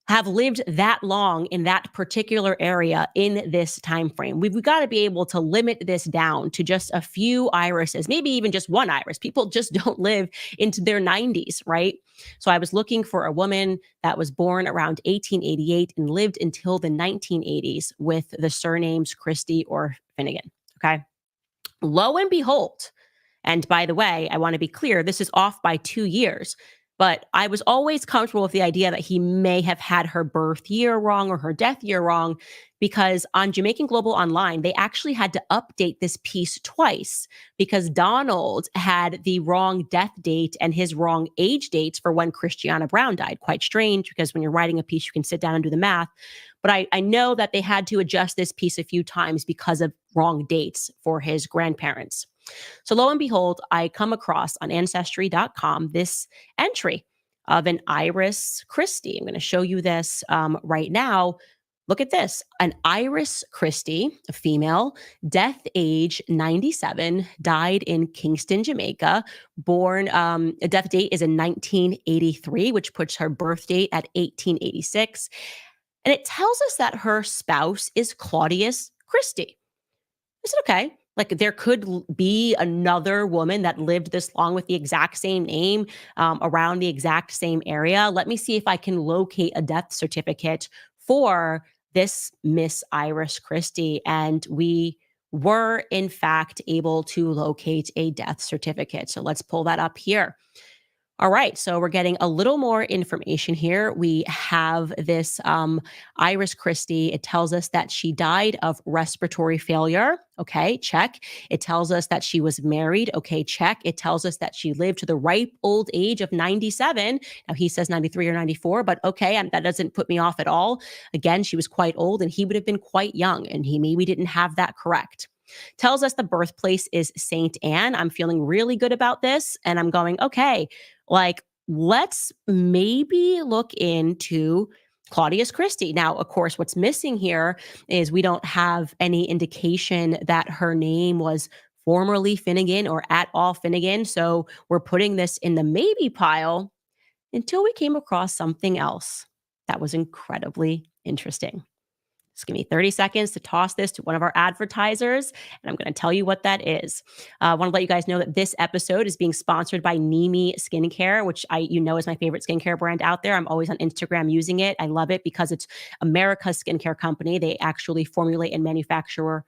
have lived that long in that particular area in this time frame? We've got to be able to limit this down to just a few irises, maybe even just one iris. People just don't live into their 90s, right? So I was looking for a woman that was born around 1888 and lived until the 1980s with the surnames Christie or Finnegan, okay? Lo and behold, and by the way, I want to be clear, this is off by 2 years. But I was always comfortable with the idea that he may have had her birth year wrong or her death year wrong, because on Jamaican Global Online, they actually had to update this piece twice because Donald had the wrong death date and his wrong age dates for when Christiana Brown died. Quite strange, because when you're writing a piece, you can sit down and do the math. But I know that they had to adjust this piece a few times because of wrong dates for his grandparents. So lo and behold, I come across on Ancestry.com this entry of an Iris Christie. I'm going to show you this right now. Look at this. An Iris Christie, a female, death age 97, died in Kingston, Jamaica. Born, death date is in 1983, which puts her birth date at 1886. And it tells us that her spouse is Claudius Christie. I said, okay, like there could be another woman that lived this long with the exact same name around the exact same area. Let me see if I can locate a death certificate for this Miss Iris Christie. And we were, in fact, able to locate a death certificate. So let's pull that up here. All right, so we're getting a little more information here. We have this Iris Christie. It tells us that she died of respiratory failure. Okay, check. It tells us that she was married. Okay, check. It tells us that she lived to the ripe old age of 97. Now, he says 93 or 94, but okay, that doesn't put me off at all. Again, she was quite old and he would have been quite young, and he maybe didn't have that correct. Tells us the birthplace is St. Anne. I'm feeling really good about this, and I'm going, okay, like, let's maybe look into Claudius Christie. Now, of course, what's missing here is we don't have any indication that her name was formerly Finnegan or at all Finnegan. So we're putting this in the maybe pile until we came across something else that was incredibly interesting. Just give me 30 seconds to toss this to one of our advertisers, and I'm going to tell you what that is. I want to let you guys know that this episode is being sponsored by Nimi Skincare, which is my favorite skincare brand out there. I'm always on Instagram using it. I love it because it's America's skincare company. They actually formulate and manufacture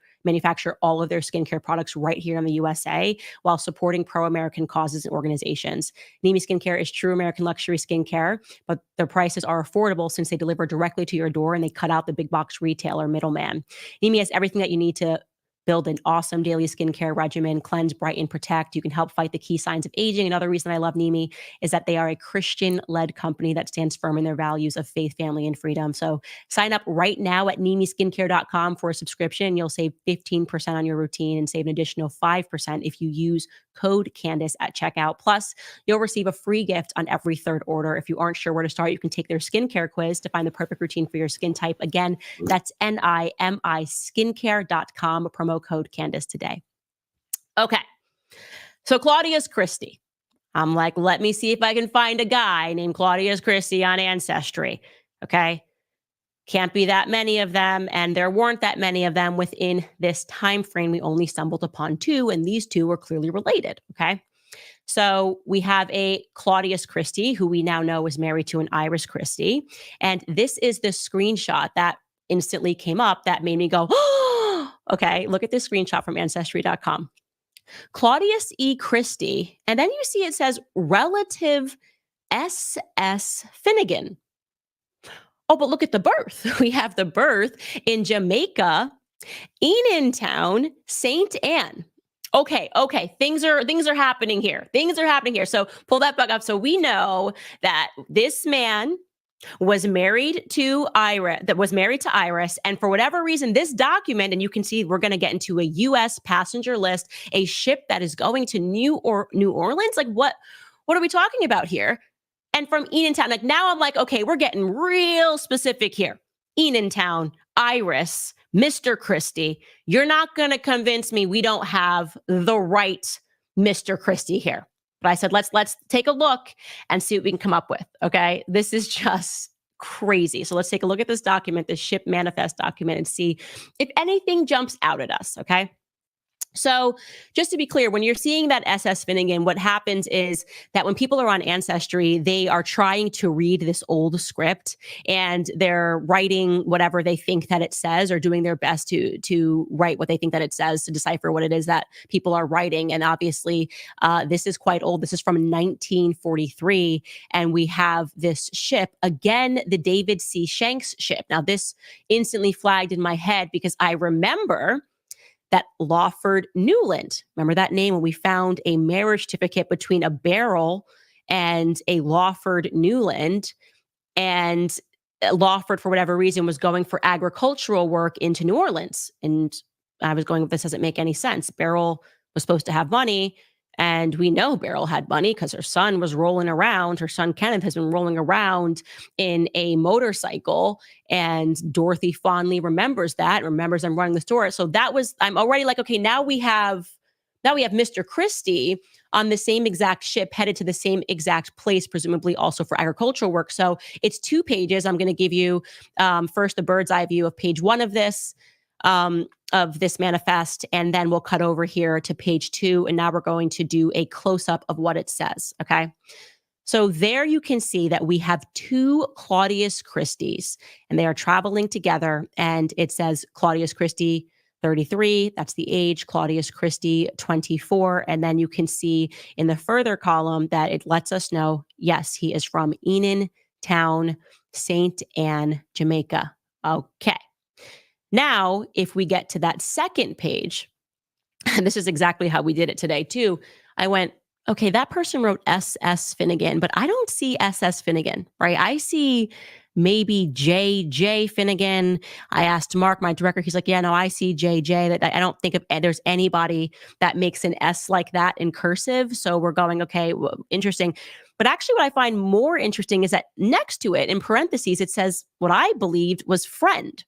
all of their skincare products right here in the USA while supporting pro-American causes and organizations. Nimi Skincare is true American luxury skincare, but their prices are affordable since they deliver directly to your door and they cut out the big box retailer middleman. Nimi has everything that you need to build an awesome daily skincare regimen, cleanse, brighten, protect. You can help fight the key signs of aging. Another reason I love Nimi is that they are a Christian-led company that stands firm in their values of faith, family, and freedom. So sign up right now at nimiskincare.com for a subscription. You'll save 15% on your routine and save an additional 5% if you use code Candace at checkout. Plus, you'll receive a free gift on every third order. If you aren't sure where to start, you can take their skincare quiz to find the perfect routine for your skin type. Again, that's NIMI skincare.com, promo code Candace today. Okay. So Claudius Christie. I'm like, let me see if I can find a guy named Claudius Christie on Ancestry. Okay. Can't be that many of them. And there weren't that many of them within this time frame. We only stumbled upon two, and these two were clearly related. Okay. So we have a Claudius Christie, who we now know is married to an Iris Christie. And this is the screenshot that instantly came up that made me go, oh, okay, look at this screenshot from Ancestry.com. Claudius E. Christie, and then you see it says relative S.S. Finnegan. Oh, but look at the birth. We have the birth in Jamaica, Enantown, St. Anne. Okay. Things are happening here. So pull that back up. So we know that this man was married to Iris, and for whatever reason, this document, and you can see we're going to get into a U.S. passenger list, a ship that is going to New Orleans. Like, what are we talking about here? And from Enantown, like now I'm like, okay, we're getting real specific here. Enantown, Iris, Mr. Christie. You're not going to convince me we don't have the right Mr. Christie here. But I said, let's take a look and see what we can come up with. Okay. This is just crazy. So let's take a look at this document, this ship manifest document, and see if anything jumps out at us. Okay. So just to be clear, when you're seeing that SS Finnegan, what happens is that when people are on Ancestry, they are trying to read this old script and they're writing whatever they think that it says, or doing their best to write what they think that it says, to decipher what it is that people are writing. And obviously, this is quite old. This is from 1943. And we have this ship, again, the David C. Shanks ship. Now, this instantly flagged in my head because I remember that Lawford Newland. Remember that name when we found a marriage certificate between a Beryl and a Lawford Newland, and Lawford, for whatever reason, was going for agricultural work into New Orleans. And I was going, this doesn't make any sense. Beryl was supposed to have money, and we know Beryl had money because her son was rolling around. Her son Kenneth has been rolling around in a motorcycle, and Dorothy fondly remembers that, remembers them running the store. So that was, I'm already like, okay, now we have Mr. Christie on the same exact ship, headed to the same exact place, presumably also for agricultural work. So it's 2 pages. I'm going to give you first the bird's eye view of page 1 of this manifest, and then we'll cut over here to page 2. And now we're going to do a close-up of what it says, okay? So there you can see that we have 2 Claudius Christies, and they are traveling together, and it says Claudius Christie 33, that's the age, Claudius Christie 24, and then you can see in the further column that it lets us know, yes, he is from Enon Town, St. Anne, Jamaica. Okay. Now, if we get to that second page, and this is exactly how we did it today too, I went, okay, that person wrote SS Finnegan, but I don't see SS Finnegan, right? I see maybe JJ Finnegan. I asked Mark, my director, he's like, yeah, no, I see JJ. That I don't think there's anybody that makes an S like that in cursive. So we're going, okay, well, interesting. But actually what I find more interesting is that next to it, in parentheses, it says what I believed was friend.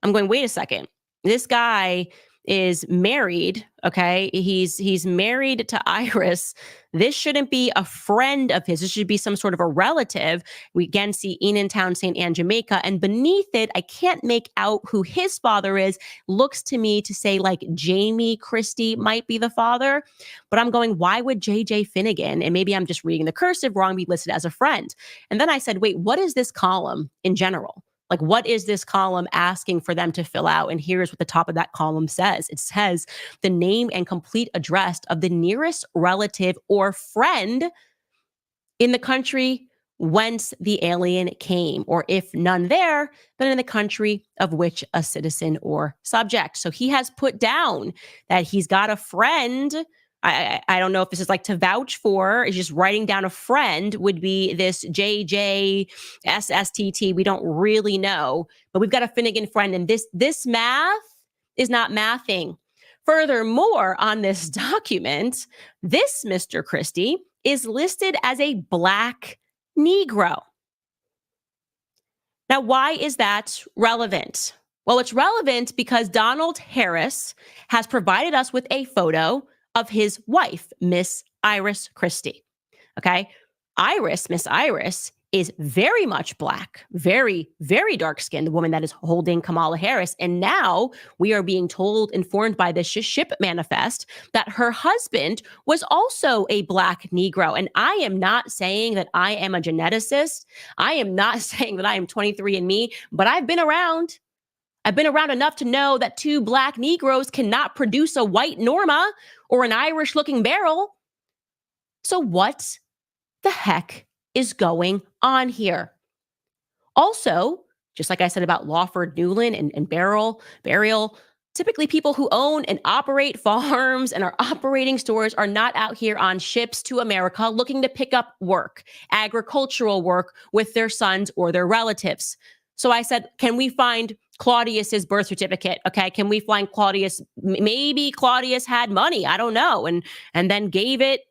I'm going, wait a second. This guy is married, okay? He's married to Iris. This shouldn't be a friend of his. This should be some sort of a relative. We again see Enon Town, St. Anne, Jamaica. And beneath it, I can't make out who his father is. Looks to me to say like Jamie Christie might be the father. But I'm going, why would JJ Finnegan, and maybe I'm just reading the cursive wrong, be listed as a friend? And then I said, wait, what is this column in general? Like, what is this column asking for them to fill out? And here's what the top of that column says. It says the name and complete address of the nearest relative or friend in the country whence the alien came, or if none there, then in the country of which a citizen or subject. So he has put down that he's got a friend. I don't know if this is like to vouch for, it's just writing down a friend would be this JJSSTT. We don't really know, but we've got a Finnegan friend, and this math is not mathing. Furthermore, on this document, this Mr. Christie is listed as a Black Negro. Now, why is that relevant? Well, it's relevant because Donald Harris has provided us with a photo of his wife, Miss Iris Christie. Okay. Miss Iris is very much Black, very, very dark skinned, the woman that is holding Kamala Harris. And now we are being told, informed by this ship manifest, that her husband was also a Black Negro. And I am not saying that I am a geneticist. I am not saying that I am 23andMe, but I've been around. I've been around enough to know that 2 Black Negroes cannot produce a white Norma or an Irish-looking Beryl. So what the heck is going on here? Also, just like I said about Lawford Newland and Beryl, typically people who own and operate farms and are operating stores are not out here on ships to America looking to pick up work, agricultural work with their sons or their relatives. So I said, can we find Claudius's birth certificate? Okay, can we find Claudius? Maybe Claudius had money, I don't know, and then gave it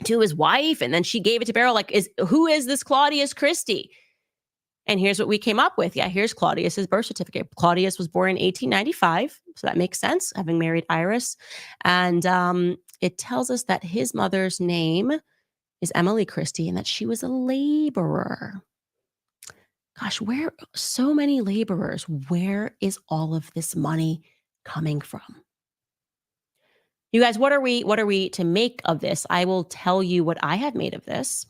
to his wife, and then she gave it to Beryl. Like, who is this Claudius Christie? And here's what we came up with. Yeah, here's Claudius's birth certificate. Claudius was born in 1895, so that makes sense, having married Iris. And it tells us that his mother's name is Emily Christie and that she was a laborer. Gosh, where so many laborers, where is all of this money coming from? You guys, what are we to make of this? I will tell you what I have made of this.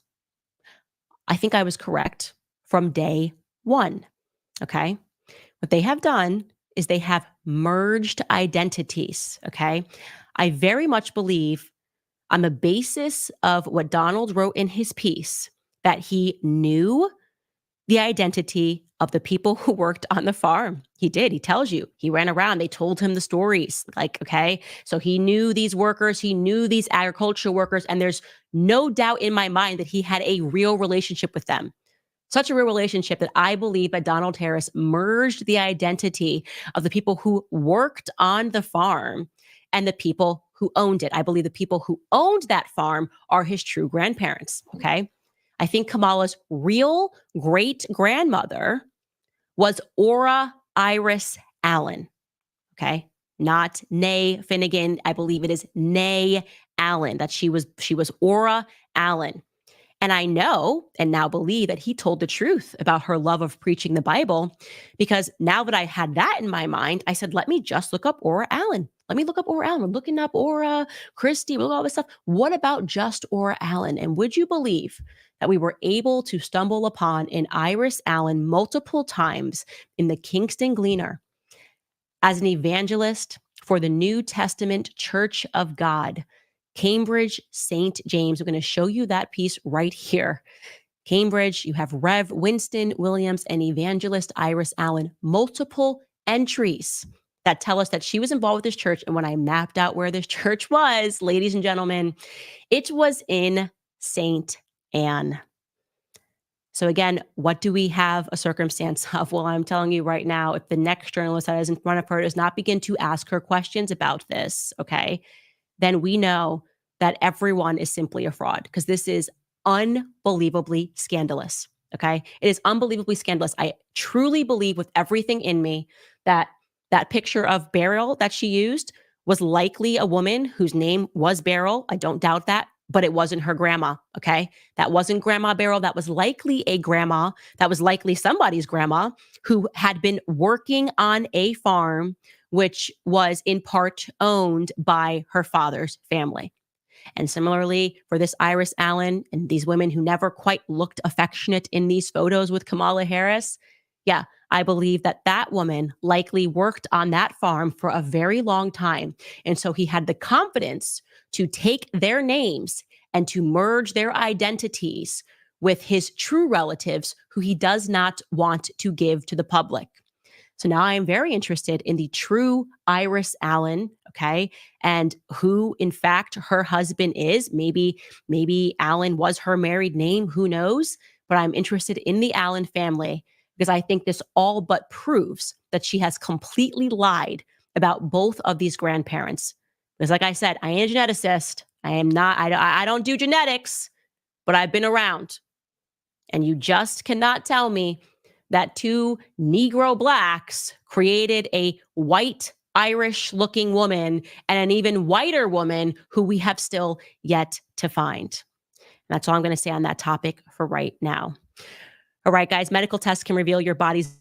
I think I was correct from day one. Okay. What they have done is they have merged identities. Okay. I very much believe on the basis of what Donald wrote in his piece that he knew the identity of the people who worked on the farm. He did. He tells you. He ran around. They told him the stories. Like, okay. So he knew these workers. He knew these agricultural workers. And there's no doubt in my mind that he had a real relationship with them. Such a real relationship that I believe that Donald Harris merged the identity of the people who worked on the farm and the people who owned it. I believe the people who owned that farm are his true grandparents. Okay. I think Kamala's real great grandmother was Ora Iris Allen. Okay. Not Nay Finnegan. I believe it is Nay Allen, that she was Ora Allen. And I know and now believe that he told the truth about her love of preaching the Bible, because now that I had that in my mind, I said, let me just look up Ora Allen. Let me look up Ora Allen. I'm looking up Ora, Christie, all this stuff. What about just Ora Allen? And would you believe that we were able to stumble upon an Iris Allen multiple times in the Kingston Gleaner as an evangelist for the New Testament Church of God, Cambridge, St. James. We're going to show you that piece right here. Cambridge, you have Rev. Winston Williams and Evangelist Iris Allen, multiple entries that tell us that she was involved with this church. And when I mapped out where this church was, ladies and gentlemen, it was in St. Anne. So again, what do we have a circumstance of? Well, I'm telling you right now, if the next journalist that is in front of her does not begin to ask her questions about this, okay, then we know that everyone is simply a fraud, because this is unbelievably scandalous. Okay. It is unbelievably scandalous. I truly believe with everything in me that that picture of Beryl that she used was likely a woman whose name was Beryl. I don't doubt that, but it wasn't her grandma. Okay. That wasn't Grandma Beryl. That was likely a grandma. That was likely somebody's grandma who had been working on a farm which was in part owned by her father's family. And similarly, for this Iris Allen and these women who never quite looked affectionate in these photos with Kamala Harris, yeah, I believe that that woman likely worked on that farm for a very long time. And so he had the confidence to take their names and to merge their identities with his true relatives who he does not want to give to the public. So now I am very interested in the true Iris Allen, okay, and who, in fact, her husband is. Maybe Allen was her married name, who knows? But I'm interested in the Allen family because I think this all but proves that she has completely lied about both of these grandparents. Because like I said, I ain't a geneticist. I don't do genetics, but I've been around. And you just cannot tell me that two Negro blacks created a white Irish looking woman and an even whiter woman who we have still yet to find. And that's all I'm going to say on that topic for right now. All right, guys, medical tests can reveal your body's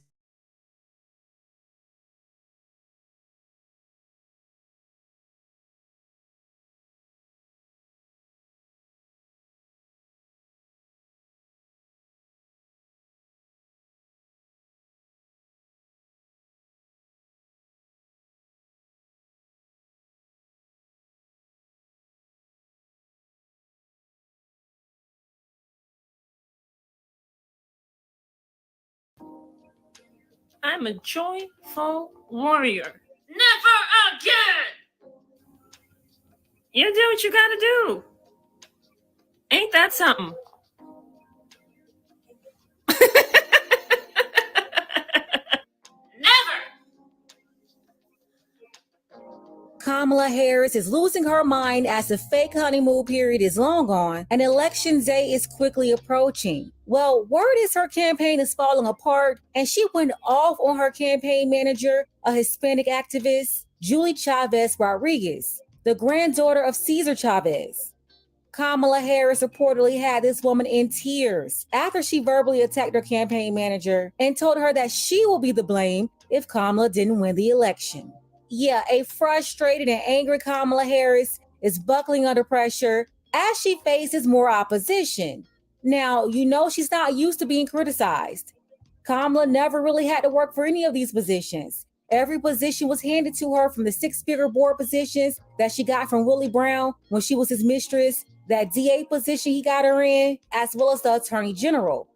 I'm a joyful warrior. Never again! You do what you gotta do. Ain't that something? Kamala Harris is losing her mind as the fake honeymoon period is long gone and election day is quickly approaching. Well, word is her campaign is falling apart and she went off on her campaign manager, a Hispanic activist, Julie Chavez Rodriguez, the granddaughter of Cesar Chavez. Kamala Harris reportedly had this woman in tears after she verbally attacked her campaign manager and told her that she will be the blame if Kamala didn't win the election. Yeah, a frustrated and angry Kamala Harris is buckling under pressure as she faces more opposition. Now, you know she's not used to being criticized. Kamala never really had to work for any of these positions. Every position was handed to her, from the six-figure board positions that she got from Willie Brown when she was his mistress, that DA position he got her in, as well as the Attorney General.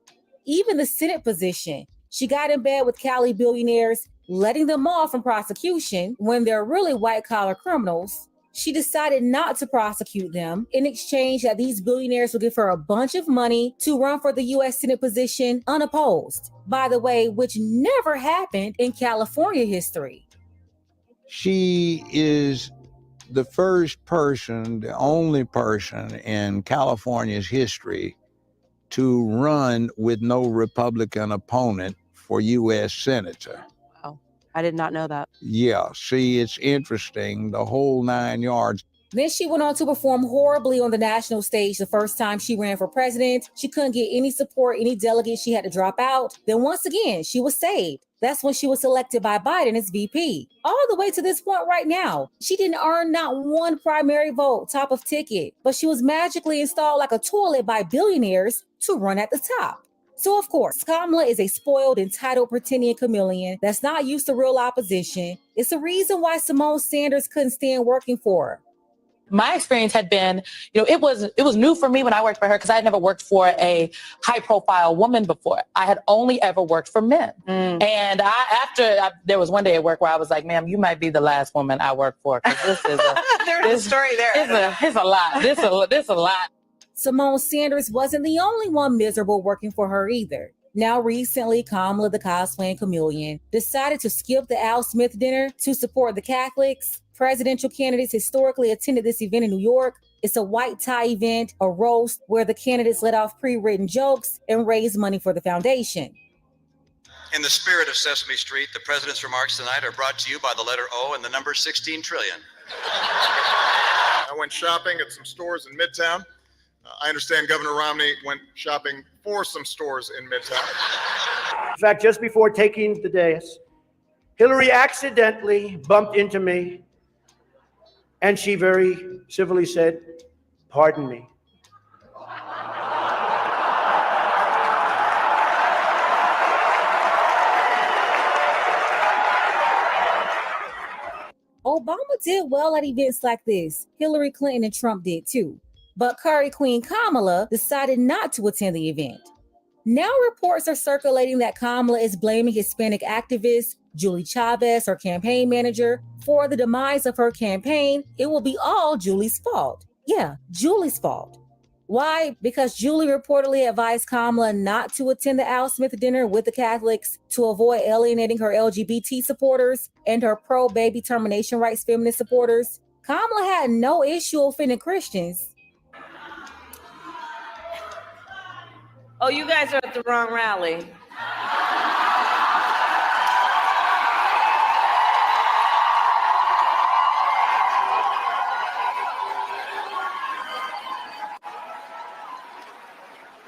Even the Senate position, she got in bed with Cali billionaires, letting them off from prosecution when they're really white-collar criminals. She decided not to prosecute them in exchange that these billionaires will give her a bunch of money to run for the U.S. Senate position unopposed, by the way, which never happened in California history. She is the first person, the only person in California's history to run with no Republican opponent for U.S. Senator. Wow, I did not know that. Yeah, see, it's interesting, the whole 9 yards. Then she went on to perform horribly on the national stage the first time she ran for president. She couldn't get any support, any delegates. She had to drop out. Then once again, she was saved. That's when she was selected by Biden as VP. All the way to this point right now, she didn't earn not one primary vote, top of ticket, but she was magically installed like a toilet by billionaires to run at the top. So of course, Kamala is a spoiled, entitled, pretending chameleon that's not used to real opposition. It's the reason why Simone Sanders couldn't stand working for her. My experience had been, it was new for me when I worked for her because I had never worked for a high profile woman before. I had only ever worked for men. And there was one day at work where I was like, ma'am, you might be the last woman I work for, because this is There's a story there. It's a lot. This a lot. Simone Sanders wasn't the only one miserable working for her either. Now recently, Kamala the cosplaying chameleon decided to skip the Al Smith dinner to support the Catholics. Presidential candidates historically attended this event in New York. It's a white tie event, a roast, where the candidates let off pre-written jokes and raise money for the foundation. In the spirit of Sesame Street, the president's remarks tonight are brought to you by the letter O and the number 16 trillion. I went shopping at some stores in Midtown. I understand Governor Romney went shopping for some stores in Midtown. In fact, just before taking the dais, Hillary accidentally bumped into me, and she very civilly said, "Pardon me." Obama did well at events like this. Hillary Clinton and Trump did too. But Curry Queen Kamala decided not to attend the event. Now reports are circulating that Kamala is blaming Hispanic activist Julie Chavez, her campaign manager, for the demise of her campaign. It will be all Julie's fault. Yeah, Julie's fault. Why? Because Julie reportedly advised Kamala not to attend the Al Smith dinner with the Catholics to avoid alienating her LGBT supporters and her pro-baby termination rights feminist supporters. Kamala had no issue offending Christians. Oh, you guys are at the wrong rally.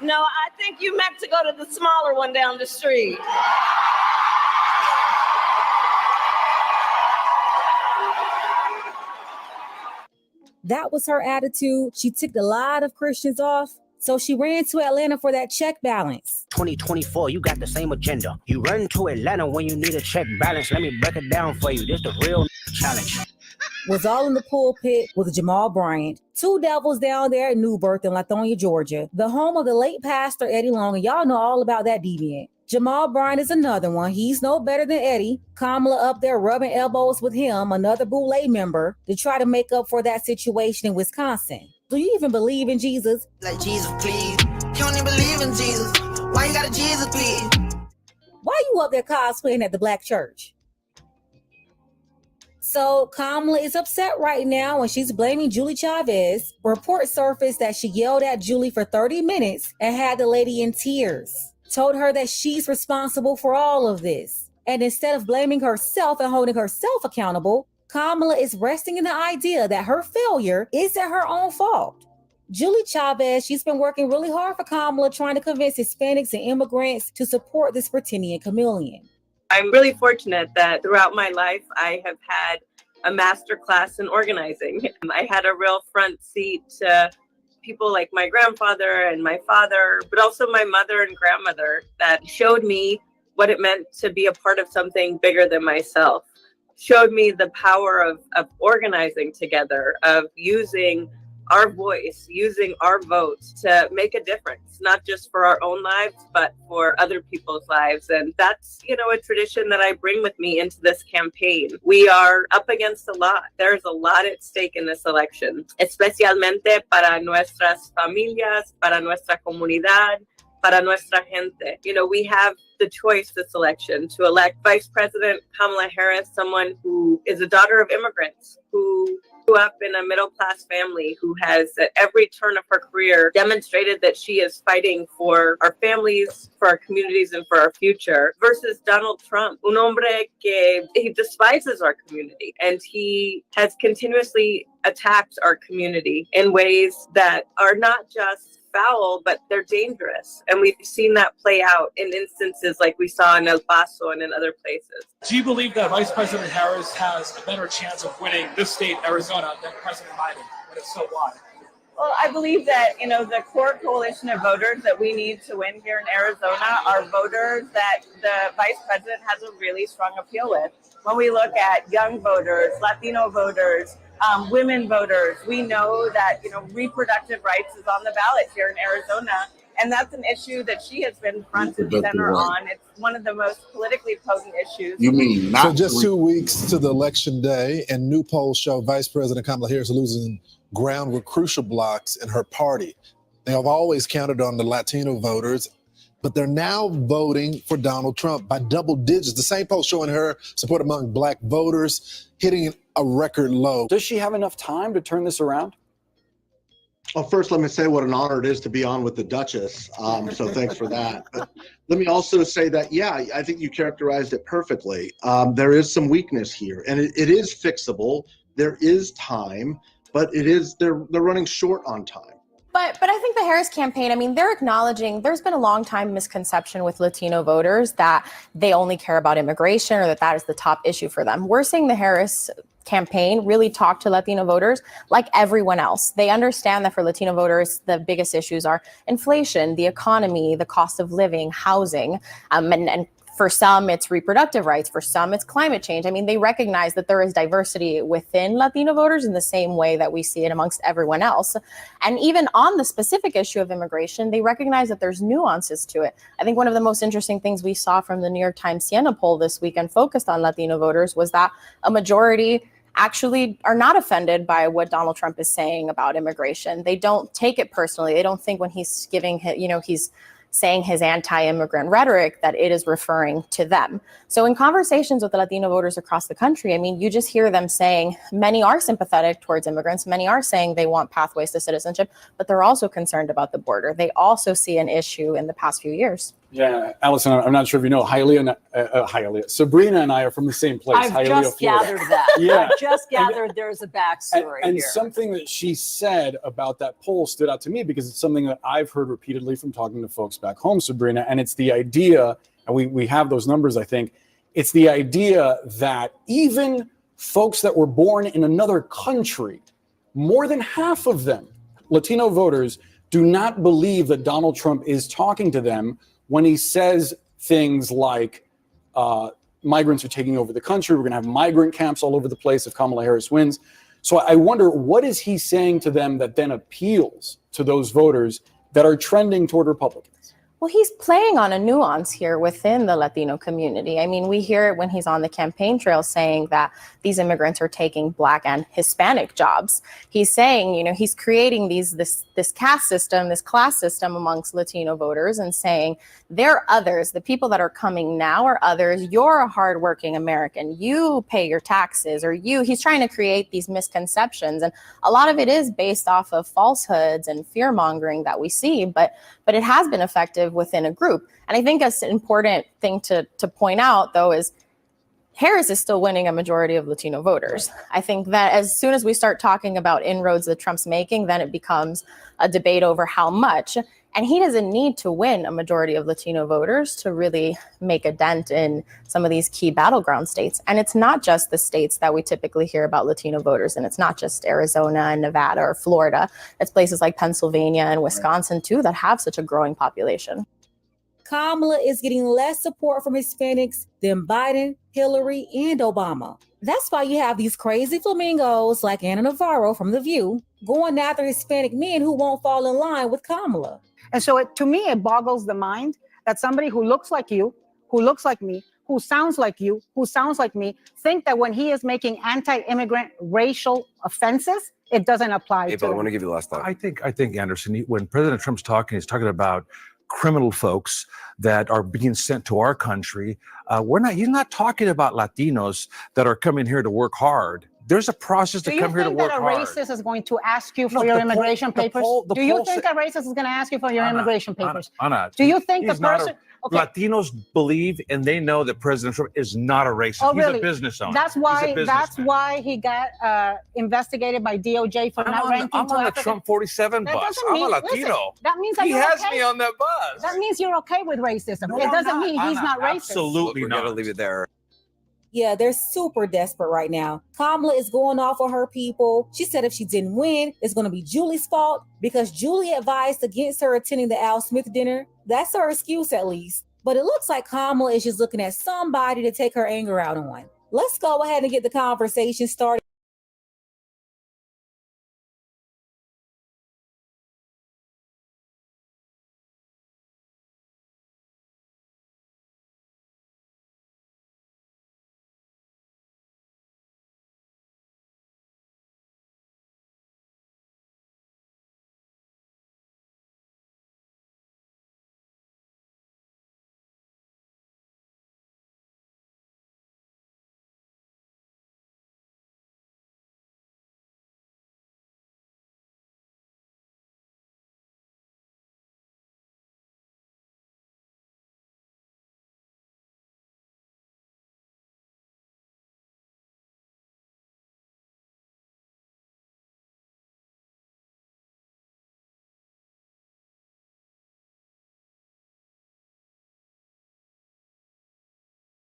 No, I think you meant to go to the smaller one down the street. That was her attitude. She ticked a lot of Christians off. So she ran to Atlanta for that check balance. 2024, you got the same agenda. You run to Atlanta when you need a check balance. Let me break it down for you. This the real challenge. Was all in the pulpit with Jamal Bryant. Two devils down there at New Birth in Lithonia, Georgia. The home of the late pastor Eddie Long, and y'all know all about that deviant. Jamal Bryant is another one. He's no better than Eddie. Kamala up there rubbing elbows with him, another Boule member, to try to make up for that situation in Wisconsin. Do you even believe in Jesus? Like Jesus, please. You don't even believe in Jesus. Why you got a Jesus, please? Why you up there cosplaying at the black church? So Kamala is upset right now and she's blaming Julie Chavez. Reports surfaced that she yelled at Julie for 30 minutes and had the lady in tears. Told her that she's responsible for all of this. And instead of blaming herself and holding herself accountable, Kamala is resting in the idea that her failure isn't her own fault. Julie Chavez, she's been working really hard for Kamala, trying to convince Hispanics and immigrants to support this pretending chameleon. I'm really fortunate that throughout my life, I have had a master class in organizing. I had a real front seat to people like my grandfather and my father, but also my mother and grandmother that showed me what it meant to be a part of something bigger than myself, showed me the power of organizing together, of using our voice, using our votes to make a difference, not just for our own lives, but for other people's lives. And that's, a tradition that I bring with me into this campaign. We are up against a lot. There's a lot at stake in this election, especialmente para nuestras familias, para nuestra comunidad, para nuestra gente. We have the choice this election to elect Vice President Kamala Harris, someone who is a daughter of immigrants, who grew up in a middle-class family, who has at every turn of her career demonstrated that she is fighting for our families, for our communities, and for our future, versus Donald Trump, un hombre que he despises our community, and he has continuously attacked our community in ways that are not just foul, but they're dangerous. And we've seen that play out in instances like we saw in El Paso and in other places. Do you believe that Vice President Harris has a better chance of winning this state, Arizona, than President Biden? And if so, why? Well, I believe that, the core coalition of voters that we need to win here in Arizona are voters that the vice president has a really strong appeal with. When we look at young voters, Latino voters, women voters, we know that, reproductive rights is on the ballot here in Arizona. And that's an issue that she has been front and center on. It's one of the most politically potent issues. You mean not? So just 2 weeks to the election day, and new polls show Vice President Kamala Harris losing ground with crucial blocks in her party. They have always counted on the Latino voters, but they're now voting for Donald Trump by double digits. The same poll showing her support among Black voters hitting a record low. Does she have enough time to turn this around? Well, first, let me say what an honor it is to be on with the Duchess. So thanks for that. But let me also say that, yeah, I think you characterized it perfectly. There is some weakness here, and it is fixable. There is time, but they're running short on time. But I think the Harris campaign, they're acknowledging there's been a long time misconception with Latino voters that they only care about immigration or that is the top issue for them. We're seeing the Harris campaign really talk to Latino voters like everyone else. They understand that for Latino voters, the biggest issues are inflation, the economy, the cost of living, housing, and for some, it's reproductive rights. For some, it's climate change. They recognize that there is diversity within Latino voters in the same way that we see it amongst everyone else. And even on the specific issue of immigration, they recognize that there's nuances to it. I think one of the most interesting things we saw from the New York Times Siena poll this weekend focused on Latino voters was that a majority actually are not offended by what Donald Trump is saying about immigration. They don't take it personally. They don't think when he's giving, he's saying his anti-immigrant rhetoric that it is referring to them. So in conversations with the Latino voters across the country, you just hear them saying many are sympathetic towards immigrants. Many are saying they want pathways to citizenship, but they're also concerned about the border. They also see an issue in the past few years. Yeah, Allison, I'm not sure if you know, Sabrina and I are from the same place. I've just gathered that. Yeah. I've just gathered there's a backstory and here. Something that she said about that poll stood out to me because it's something that I've heard repeatedly from talking to folks back home, Sabrina, and it's the idea, and we have those numbers, I think, it's the idea that even folks that were born in another country, more than half of them, Latino voters, do not believe that Donald Trump is talking to them when he says things like migrants are taking over the country, we're going to have migrant camps all over the place if Kamala Harris wins. So I wonder, what is he saying to them that then appeals to those voters that are trending toward Republicans? Well, he's playing on a nuance here within the Latino community. we hear it when he's on the campaign trail saying that these immigrants are taking Black and Hispanic jobs. He's saying, he's creating this caste system, this class system amongst Latino voters and saying they're others. The people that are coming now are others. You're a hardworking American. You pay your taxes, or he's trying to create these misconceptions. And a lot of it is based off of falsehoods and fear mongering that we see, but it has been effective within a group. And I think that's an important thing to point out, though, is Harris is still winning a majority of Latino voters. I think that as soon as we start talking about inroads that Trump's making, then it becomes a debate over how much. And he doesn't need to win a majority of Latino voters to really make a dent in some of these key battleground states. And it's not just the states that we typically hear about Latino voters, and it's not just Arizona and Nevada or Florida. It's places like Pennsylvania and Wisconsin, too, that have such a growing population. Kamala is getting less support from Hispanics than Biden, Hillary, and Obama. That's why you have these crazy flamingos like Ana Navarro from The View going after Hispanic men who won't fall in line with Kamala. And so to me, it boggles the mind that somebody who looks like you, who looks like me, who sounds like you, who sounds like me, think that when he is making anti-immigrant racial offenses, it doesn't apply to But I them. want to give you the last thought. I think Anderson, when President Trump's talking, he's talking about criminal folks that are being sent to our country. He's not talking about Latinos that are coming here to work hard. There's a process to come here to work hard. Do you think that a racist is going to ask you for No, your the poll- immigration the papers? poll- the Do you poll think a racist is going to ask you for your immigration papers? Anna, Do you think the he's not person... Latinos believe and they know that President Trump is not a racist. Oh, He's really? a business owner. That's He's a why. businessman. That's why he got investigated by DOJ for not ranking I'm to on the African. Trump 47 That bus. doesn't I'm mean- a Latino. listen, that means that He you're has okay. me on that bus. That means you're okay with racism. No, It I'm doesn't not. mean he's I'm not racist. Absolutely not. We're going to leave it there. Yeah, they're super desperate right now. Kamala is going off on her people. She said if she didn't win, it's going to be Julie's fault because Julie advised against her attending the Al Smith dinner. That's her excuse, at least. But it looks like Kamala is just looking at somebody to take her anger out on. Let's go ahead and get the conversation started.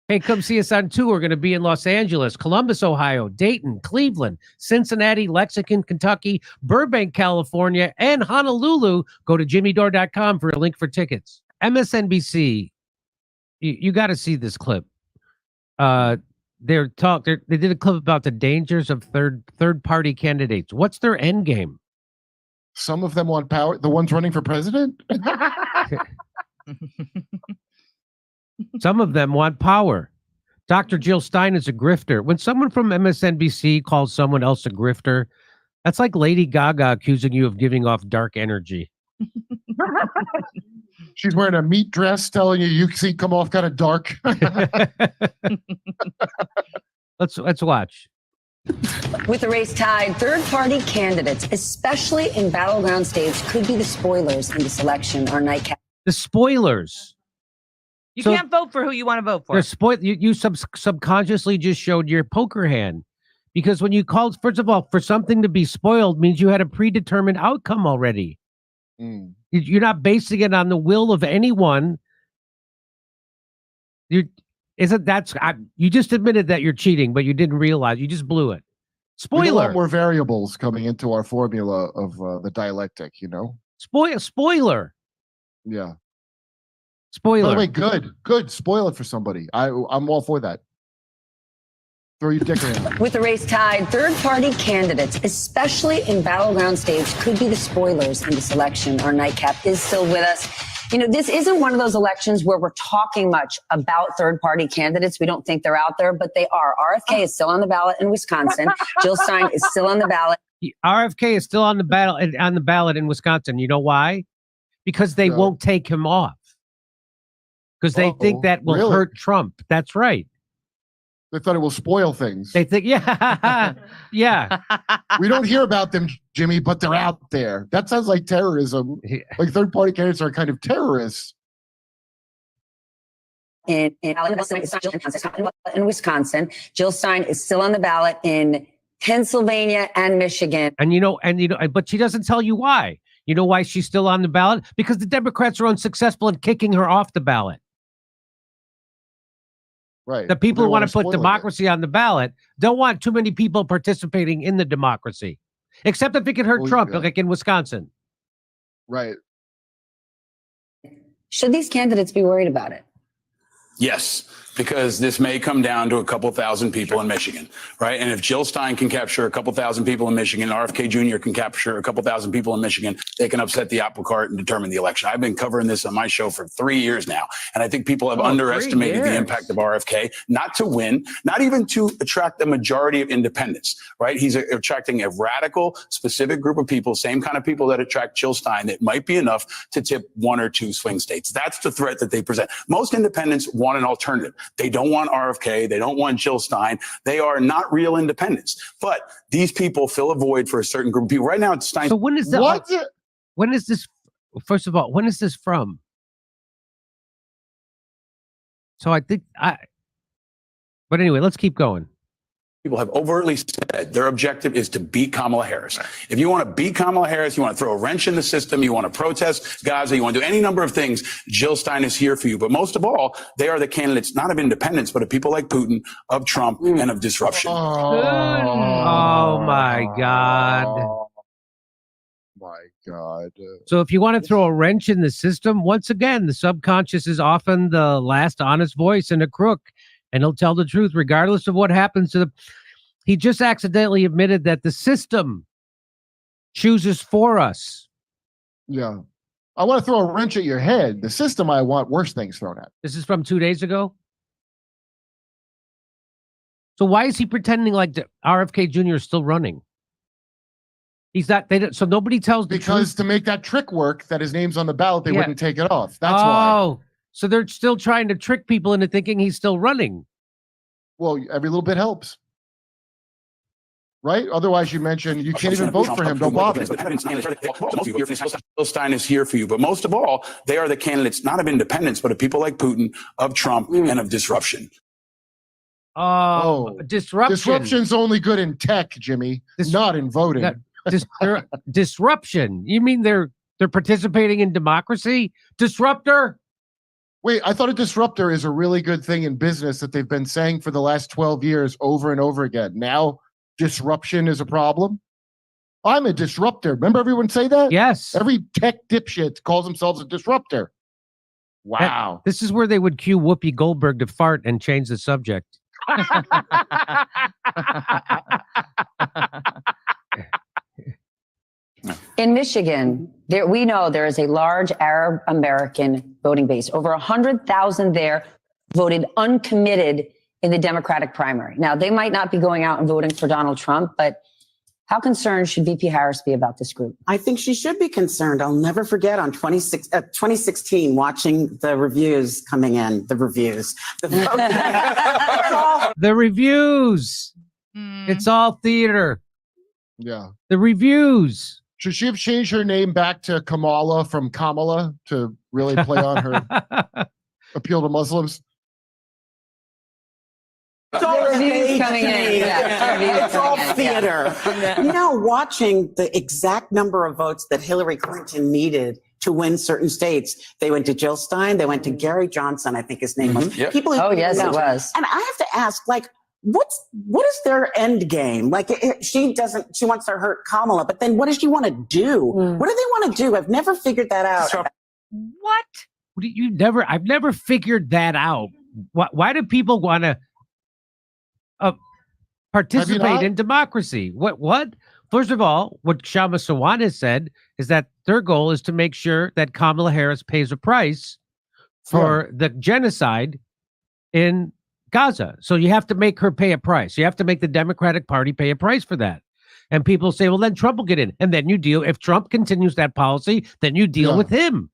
Hey, come see us on tour. We're going to be in Los Angeles, Columbus, Ohio, Dayton, Cleveland, Cincinnati, Lexington, Kentucky, Burbank, California, and Honolulu. Go to jimmydore.com for a link for tickets. MSNBC, you got to see this clip. They did a clip about the dangers of third party candidates. What's their end game? Some of them want power. The ones running for president? Some of them want power. Dr. Jill Stein is a grifter. When someone from MSNBC calls someone else a grifter, that's like Lady Gaga accusing you of giving off dark energy. She's wearing a meat dress telling you see come off kind of dark. Let's watch. With the race tied, third-party candidates, especially in battleground states, could be the spoilers in this election. Our nightcap. The spoilers. You So can't vote for who you want to vote for. They're you subconsciously just showed your poker hand, because when you called, first of all, for something to be spoiled means you had a predetermined outcome already. You're not basing it on the will of anyone. You just admitted that you're cheating, but you didn't realize you just blew it. We have a lot Spoiler. more variables coming into our formula of the dialectic, you know? Spoiler. Yeah. Spoiler. By the way, good. Spoil it for somebody. I'm all for that. Throw your dick around. With the race tied, third-party candidates, especially in battleground states, could be the spoilers in this election. Our nightcap is still with us. You know, this isn't one of those elections where we're talking much about third-party candidates. We don't think they're out there, but they are. RFK is still on the ballot in Wisconsin. Jill Stein is still on the ballot. RFK is still on the ballot in Wisconsin. You know why? Because they won't take him off. Because they think that will hurt Trump. That's right. They thought it will spoil things. They think, yeah. We don't hear about them, Jimmy, but they're out there. That sounds like terrorism. Like third-party candidates are kind of terrorists. In Wisconsin, Jill Stein is still on the ballot in Pennsylvania and Michigan. And but she doesn't tell you why. You know why she's still on the ballot? Because the Democrats are unsuccessful in kicking her off the ballot. Right. The people who want to put spoil it. democracy on the ballot don't want too many people participating in the democracy, except if it can hurt Trump, like in Wisconsin. Right. Should these candidates be worried about it? Yes, because this may come down to a couple thousand people in Michigan, right? And if Jill Stein can capture a couple thousand people in Michigan, RFK Jr. can capture a couple thousand people in Michigan, they can upset the apple cart and determine the election. I've been covering this on my show for 3 years now, and I think people have underestimated the impact of RFK, not to win, not even to attract a majority of independents, right? He's attracting a radical, specific group of people, same kind of people that attract Jill Stein, that might be enough to tip 1 or 2 swing states. That's the threat that they present. Most independents want an alternative. They don't want RFK. They don't want Jill Stein. They are not real independents. But these people fill a void for a certain group of people. Right now, it's Stein. So when is when is this? First of all, when is this from? So but anyway, let's keep going. People have overtly said their objective is to beat Kamala Harris. If you want to beat Kamala Harris, you want to throw a wrench in the system, you want to protest Gaza, you want to do any number of things, Jill Stein is here for you. But most of all, they are the candidates, not of independence, but of people like Putin, of Trump, and of disruption. Oh my God. Oh my God. So if you want to throw a wrench in the system, once again, the subconscious is often the last honest voice in a crook, and he'll tell the truth regardless of what happens to the. He just accidentally admitted that the system chooses for us. Yeah. I want to throw a wrench at your head. The system, I want worse things thrown at. This is from 2 days ago. So why is he pretending like the RFK Jr. is still running? He's not. They don't. So nobody tells the because truth. to make that trick work, that his name's on the ballot, they Yeah. wouldn't take it off. That's why. So they're still trying to trick people into thinking he's still running. Well, every little bit helps. Right? Otherwise, you mentioned you can't even vote for him. Don't bother. Jill Stein is here for you. But most of all, they are the candidates, not of independence, but of people like Putin, of Trump, and of disruption. Disruption. Disruption's only good in tech, Jimmy, not in voting. Disruption. You mean they're participating in democracy? Disruptor? Wait, I thought a disruptor is a really good thing in business that they've been saying for the last 12 years over and over again. Now, disruption is a problem. I'm a disruptor. Remember everyone say that? Yes. Every tech dipshit calls themselves a disruptor. Wow. This is where they would cue Whoopi Goldberg to fart and change the subject. In Michigan, we know there is a large Arab American voting base. Over 100,000 there voted uncommitted in the Democratic primary. Now, they might not be going out and voting for Donald Trump, but how concerned should VP Harris be about this group? I think she should be concerned. I'll never forget on 2016, watching the reviews coming in, the reviews. The reviews. It's all theater. Yeah. The reviews. Should she have changed her name back to Kamala from Kamala to really play on her appeal to Muslims? It's all reviews coming in. Yeah. It's all theater. You know, watching the exact number of votes that Hillary Clinton needed to win certain states. They went to Jill Stein. They went to Gary Johnson, I think his name was. Yep. People who yes, know. it was. And I have to ask, like, what is their end game? Like, she wants to hurt Kamala, but then what does she want to do? What do they want to do? I've never figured that out. What? I've never figured that out. Why do people want to participate in democracy? What? First of all, what Shama Sawan has said is that their goal is to make sure that Kamala Harris pays a price for the genocide in Gaza. So you have to make her pay a price. You have to make the Democratic Party pay a price for that. And people say, well, then Trump will get in. And then you deal. If Trump continues that policy, then you deal with him.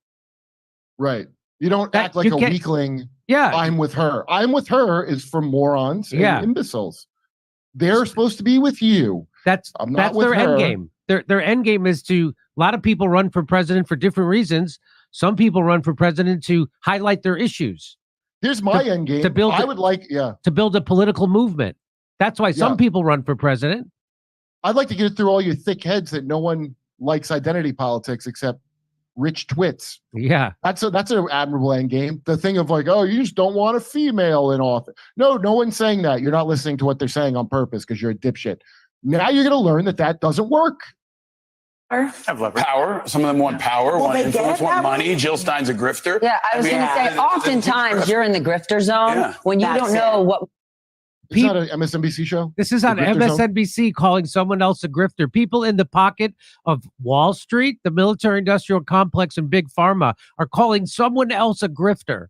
Right. You don't act like a weakling. Yeah. I'm with her. I'm with her is for morons and imbeciles. They're supposed to be with you. That's their end game. Their end game is to, a lot of people run for president for different reasons. Some people run for president to highlight their issues. Here's my end game. To build to build a political movement. That's why some people run for president. I'd like to get it through all your thick heads that no one likes identity politics except rich twits. Yeah. That's an admirable end game. The thing of like, oh, you just don't want a female in office. No one's saying that. You're not listening to what they're saying on purpose because you're a dipshit. Now you're going to learn that doesn't work. Have power. Some of them want power, want influence, want money. Jill Stein's a grifter. Yeah, I was going to say, oftentimes you're in the grifter zone when you don't know what. It's not an MSNBC show. This is on MSNBC calling someone else a grifter. People in the pocket of Wall Street, the military-industrial complex, and big pharma are calling someone else a grifter.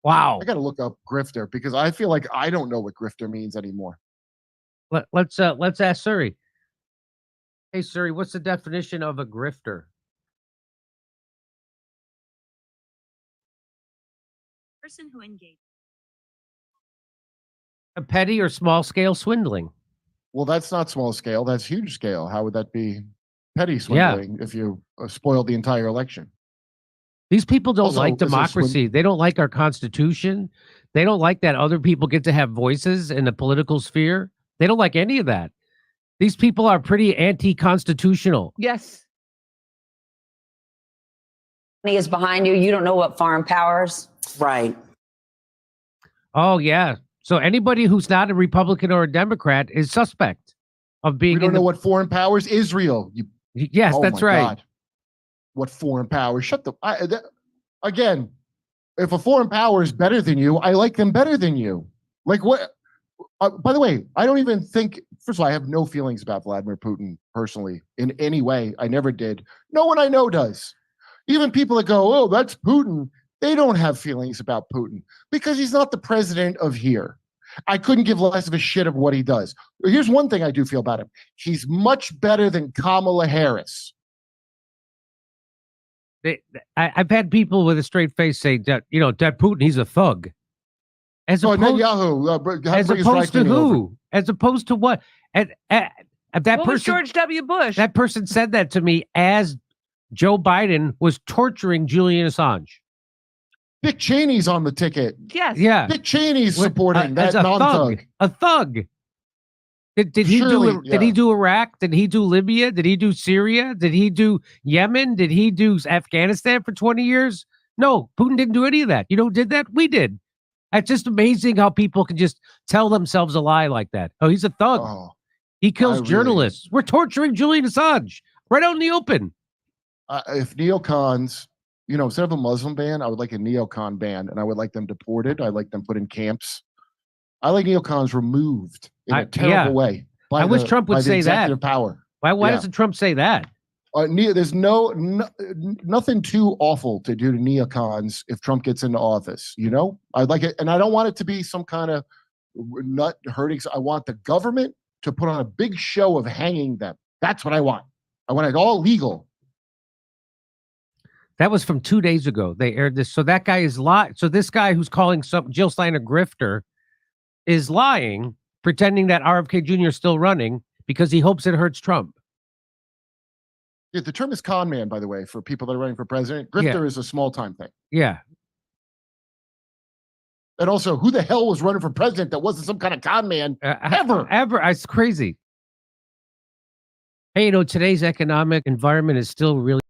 Wow. I got to look up grifter because I feel like I don't know what grifter means anymore. Let's ask Suri. Hey, Suri, what's the definition of a grifter? Person who engages. A petty or small-scale swindling. Well, that's not small scale. That's huge scale. How would that be petty swindling if you spoiled the entire election? These people don't Also, like is there democracy. They don't like our Constitution. They don't like that other people get to have voices in the political sphere. They don't like any of that. These people are pretty anti-constitutional. Yes. Money is behind you. You don't know what foreign powers. Right. Oh, yeah. So anybody who's not a Republican or a Democrat is suspect of being. We don't know what foreign powers. Israel. Yes, that's right. God. What foreign powers? Shut the. Again, if a foreign power is better than you, I like them better than you. Like what? By the way, I don't even think. First of all, I have no feelings about Vladimir Putin personally in any way. I never did. No one I know does. Even people that go, "Oh, that's Putin." They don't have feelings about Putin because he's not the president of here. I couldn't give less of a shit of what he does. Here's one thing I do feel about him. He's much better than Kamala Harris. I've had people with a straight face say that, that Putin, he's a thug. As opposed to who? As opposed to what? That What person, was George W. Bush? That person said that to me as Joe Biden was torturing Julian Assange. Dick Cheney's on the ticket. Yes. Yeah. Dick Cheney's supporting that non-thug. A thug. Did he do Iraq? Did he do Libya? Did he do Syria? Did he do Yemen? Did he do Afghanistan for 20 years? No, Putin didn't do any of that. You know who did that? We did. It's just amazing how people can just tell themselves a lie like that. Oh, he's a thug. He kills journalists. We're torturing Julian Assange right out in the open. If neocons, instead of a Muslim ban, I would like a neocon ban, and I would like them deported. I like them put in camps. I like neocons removed in a terrible way. I wish Trump would say that. Power. Why doesn't Trump say that? There's nothing too awful to do to neocons if Trump gets into office. I'd like it, and I don't want it to be some kind of nut hurting. I want the government to put on a big show of hanging them. That's what I want. I want it all legal. That was from 2 days ago. They aired this. So that guy is lying. So this guy who's calling Jill Stein a grifter is lying, pretending that RFK Jr. is still running because he hopes it hurts Trump. Yeah, the term is con man, by the way, for people that are running for president. Grifter is a small time thing. Yeah. And also, who the hell was running for president that wasn't some kind of con man ever? It's crazy. Hey, today's economic environment is still really.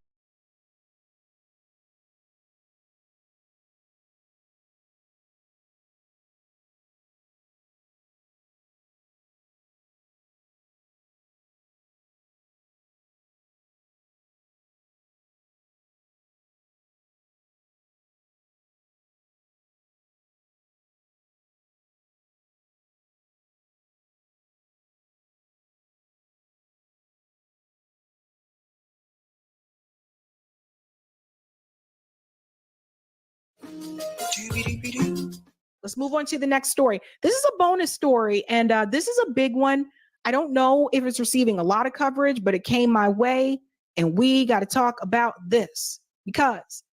Let's move on to the next story. This is a bonus story, and this is a big one. I don't know if it's receiving a lot of coverage, but it came my way, and we got to talk about this because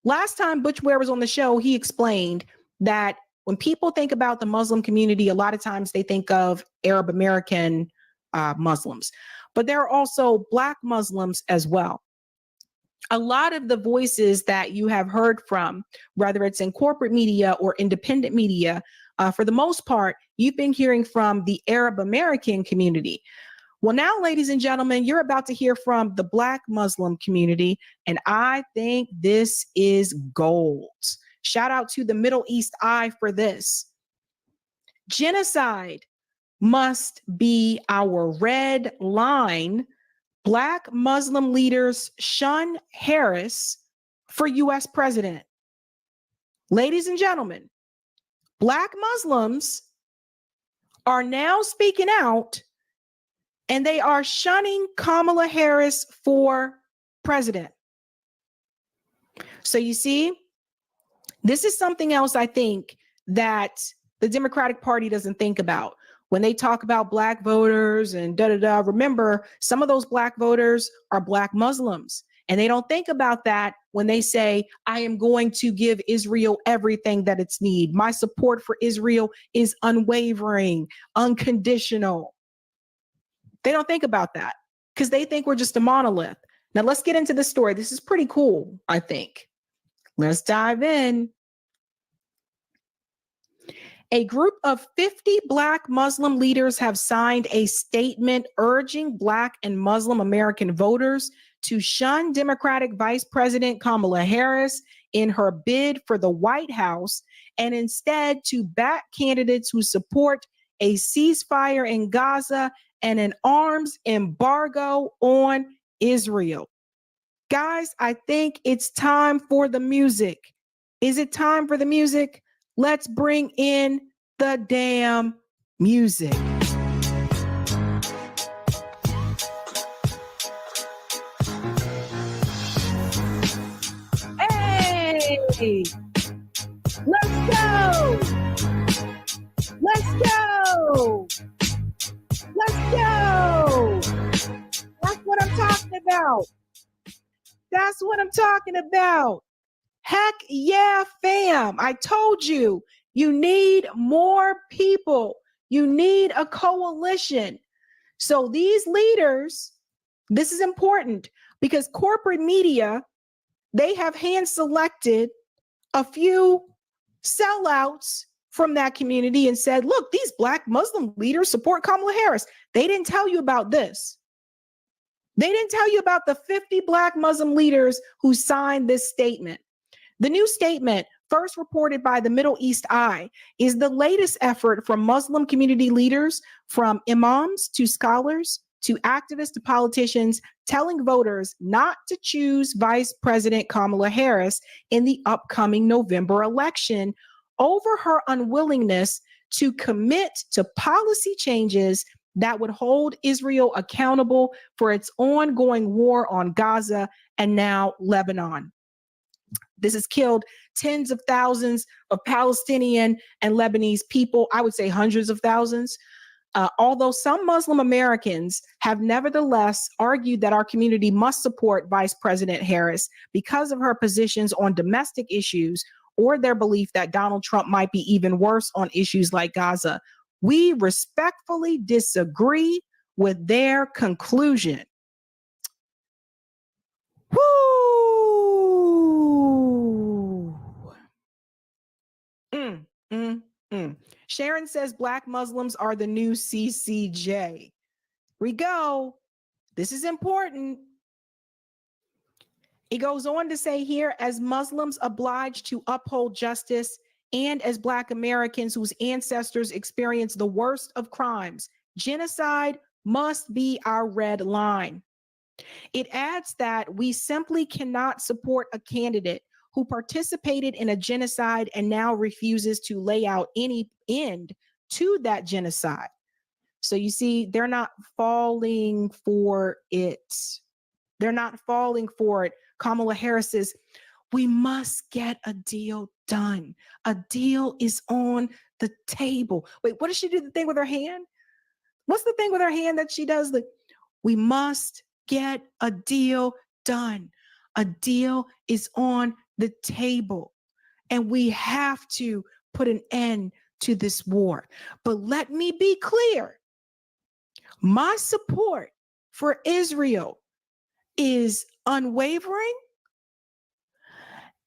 last time Butch Ware was on the show, he explained that when people think about the Muslim community, a lot of times they think of Arab American Muslims, but there are also Black Muslims as well. A lot of the voices that you have heard from, whether it's in corporate media or independent media, for the most part, you've been hearing from the Arab American community. Well, now, ladies and gentlemen, you're about to hear from the Black Muslim community, and I think this is gold. Shout out to the Middle East Eye for this. Genocide must be our red line. Black Muslim leaders shun Harris for U.S. president. Ladies and gentlemen, Black Muslims are now speaking out, and they are shunning Kamala Harris for president. So you see, this is something else I think that the Democratic Party doesn't think about. When they talk about Black voters and da-da-da, remember, some of those Black voters are Black Muslims. And they don't think about that when they say, I am going to give Israel everything that it's need. My support for Israel is unwavering, unconditional. They don't think about that because they think we're just a monolith. Now let's get into the story. This is pretty cool, I think. Let's dive in. A group of 50 Black Muslim leaders have signed a statement urging Black and Muslim American voters to shun Democratic Vice President Kamala Harris in her bid for the White House and instead to back candidates who support a ceasefire in Gaza and an arms embargo on Israel. Guys, I think it's time for the music. Is it time for the music? Let's bring in the damn music. Hey, let's go. Let's go. Let's go. That's what I'm talking about. That's what I'm talking about. Heck yeah, fam. I told you, you need more people. You need a coalition. So these leaders, this is important because corporate media, they have hand selected a few sellouts from that community and said, look, these Black Muslim leaders support Kamala Harris. They didn't tell you about this. They didn't tell you about the 50 Black Muslim leaders who signed this statement. The new statement, first reported by the Middle East Eye, is the latest effort from Muslim community leaders, from imams to scholars to activists to politicians, telling voters not to choose Vice President Kamala Harris in the upcoming November election over her unwillingness to commit to policy changes that would hold Israel accountable for its ongoing war on Gaza and now Lebanon. This has killed tens of thousands of Palestinian and Lebanese people, I would say hundreds of thousands. Although some Muslim Americans have nevertheless argued that our community must support Vice President Harris because of her positions on domestic issues or their belief that Donald Trump might be even worse on issues like Gaza, we respectfully disagree with their conclusion. Woo! Sharon says Black Muslims are the new CCJ. Here we go. This is important. It goes on to say here, as Muslims obliged to uphold justice and as Black Americans whose ancestors experienced the worst of crimes, genocide must be our red line. It adds that we simply cannot support a candidate who participated in a genocide and now refuses to lay out any end to that genocide. So you see, they're not falling for it. They're not falling for it. Kamala Harris says, we must get a deal done. A deal is on the table. Wait, what does she do? The thing with her hand? What's the thing with her hand that she does? We must get a deal done. A deal is on the table. And we have to put an end to this war. But let me be clear. My support for Israel is unwavering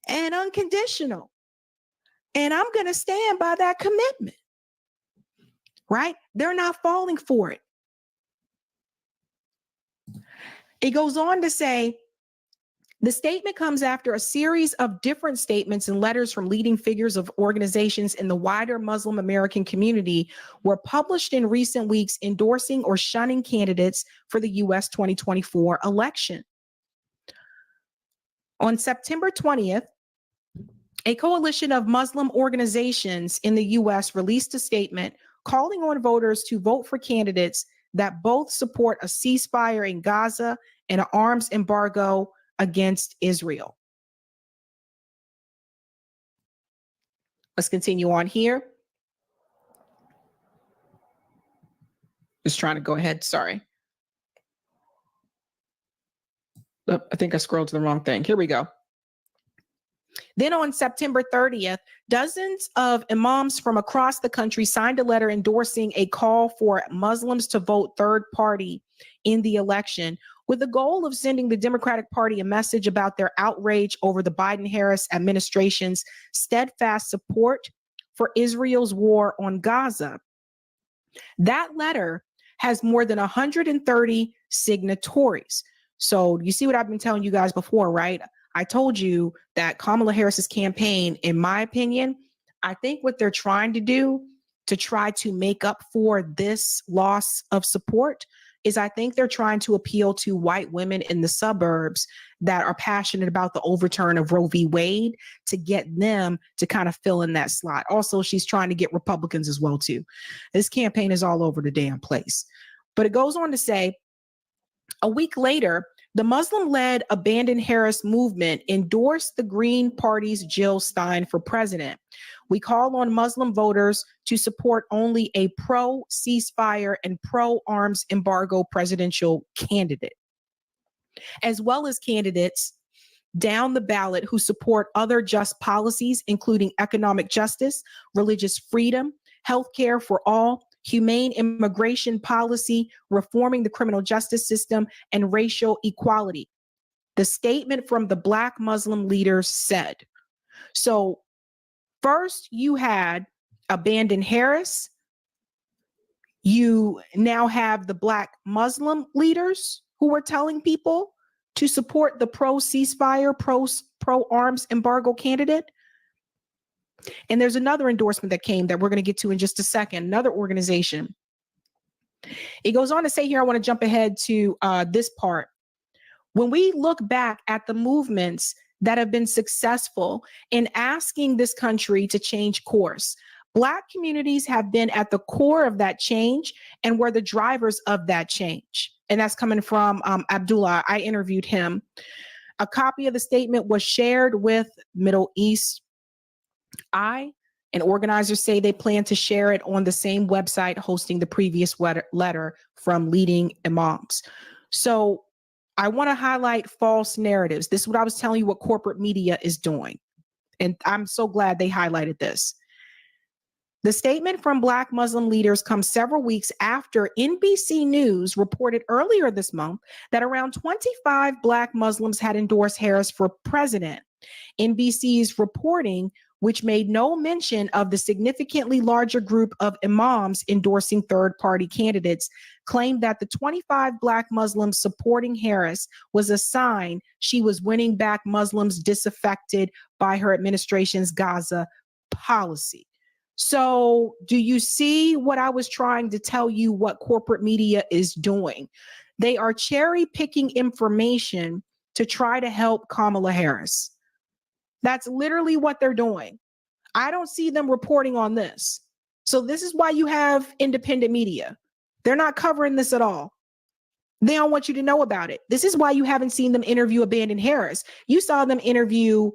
and unconditional. And I'm going to stand by that commitment, right? They're not falling for it. It goes on to say, the statement comes after a series of different statements and letters from leading figures of organizations in the wider Muslim American community were published in recent weeks endorsing or shunning candidates for the U.S. 2024 election. On September 20th, a coalition of Muslim organizations in the U.S. released a statement calling on voters to vote for candidates that both support a ceasefire in Gaza and an arms embargo against Israel. Let's continue on here. Just trying to go ahead. Sorry. Oh, I think I scrolled to the wrong thing. Here we go. Then on September 30th, dozens of imams from across the country signed a letter endorsing a call for Muslims to vote third party in the election, with the goal of sending the Democratic Party a message about their outrage over the Biden-Harris administration's steadfast support for Israel's war on Gaza. That letter has more than 130 signatories. So you see what I've been telling you guys before, right? I told you that Kamala Harris's campaign, in my opinion, I think what they're trying to do to try to make up for this loss of support is I think they're trying to appeal to white women in the suburbs that are passionate about the overturn of Roe v. Wade to get them to kind of fill in that slot. Also, she's trying to get Republicans as well, too. This campaign is all over the damn place. But it goes on to say, a week later, the Muslim-led Abandon Harris movement endorsed the Green Party's Jill Stein for president. We call on Muslim voters to support only a pro-ceasefire and pro-arms embargo presidential candidate, as well as candidates down the ballot who support other just policies, including economic justice, religious freedom, healthcare for all, humane immigration policy, reforming the criminal justice system, and racial equality. The statement from the Black Muslim leaders said. So first you had Abandon Harris. You now have the Black Muslim leaders who are telling people to support the pro-ceasefire, pro-arms embargo candidate. And there's another endorsement that came that we're going to get to in just a second, another organization. It goes on to say here, I want to jump ahead to this part. When we look back at the movements that have been successful in asking this country to change course, Black communities have been at the core of that change and were the drivers of that change. And that's coming from Abdullah. I interviewed him. A copy of the statement was shared with Middle East Eye, and organizers say they plan to share it on the same website hosting the previous letter from leading imams. So I want to highlight false narratives. This is what I was telling you what corporate media is doing. And I'm so glad they highlighted this. The statement from Black Muslim leaders comes several weeks after NBC News reported earlier this month that around 25 Black Muslims had endorsed Harris for president. NBC's reporting, which made no mention of the significantly larger group of imams endorsing third-party candidates, claimed that the 25 Black Muslims supporting Harris was a sign she was winning back Muslims disaffected by her administration's Gaza policy. So do you see what I was trying to tell you what corporate media is doing? They are cherry-picking information to try to help Kamala Harris. That's literally what they're doing. I don't see them reporting on this. So this is why you have independent media. They're not covering this at all. They don't want you to know about it. This is why you haven't seen them interview Abandon Harris. You saw them interview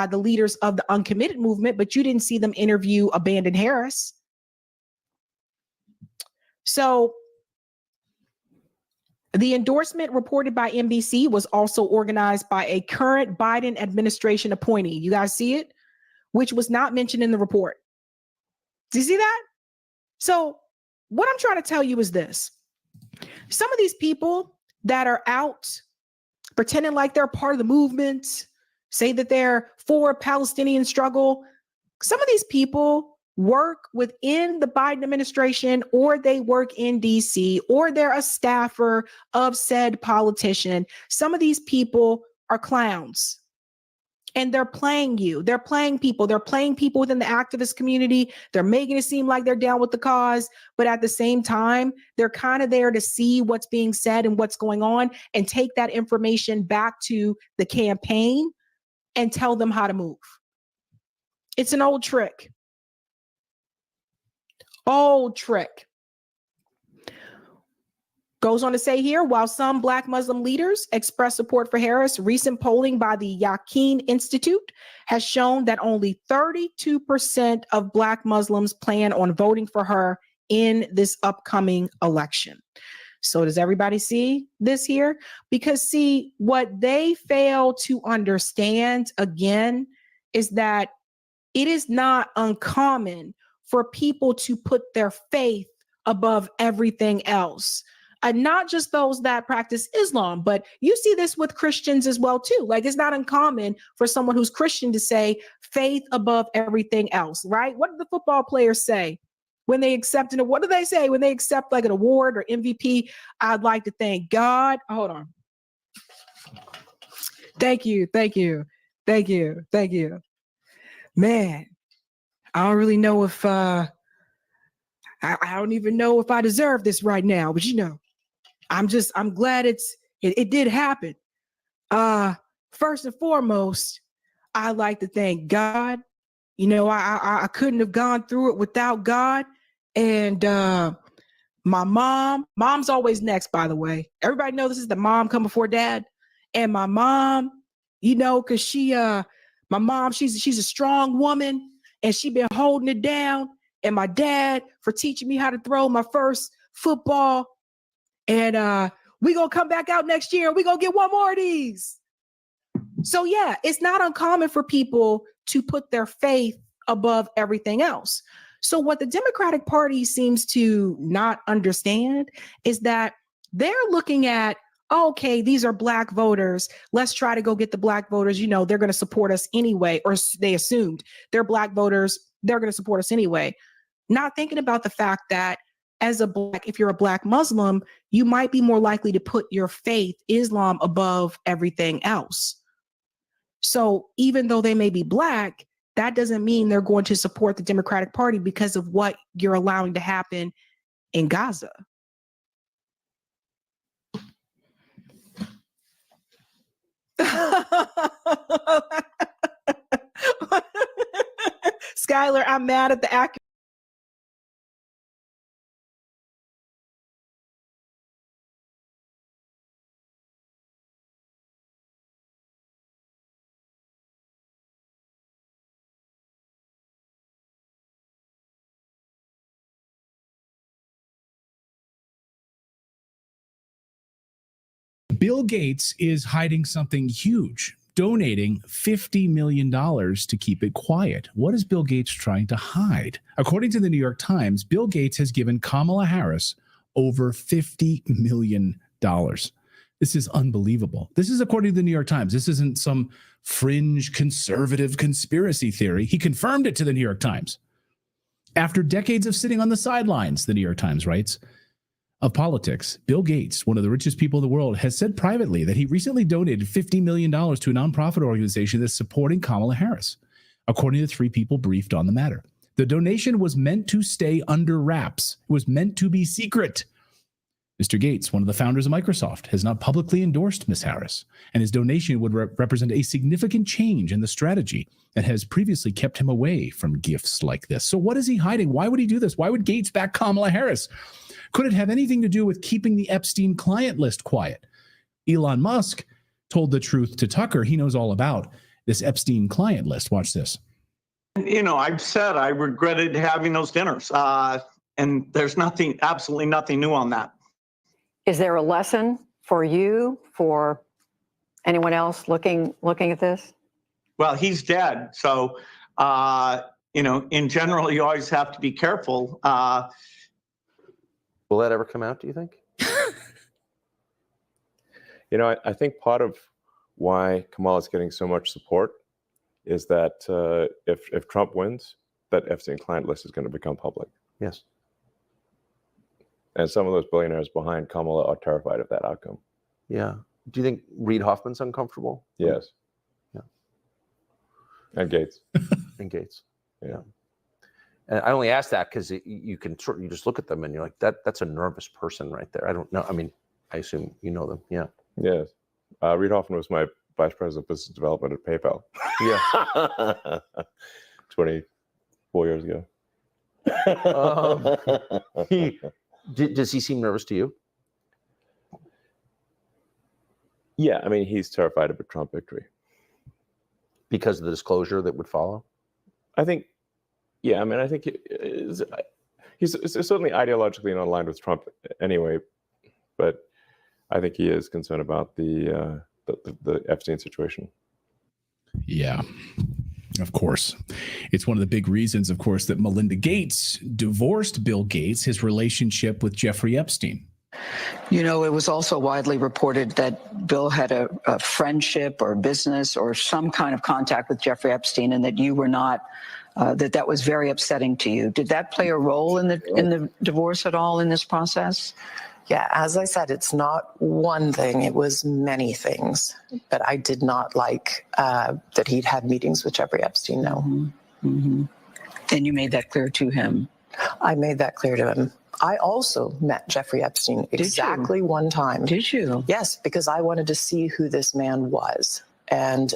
the leaders of the uncommitted movement, but you didn't see them interview Abandon Harris. So the endorsement reported by NBC was also organized by a current Biden administration appointee. You guys see it? Which was not mentioned in the report. Do you see that? So what I'm trying to tell you is this. Some of these people that are out pretending like they're part of the movement, say that they're for Palestinian struggle, some of these people work within the Biden administration, or they work in DC, or they're a staffer of said politician. Some of these people are clowns. And they're playing you. They're playing people. They're playing people within the activist community. They're making it seem like they're down with the cause. But at the same time, they're kind of there to see what's being said and what's going on and take that information back to the campaign and tell them how to move. It's an old trick. Old trick. Goes on to say here, while some Black Muslim leaders express support for Harris, recent polling by the Yaqeen Institute has shown that only 32% of Black Muslims plan on voting for her in this upcoming election. So does everybody see this here? Because see, what they fail to understand, again, is that it is not uncommon for people to put their faith above everything else. Not just those that practice Islam, but you see this with Christians as well, too. Like, it's not uncommon for someone who's Christian to say faith above everything else, right? What do the football players say when they accept it? What do they say when they accept like an award or MVP? I'd like to thank God. Hold on. Thank you. Thank you. Thank you. Thank you. Man, I don't really know if, I don't even know if I deserve this right now, but you know. I'm glad it did happen. First and foremost, I like to thank God. You know, I couldn't have gone through it without God. And my mom's always next, by the way. Everybody knows this is the mom come before dad. And my mom, you know, because my mom, she's a strong woman and she been holding it down. And my dad for teaching me how to throw my first football. And we gonna come back out next year. We gonna get one more of these. So yeah, it's not uncommon for people to put their faith above everything else. So what the Democratic Party seems to not understand is that they're looking at, okay, these are Black voters. Let's try to go get the Black voters. You know, they're going to support us anyway, or they assumed they're Black voters. They're going to support us anyway. Not thinking about the fact that if you're a Black Muslim, you might be more likely to put your faith, Islam, above everything else. So even though they may be Black, that doesn't mean they're going to support the Democratic Party because of what you're allowing to happen in Gaza. Skylar, I'm mad at the actor. Bill Gates is hiding something huge, donating $50 million to keep it quiet. What is Bill Gates trying to hide? According to the New York Times, Bill Gates has given Kamala Harris over $50 million. This is unbelievable. This is according to the New York Times. This isn't some fringe conservative conspiracy theory. He confirmed it to the New York Times. After decades of sitting on the sidelines, the New York Times writes, of politics, Bill Gates, one of the richest people in the world, has said privately that he recently donated $50 million to a nonprofit organization that's supporting Kamala Harris, according to 3 people briefed on the matter. The donation was meant to stay under wraps. It was meant to be secret. Mr. Gates, one of the founders of Microsoft, has not publicly endorsed Ms. Harris, and his donation would represent a significant change in the strategy that has previously kept him away from gifts like this. So what is he hiding? Why would he do this? Why would Gates back Kamala Harris? Could it have anything to do with keeping the Epstein client list quiet? Elon Musk told the truth to Tucker. He knows all about this Epstein client list. Watch this. You know, I've said I regretted having those dinners, and there's absolutely nothing new on that. Is there a lesson for you, for anyone else looking at this? Well, he's dead. So, you know, in general, you always have to be careful. Will that ever come out, do you think? You know, I think part of why Kamala is getting so much support is that if Trump wins, that Epstein client list is going to become public. Yes. And some of those billionaires behind Kamala are terrified of that outcome. Yeah. Do you think Reid Hoffman's uncomfortable? Yes. Yeah. And Gates. And Gates. Yeah. And I only ask that because you just look at them and you're like, that's a nervous person right there. I don't know. I mean, I assume you know them. Yeah. Yes. Reid Hoffman was my vice president of business development at PayPal. Yeah. 24 years ago. Does he seem nervous to you? Yeah, I mean, he's terrified of a Trump victory. Because of the disclosure that would follow? I think, yeah, I mean, I think he's certainly ideologically not aligned with Trump anyway, but I think he is concerned about the Epstein situation. Yeah, of course. It's one of the big reasons, of course, that Melinda Gates divorced Bill Gates, his relationship with Jeffrey Epstein. You know, it was also widely reported that Bill had a friendship or business or some kind of contact with Jeffrey Epstein, and that you were not, that was very upsetting to you. Did that play a role in the divorce at all in this process? Yeah, as I said, it's not one thing, it was many things. But I did not like that he'd had meetings with Jeffrey Epstein, no. Mm-hmm. Mm-hmm. And you made that clear to him? I made that clear to him. I also met Jeffrey Epstein exactly one time. Did you? Yes, because I wanted to see who this man was. And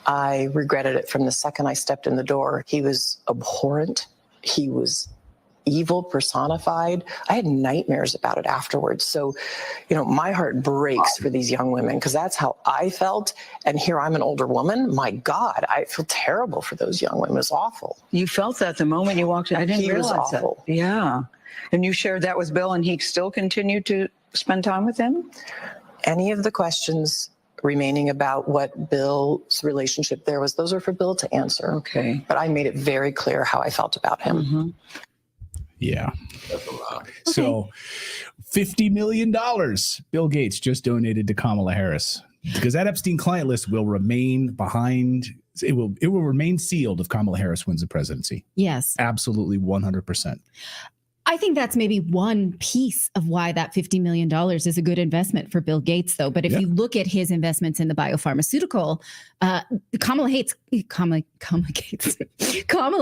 I regretted it from the second I stepped in the door. He was abhorrent. He was evil personified. I had nightmares about it afterwards. So, you know, my heart breaks for these young women because that's how I felt. And here I'm an older woman. My God, I feel terrible for those young women. It was awful. You felt that the moment you walked in? I didn't realize was awful. that. Yeah. And you shared that with Bill, and he still continued to spend time with him? Any of the questions remaining about what Bill's relationship there was, those are for Bill to answer. Okay. But I made it very clear how I felt about him. Mm-hmm. Yeah. So $50 million Bill Gates just donated to Kamala Harris, because that Epstein client list will remain behind. It will remain sealed if Kamala Harris wins the presidency. Yes. Absolutely 100%. I think that's maybe one piece of why that $50 million is a good investment for Bill Gates, though. But if you look at his investments in the biopharmaceutical, Kamala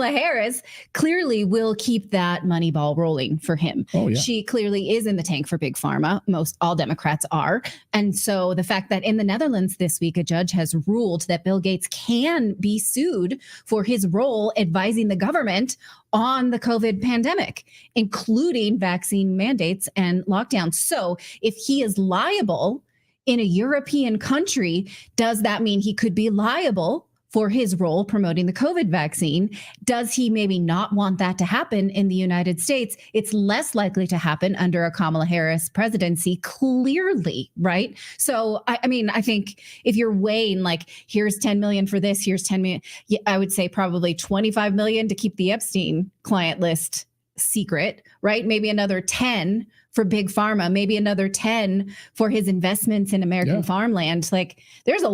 Harris clearly will keep that money ball rolling for him. Oh, yeah. She clearly is in the tank for big pharma. All Democrats are. And so the fact that in the Netherlands this week, a judge has ruled that Bill Gates can be sued for his role advising the government on the COVID pandemic, including vaccine mandates and lockdowns. So if he is liable in a European country, does that mean he could be liable for his role promoting the COVID vaccine? Does he maybe not want that to happen in the United States? It's less likely to happen under a Kamala Harris presidency, clearly, right? So, I mean, I think if you're weighing like, here's 10 million for this, here's 10 million, I would say probably 25 million to keep the Epstein client list secret, right? Maybe another 10 for big pharma, maybe another 10 for his investments in American farmland. Like, there's a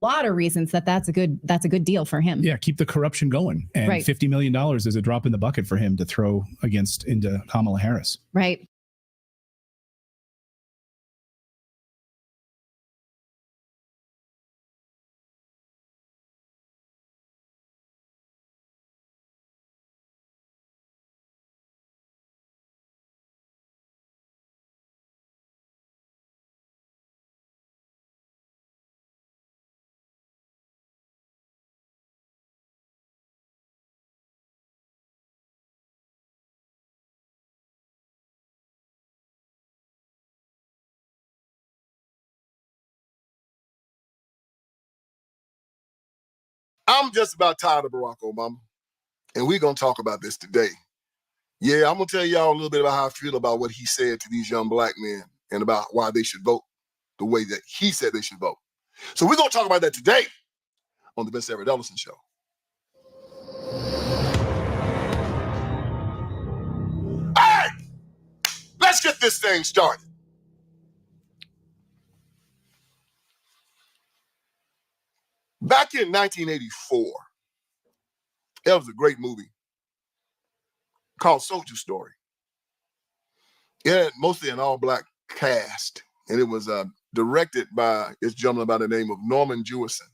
lot of reasons that's a good deal for him. Yeah, keep the corruption going. And $50 million is a drop in the bucket for him to throw into Kamala Harris. Right. I'm just about tired of Barack Obama, and we're going to talk about this today. Yeah, I'm going to tell y'all a little bit about how I feel about what he said to these young black men and about why they should vote the way that he said they should vote. So we're going to talk about that today on the Ben Sarah Ellison Show. All right, let's get this thing started. Back in 1984, That was a great movie called Soldier Story. It had mostly an all-black cast, and it was directed by this gentleman by the name of Norman Jewison.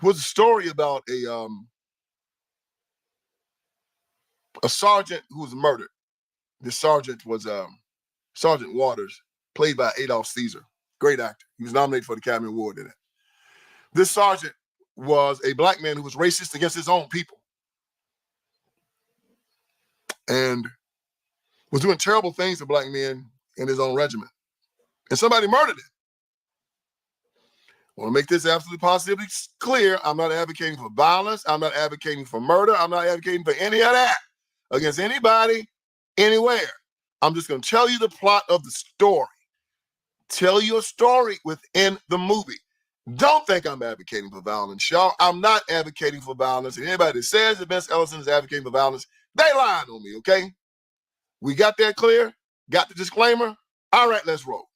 It was a story about a sergeant who was murdered. The sergeant was Sergeant Waters, played by Adolph Caesar. Great actor. He was nominated for the Academy Award in it. This sergeant was a black man who was racist against his own people and was doing terrible things to black men in his own regiment. And somebody murdered him. I want to make this absolutely positively clear. I'm not advocating for violence. I'm not advocating for murder. I'm not advocating for any of that against anybody, anywhere. I'm just going to tell you the plot of the story. Tell you a story within the movie. Don't think I'm advocating for violence, y'all. I'm not advocating for violence. And anybody that says that Vince Ellison is advocating for violence, they lying on me, okay? We got that clear? Got the disclaimer? All right, let's roll.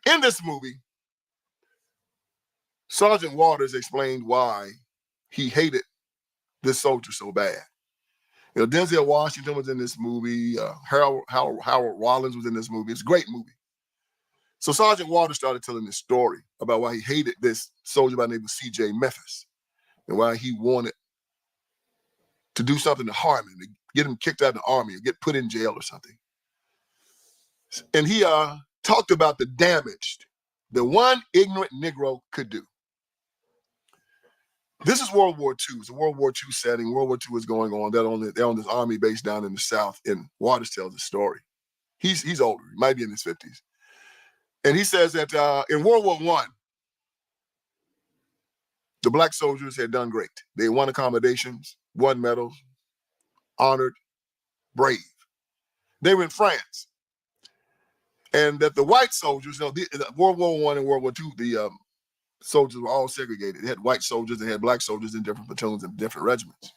In this movie, Sergeant Waters explained why he hated this soldier so bad. You know, Denzel Washington was in this movie. Howard Rollins was in this movie. It's a great movie. So Sergeant Waters started telling this story about why he hated this soldier by the name of C.J. Memphis and why he wanted to do something to harm him, to get him kicked out of the army or get put in jail or something. And he talked about the damage that one ignorant Negro could do. This is World War II. It's a World War II setting. World War II is going on. They're on this army base down in the South, and Waters tells the story. He's older. He might be in his 50s. And he says that in World War I, the black soldiers had done great. They won accommodations, won medals, honored, brave. They were in France. And that the white soldiers, you know, World War I and World War II, the soldiers were all segregated. They had white soldiers, they had black soldiers in different platoons and different regiments.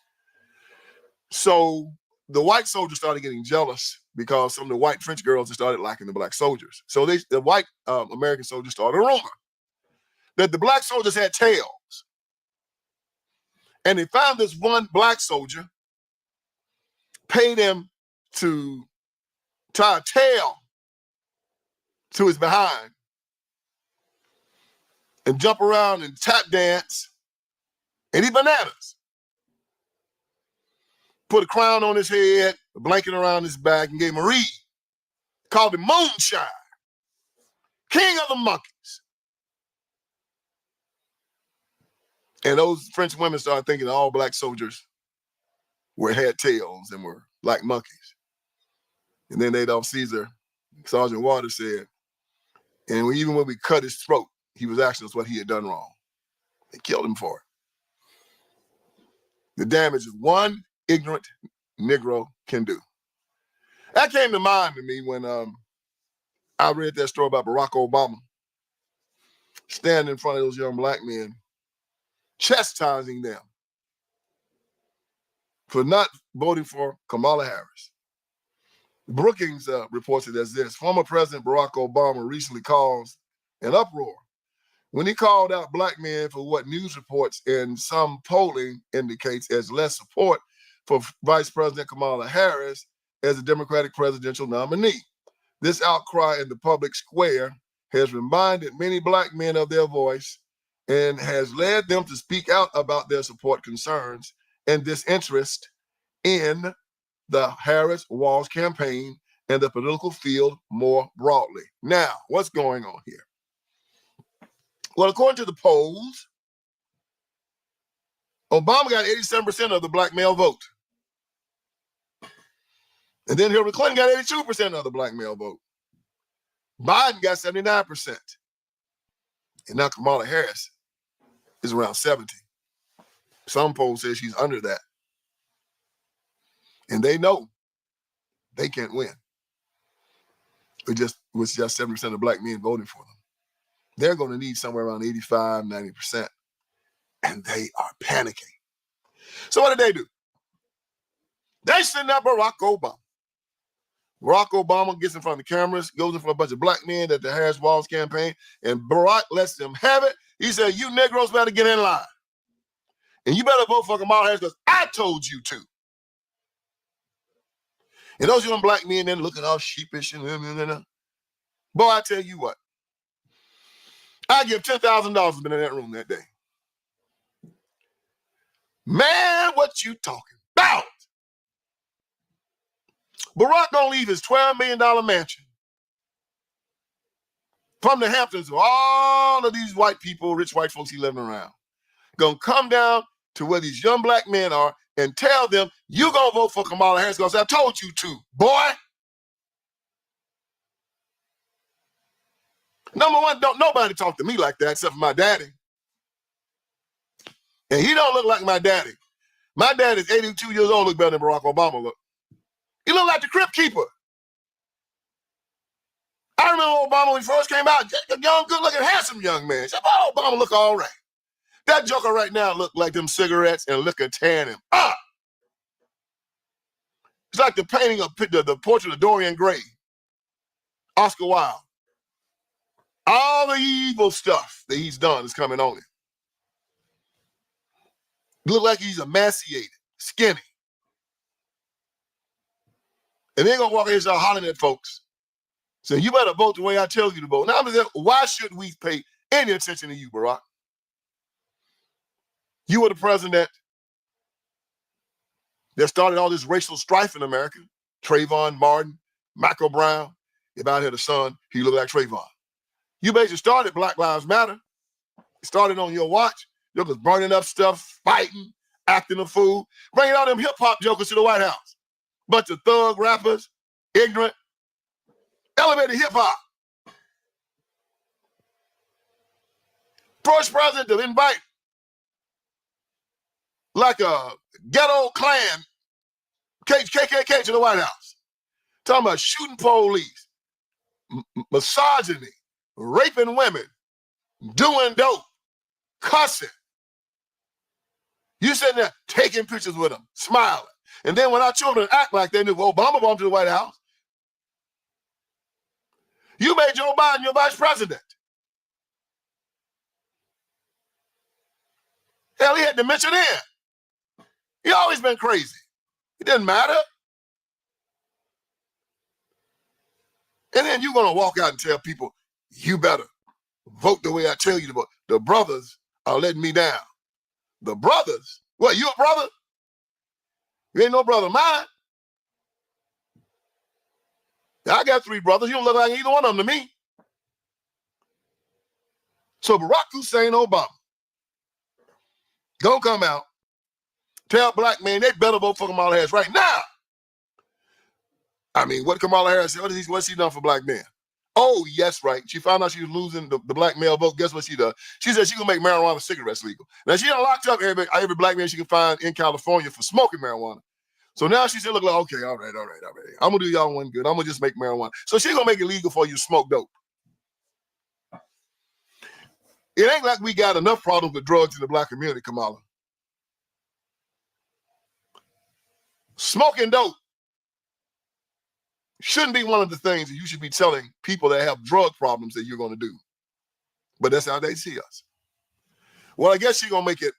So the white soldiers started getting jealous because some of the white French girls started liking the black soldiers. So the white American soldiers started a rumor that the black soldiers had tails. And they found this one black soldier, paid him to tie a tail to his behind and jump around and tap dance and eat bananas. Put a crown on his head, a blanket around his back, and gave him a reed. Called him Moonshine, King of the Monkeys. And those French women started thinking all black soldiers had tails and were like monkeys. And then Adolph Caesar, Sergeant Waters said, and even when we cut his throat, he was asking us what he had done wrong. They killed him for it. The damage that one ignorant Negro can do. That came to mind to me when I read that story about Barack Obama standing in front of those young black men, chastising them for not voting for Kamala Harris. Brookings reports it as this: former President Barack Obama recently caused an uproar when he called out black men for what news reports and some polling indicates as less support for Vice President Kamala Harris as a Democratic presidential nominee. This outcry in the public square has reminded many black men of their voice and has led them to speak out about their support concerns and disinterest in the Harris-Walz campaign and the political field more broadly. Now, what's going on here? Well, according to the polls, Obama got 87% of the black male vote. And then Hillary Clinton got 82% of the black male vote. Biden got 79%. And now Kamala Harris is around 70. Some polls say she's under that. And they know they can't win. It was just 70% of black men voting for them. They're going to need somewhere around 85, 90%. And they are panicking. So what did they do? They send out Barack Obama. Barack Obama gets in front of the cameras, goes in front of a bunch of black men at the Harris-Walz campaign, and Barack lets them have it. He said, you Negroes better get in line. And you better vote for Kamala Harris because I told you to. And those young black men then looking all sheepish and boy, I tell you what. I give $10,000 to be in that room that day. Man, what you talking about? Barack gonna leave his $12 million mansion from the Hamptons to all of these white people, rich white folks he living around. Gonna come down to where these young black men are and tell them, you gonna vote for Kamala Harris because I told you to, boy. Number one, don't nobody talk to me like that except for my daddy. And he don't look like my daddy. My dad is 82 years old, look better than Barack Obama look. He look like the Crypt Keeper. I remember Obama when he first came out, a young, good-looking, handsome young man. He said, oh, Obama look all right. That joker right now look like them cigarettes and liquor tearing him up. It's like the painting of the portrait of Dorian Gray, Oscar Wilde. All the evil stuff that he's done is coming on him. Look like he's emaciated, skinny. And they're going to walk in and start hollering at folks. So you better vote the way I tell you to vote. Now, I'm just, why should we pay any attention to you, Barack? You were the president that started all this racial strife in America. Trayvon Martin, Michael Brown. If I had a son, he looked like Trayvon. You basically started Black Lives Matter. It started on your watch. You was burning up stuff, fighting, acting a fool, bringing all them hip-hop jokers to the White House. Bunch of thug rappers, ignorant, elevated hip-hop. First president to invite like a ghetto clan, KKK to the White House. Talking about shooting police, misogyny, raping women, doing dope, cussing. You sitting there taking pictures with them, smiling. And then when our children act like they knew Obama brought them to the White House, you made Joe Biden your vice president. Hell, he had dementia then. He always been crazy. It didn't matter. And then you're going to walk out and tell people, you better vote the way I tell you to vote. The brothers are letting me down. The brothers? What, you a brother? You ain't no brother of mine. I got 3 brothers. You don't look like either one of them to me. So Barack Hussein Obama gonna come out, tell black men they better vote for Kamala Harris right now. I mean, what Kamala Harris said, what's she done for black men? Oh, yes, right. She found out she was losing the black male vote. Guess what she does? She said she gonna make marijuana cigarettes legal. Now she done locked up every black man she can find in California for smoking marijuana. So now she said, look like, okay, all right. I'm gonna do y'all one good. I'm gonna just make marijuana. So she gonna make it legal for you to smoke dope. It ain't like we got enough problems with drugs in the black community, Kamala. Smoking dope shouldn't be one of the things that you should be telling people that have drug problems that you're going to do. But that's how they see us. Well, I guess she's going to make it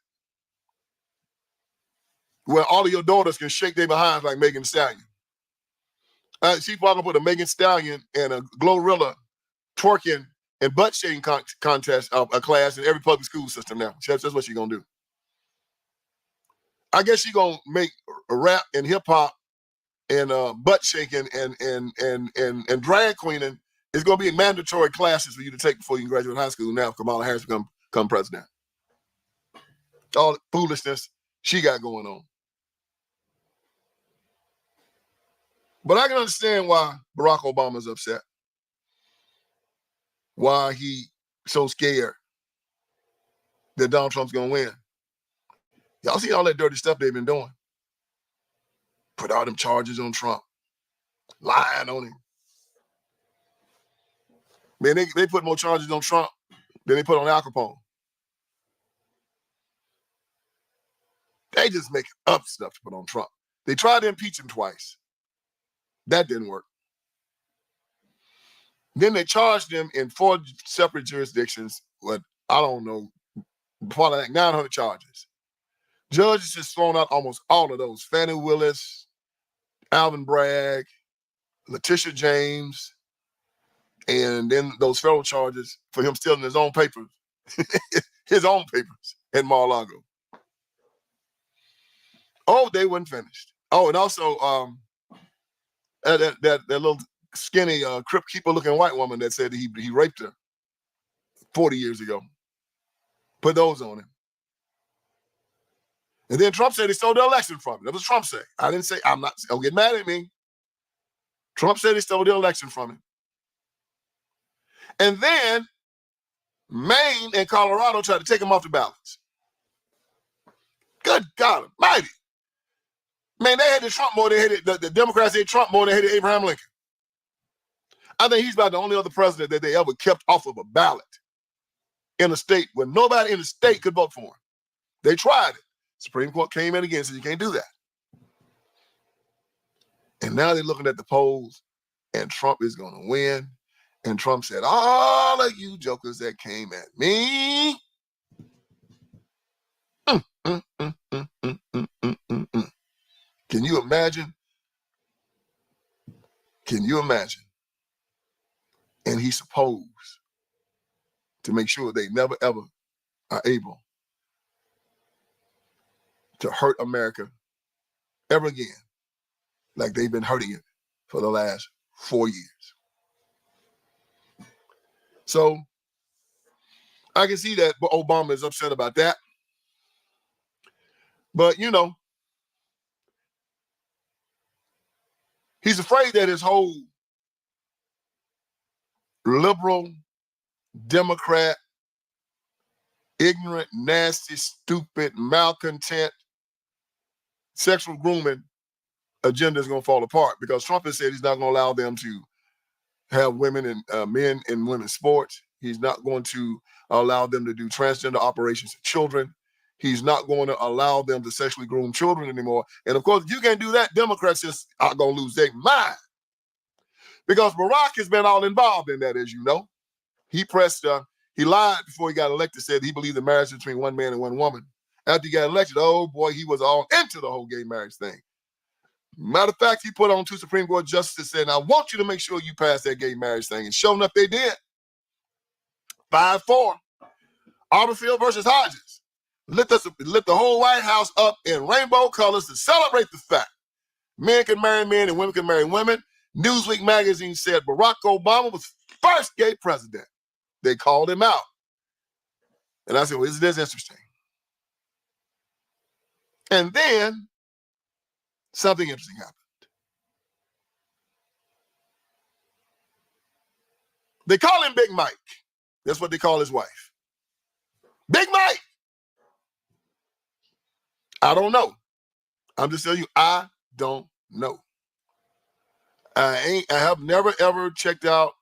where all of your daughters can shake their behinds like Megan Thee Stallion. She's probably going to put a Megan Thee Stallion and a Glorilla twerking and butt shaking contest, a class in every public school system now. That's what she's going to do. I guess she's going to make rap and hip hop and butt shaking and drag queening is going to be mandatory classes for you to take before you can graduate high school now if Kamala Harris become president. All the foolishness she got going on. But I can understand why Barack Obama's upset. Why he so scared that Donald Trump's going to win. Y'all see all that dirty stuff they've been doing? Put all them charges on Trump. Lying on him. Man, they put more charges on Trump than they put on Al Capone. They just make up stuff to put on Trump. They tried to impeach him twice. That didn't work. Then they charged him in 4 separate jurisdictions with, I don't know, probably like 900 charges. Judge has just thrown out almost all of those. Fannie Willis, Alvin Bragg, Letitia James, and then those federal charges for him stealing his own papers, his own papers in Mar-a-Lago. Oh, they weren't finished. Oh, and also that little skinny crypt keeper looking white woman that said he raped her 40 years ago. Put those on him. And then Trump said he stole the election from him. That was Trump saying. I didn't say, don't get mad at me. Trump said he stole the election from him. And then Maine and Colorado tried to take him off the ballots. Good God almighty. Man, they hated Trump more than they hated, the Democrats hated Trump more than they hated Abraham Lincoln. I think he's about the only other president that they ever kept off of a ballot in a state where nobody in the state could vote for him. They tried it. Supreme Court came in again and said, you can't do that. And now they're looking at the polls, and Trump is going to win. And Trump said, all of you jokers that came at me. Can you imagine? Can you imagine? And he's supposed to make sure they never, ever are able to hurt America ever again, like they've been hurting it for the last 4 years. So I can see that Obama is upset about that. But, you know, he's afraid that his whole liberal, Democrat, ignorant, nasty, stupid, malcontent, sexual grooming agenda is going to fall apart because Trump has said he's not going to allow them to have women and men in women's sports. He's not going to allow them to do transgender operations to children. He's not going to allow them to sexually groom children anymore. And of course, if you can't do that, Democrats just are going to lose their mind. Because Barack has been all involved in that, as you know. He lied before he got elected, said he believed in marriage between one man and one woman. After he got elected, oh boy, he was all into the whole gay marriage thing. Matter of fact, he put on 2 Supreme Court justices saying, I want you to make sure you pass that gay marriage thing. And sure enough, they did. 5-4. Arborfield versus Hodges. Lit the whole White House up in rainbow colors to celebrate the fact men can marry men and women can marry women. Newsweek magazine said Barack Obama was first gay president. They called him out. And I said, well, isn't this interesting? And then something interesting happened. They call him Big Mike. That's what they call his wife. Big Mike. I don't know. I'm just telling you, I don't know. I have never, ever checked out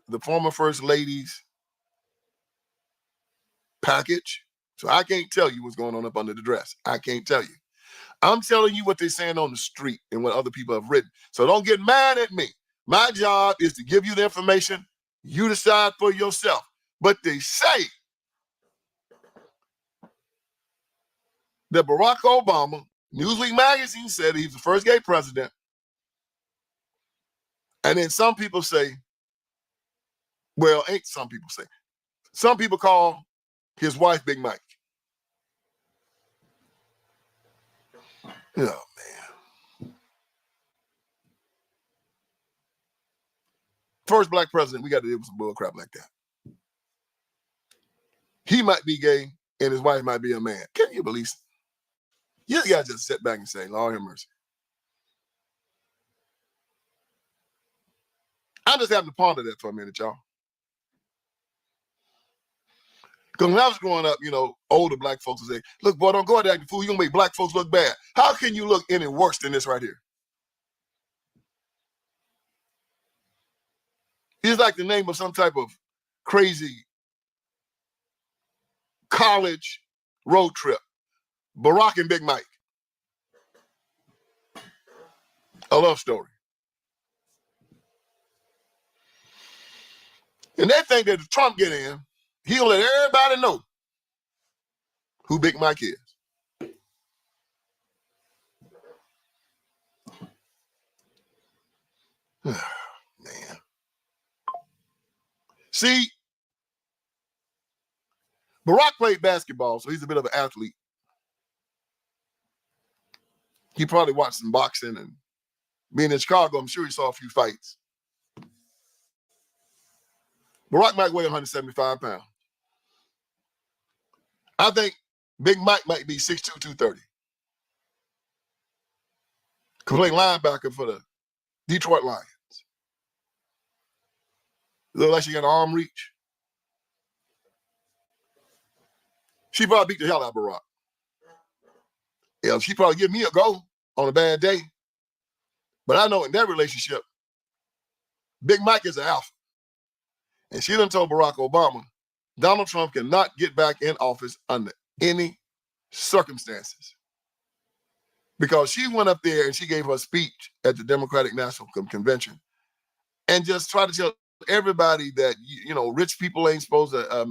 the former First Lady's package. So I can't tell you what's going on up under the dress. I can't tell you. I'm telling you what they're saying on the street and what other people have written. So don't get mad at me. My job is to give you the information. You decide for yourself. But they say that Barack Obama, Newsweek magazine said he's the first gay president. And then some people say, well, ain't some people say. Some people call his wife Big Mike. Oh, man. First black president, we got to deal with some bull crap like that. He might be gay and his wife might be a man. Can you believe it? You got to just sit back and say, Lord have mercy. I just have to ponder that for a minute, y'all. Because when I was growing up, you know, older black folks would say, look, boy, don't go out there acting fool. You're going to make black folks look bad. How can you look any worse than this right here? He's like the name of some type of crazy college road trip. Barack and Big Mike. A love story. And they think that if Trump get in, he'll let everybody know who Big Mike is. Man. See, Barack played basketball, so he's a bit of an athlete. He probably watched some boxing, and being in Chicago, I'm sure he saw a few fights. Barack might weigh 175 pounds. I think Big Mike might be 6'2", 230. Could play linebacker for the Detroit Lions. Look like she got arm reach. She probably beat the hell out of Barack. Yeah, she probably give me a go on a bad day. But I know in that relationship, Big Mike is an alpha. And she done told Barack Obama, Donald Trump cannot get back in office under any circumstances. Because she went up there and she gave her speech at the Democratic National Convention and just tried to tell everybody that, you know, rich people ain't supposed to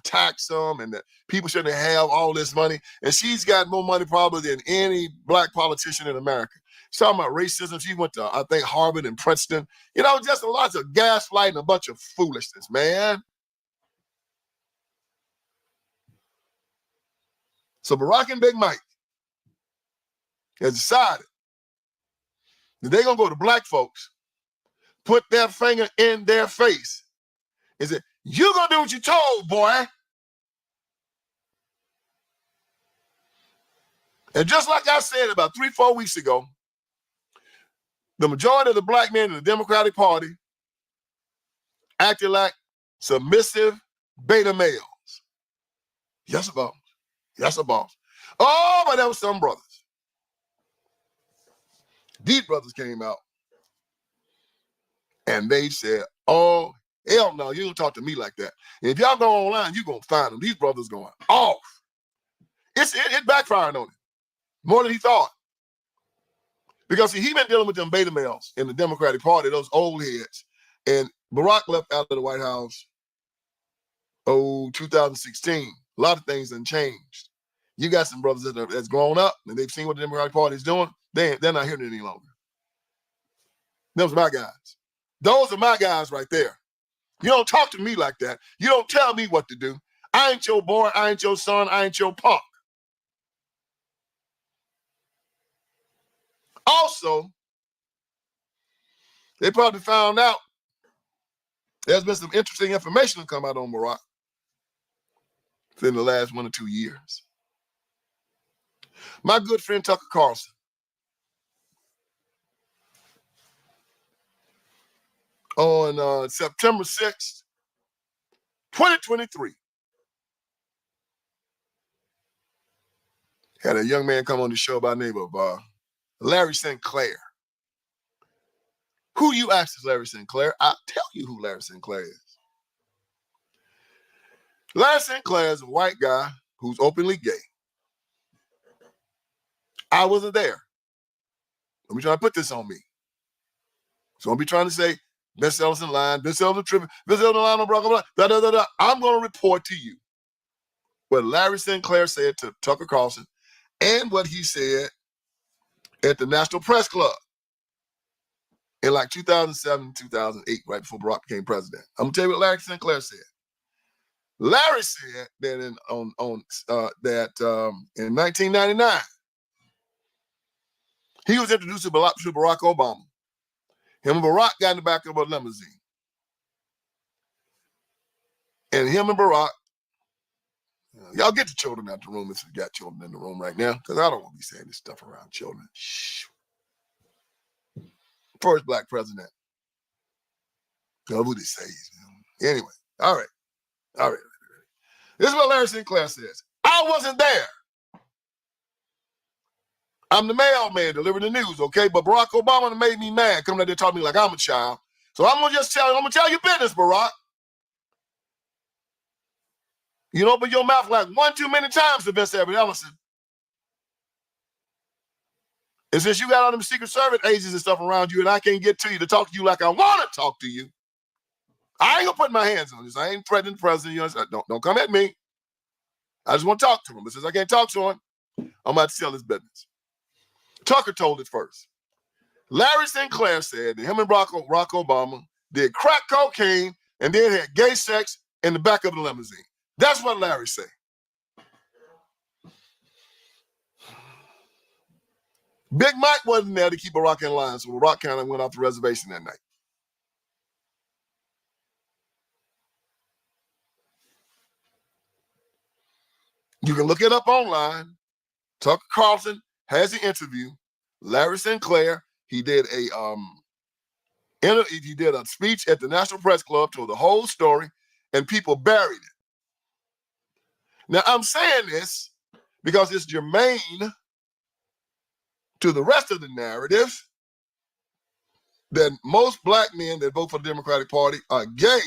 tax them and that people shouldn't have all this money. And she's got more money probably than any black politician in America. She's talking about racism. She went to, I think, Harvard and Princeton. You know, just a lot of gaslighting and a bunch of foolishness, man. So Barack and Big Mike has decided that they're going to go to black folks, put their finger in their face, and say, you're going to do what you're told, boy. And just like I said about 3-4 weeks ago, the majority of the black men in the Democratic Party acted like submissive beta males. Yes, boss. Yes, boss. Oh, but there was some brothers. These brothers came out and they said, oh, hell no, you don't talk to me like that. And if y'all go online, you're going to find them. These brothers going off. It backfired on him more than he thought. Because see, he been dealing with them beta males in the Democratic Party, those old heads. And Barack left out of the White House, 2016. A lot of things done changed. You got some brothers that's grown up and they've seen what the Democratic Party is doing. They're not hearing it any longer. Those are my guys. Those are my guys right there. You don't talk to me like that. You don't tell me what to do. I ain't your boy. I ain't your son. I ain't your punk. Also, they probably found out there's been some interesting information to come out on Barack within the last 1 or 2 years. My good friend Tucker Carlson, on September 6th, 2023, had a young man come on the show by the name of Larry Sinclair. Who you ask is Larry Sinclair? I'll tell you who Larry Sinclair is. Larry Sinclair is a white guy who's openly gay. I wasn't there. Don't be trying to put this on me. So don't be trying to say, Ben Sellers in line, Ben Sellers in tripping, Ben Sellers in line, blah, blah, blah, da, da, da, da. I'm going to report to you what Larry Sinclair said to Tucker Carlson and what he said at the National Press Club in like 2007, 2008, right before Barack became president. I'm going to tell you what Larry Sinclair said. Larry said that in 1999, he was introduced to Barack Obama. Him and Barack got in the back of a limousine. And him and Barack, y'all get the children out the room if you got children in the room right now, because I don't want to be saying this stuff around children. Shh. First black president. What they say. Anyway, all right. This is what Larry Sinclair says. I wasn't there. I'm the mailman delivering the news, okay? But Barack Obama made me mad coming out there talking to me like I'm a child. So I'm gonna tell you business, Barack. You open your mouth like one too many times to Vince Everett Ellison. And since you got all them Secret Service agents and stuff around you and I can't get to you to talk to you like I want to talk to you, I ain't gonna put my hands on this. I ain't threatening the president. You know, don't come at me. I just want to talk to him. But since I can't talk to him, I'm about to sell his business. Tucker told it first. Larry Sinclair said that him and Barack Obama did crack cocaine and then had gay sex in the back of the limousine. That's what Larry said. Big Mike wasn't there to keep Barack in line, so Barack kind of went off the reservation that night. You can look it up online. Tucker Carlson has the interview. Larry Sinclair, he did a speech at the National Press Club, told the whole story, and people buried it. Now, I'm saying this because it's germane to the rest of the narrative that most black men that vote for the Democratic Party are gay.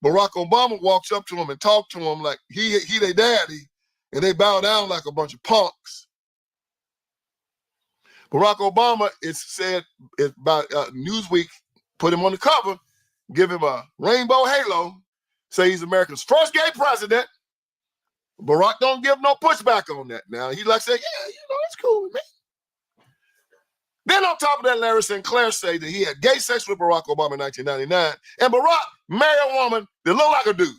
Barack Obama walks up to him and talks to him like he their daddy, and they bow down like a bunch of punks. Barack Obama, it's said by Newsweek, put him on the cover, give him a rainbow halo, say he's America's first gay president. Barack don't give no pushback on that. Now, he like say, yeah, it's cool with me. Then on top of that, Larry Sinclair say that he had gay sex with Barack Obama in 1999, and Barack married a woman that looked like a dude.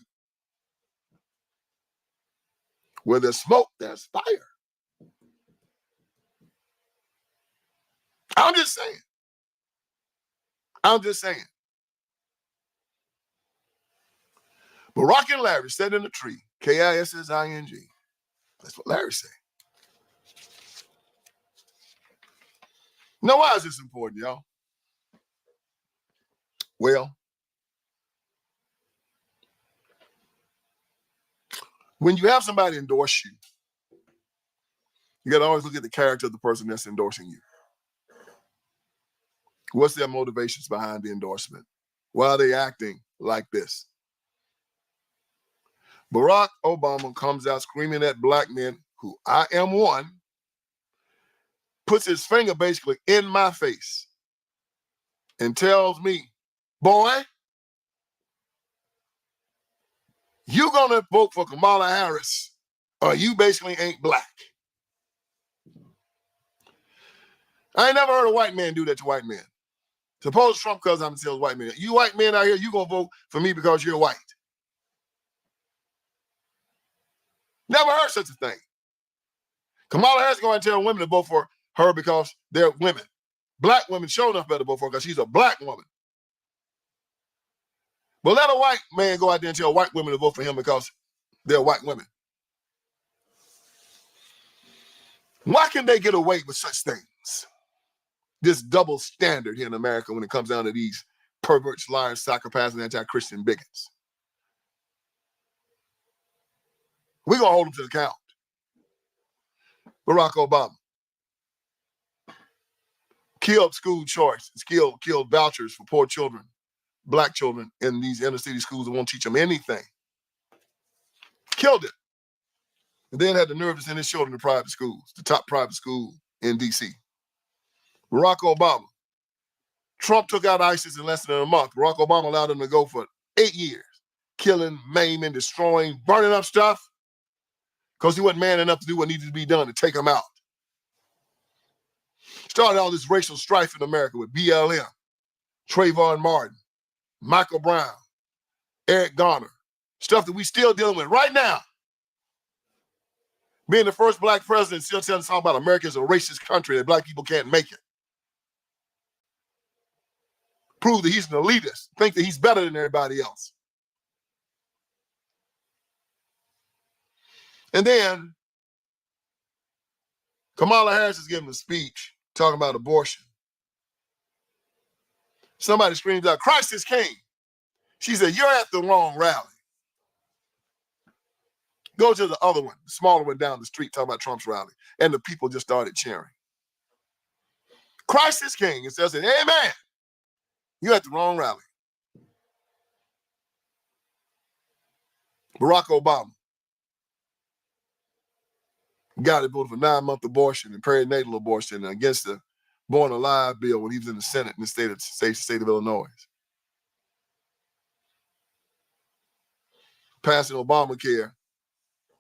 Where there's smoke, there's fire. I'm just saying. Barack and Larry sat in a tree, K-I-S-S-I-N-G. That's what Larry said. Now, why is this important, y'all? Well, when you have somebody endorse you got to always look at the character of the person that's endorsing you. What's their motivations behind the endorsement? Why are they acting like this? Barack Obama comes out screaming at black men, who I am one, puts his finger basically in my face and tells me, boy, you're going to vote for Kamala Harris or you basically ain't black. I ain't never heard a white man do that to white men. Suppose Trump comes out and tells white men, you white men out here, you going to vote for me because you're white. Never heard such a thing. Kamala Harris is going to tell women to vote for her because they're women. Black women sure enough better vote for her because she's a black woman. But let a white man go out there and tell white women to vote for him because they're white women. Why can they get away with such things? This double standard here in America when it comes down to these perverts, liars, psychopaths, and anti-Christian bigots. We're going to hold them to account. Barack Obama killed school choice, killed vouchers for poor children, black children in these inner city schools that won't teach them anything. Killed it. And then had the nerve to send his children to private schools, the top private school in D.C. Barack Obama. Trump took out ISIS in less than a month. Barack Obama allowed them to go for 8 years, killing, maiming, destroying, burning up stuff, because he wasn't man enough to do what needed to be done to take them out. Started all this racial strife in America with BLM, Trayvon Martin, Michael Brown, Eric Garner, stuff that we still dealing with right now. Being the first black president still telling us all about America is a racist country that black people can't make it. Prove that he's an elitist, think that he's better than everybody else. And then Kamala Harris is giving a speech talking about abortion. Somebody screams out, Christ is king. She said, you're at the wrong rally. Go to the other one, the smaller one down the street, talking about Trump's rally. And the people just started cheering. Christ is king. It says, amen. You're at the wrong rally. Barack Obama got it voted for 9-month abortion and perinatal abortion against the Born Alive bill when he was in the Senate in the state of Illinois. Passing Obamacare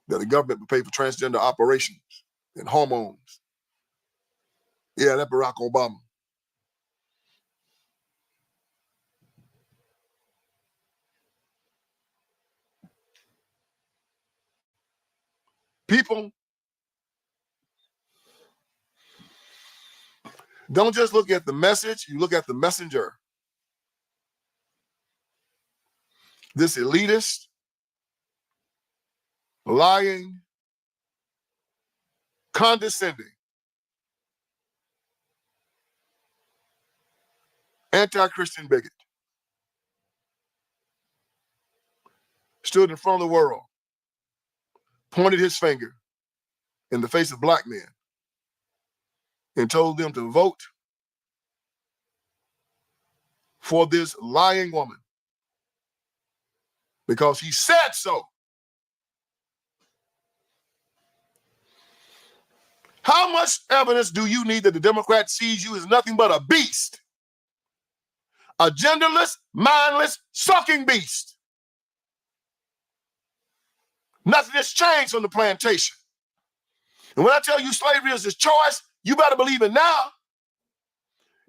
that the government would pay for transgender operations and hormones. Yeah, that's Barack Obama. People, don't just look at the message, you look at the messenger. This elitist, lying, condescending, anti-Christian bigot stood in front of the world, pointed his finger in the face of black men, and told them to vote for this lying woman because he said so. How much evidence do you need that the Democrat sees you as nothing but a beast? A genderless, mindless, sucking beast. Nothing has changed from the plantation. And when I tell you slavery is his choice, you better believe it now,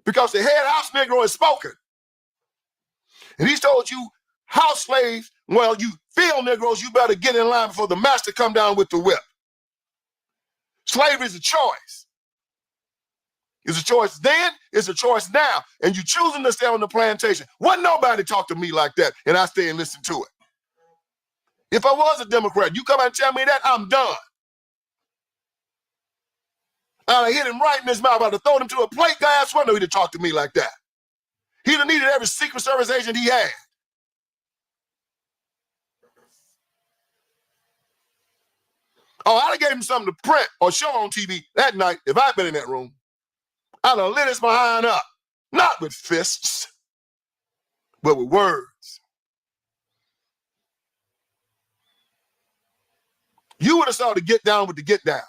because the head house Negro has spoken. And he's told you, house slaves, well, you field Negroes, you better get in line before the master come down with the whip. Slavery is a choice. It's a choice then, it's a choice now. And you choosing to stay on the plantation. Wasn't nobody talk to me like that, and I stay and listen to it. If I was a Democrat, you come out and tell me that, I'm done. I'd have hit him right in his mouth. I'd have thrown him to a plate glass window. He'd have talked to me like that. He'd have needed every Secret Service agent he had. Oh, I'd have gave him something to print or show on TV that night if I'd been in that room. I'd have lit his behind up, not with fists, but with words. You would have saw the get down with the get down.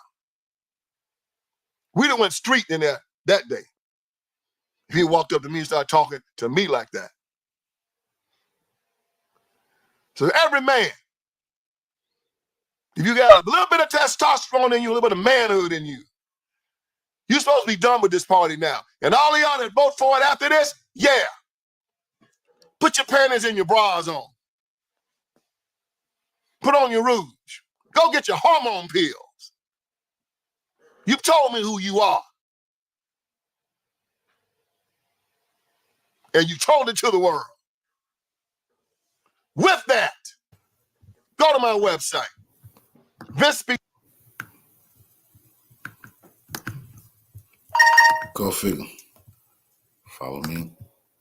We'd have went street in there that day. If he walked up to me and started talking to me like that. So every man, if you got a little bit of testosterone in you, a little bit of manhood in you, you're supposed to be done with this party now. And all of y'all that vote for it after this, yeah. Put your panties and your bras on. Put on your rouge. Go get your hormone pills. You've told me who you are. And you told it to the world. With that, go to my website. Go figure. Follow me.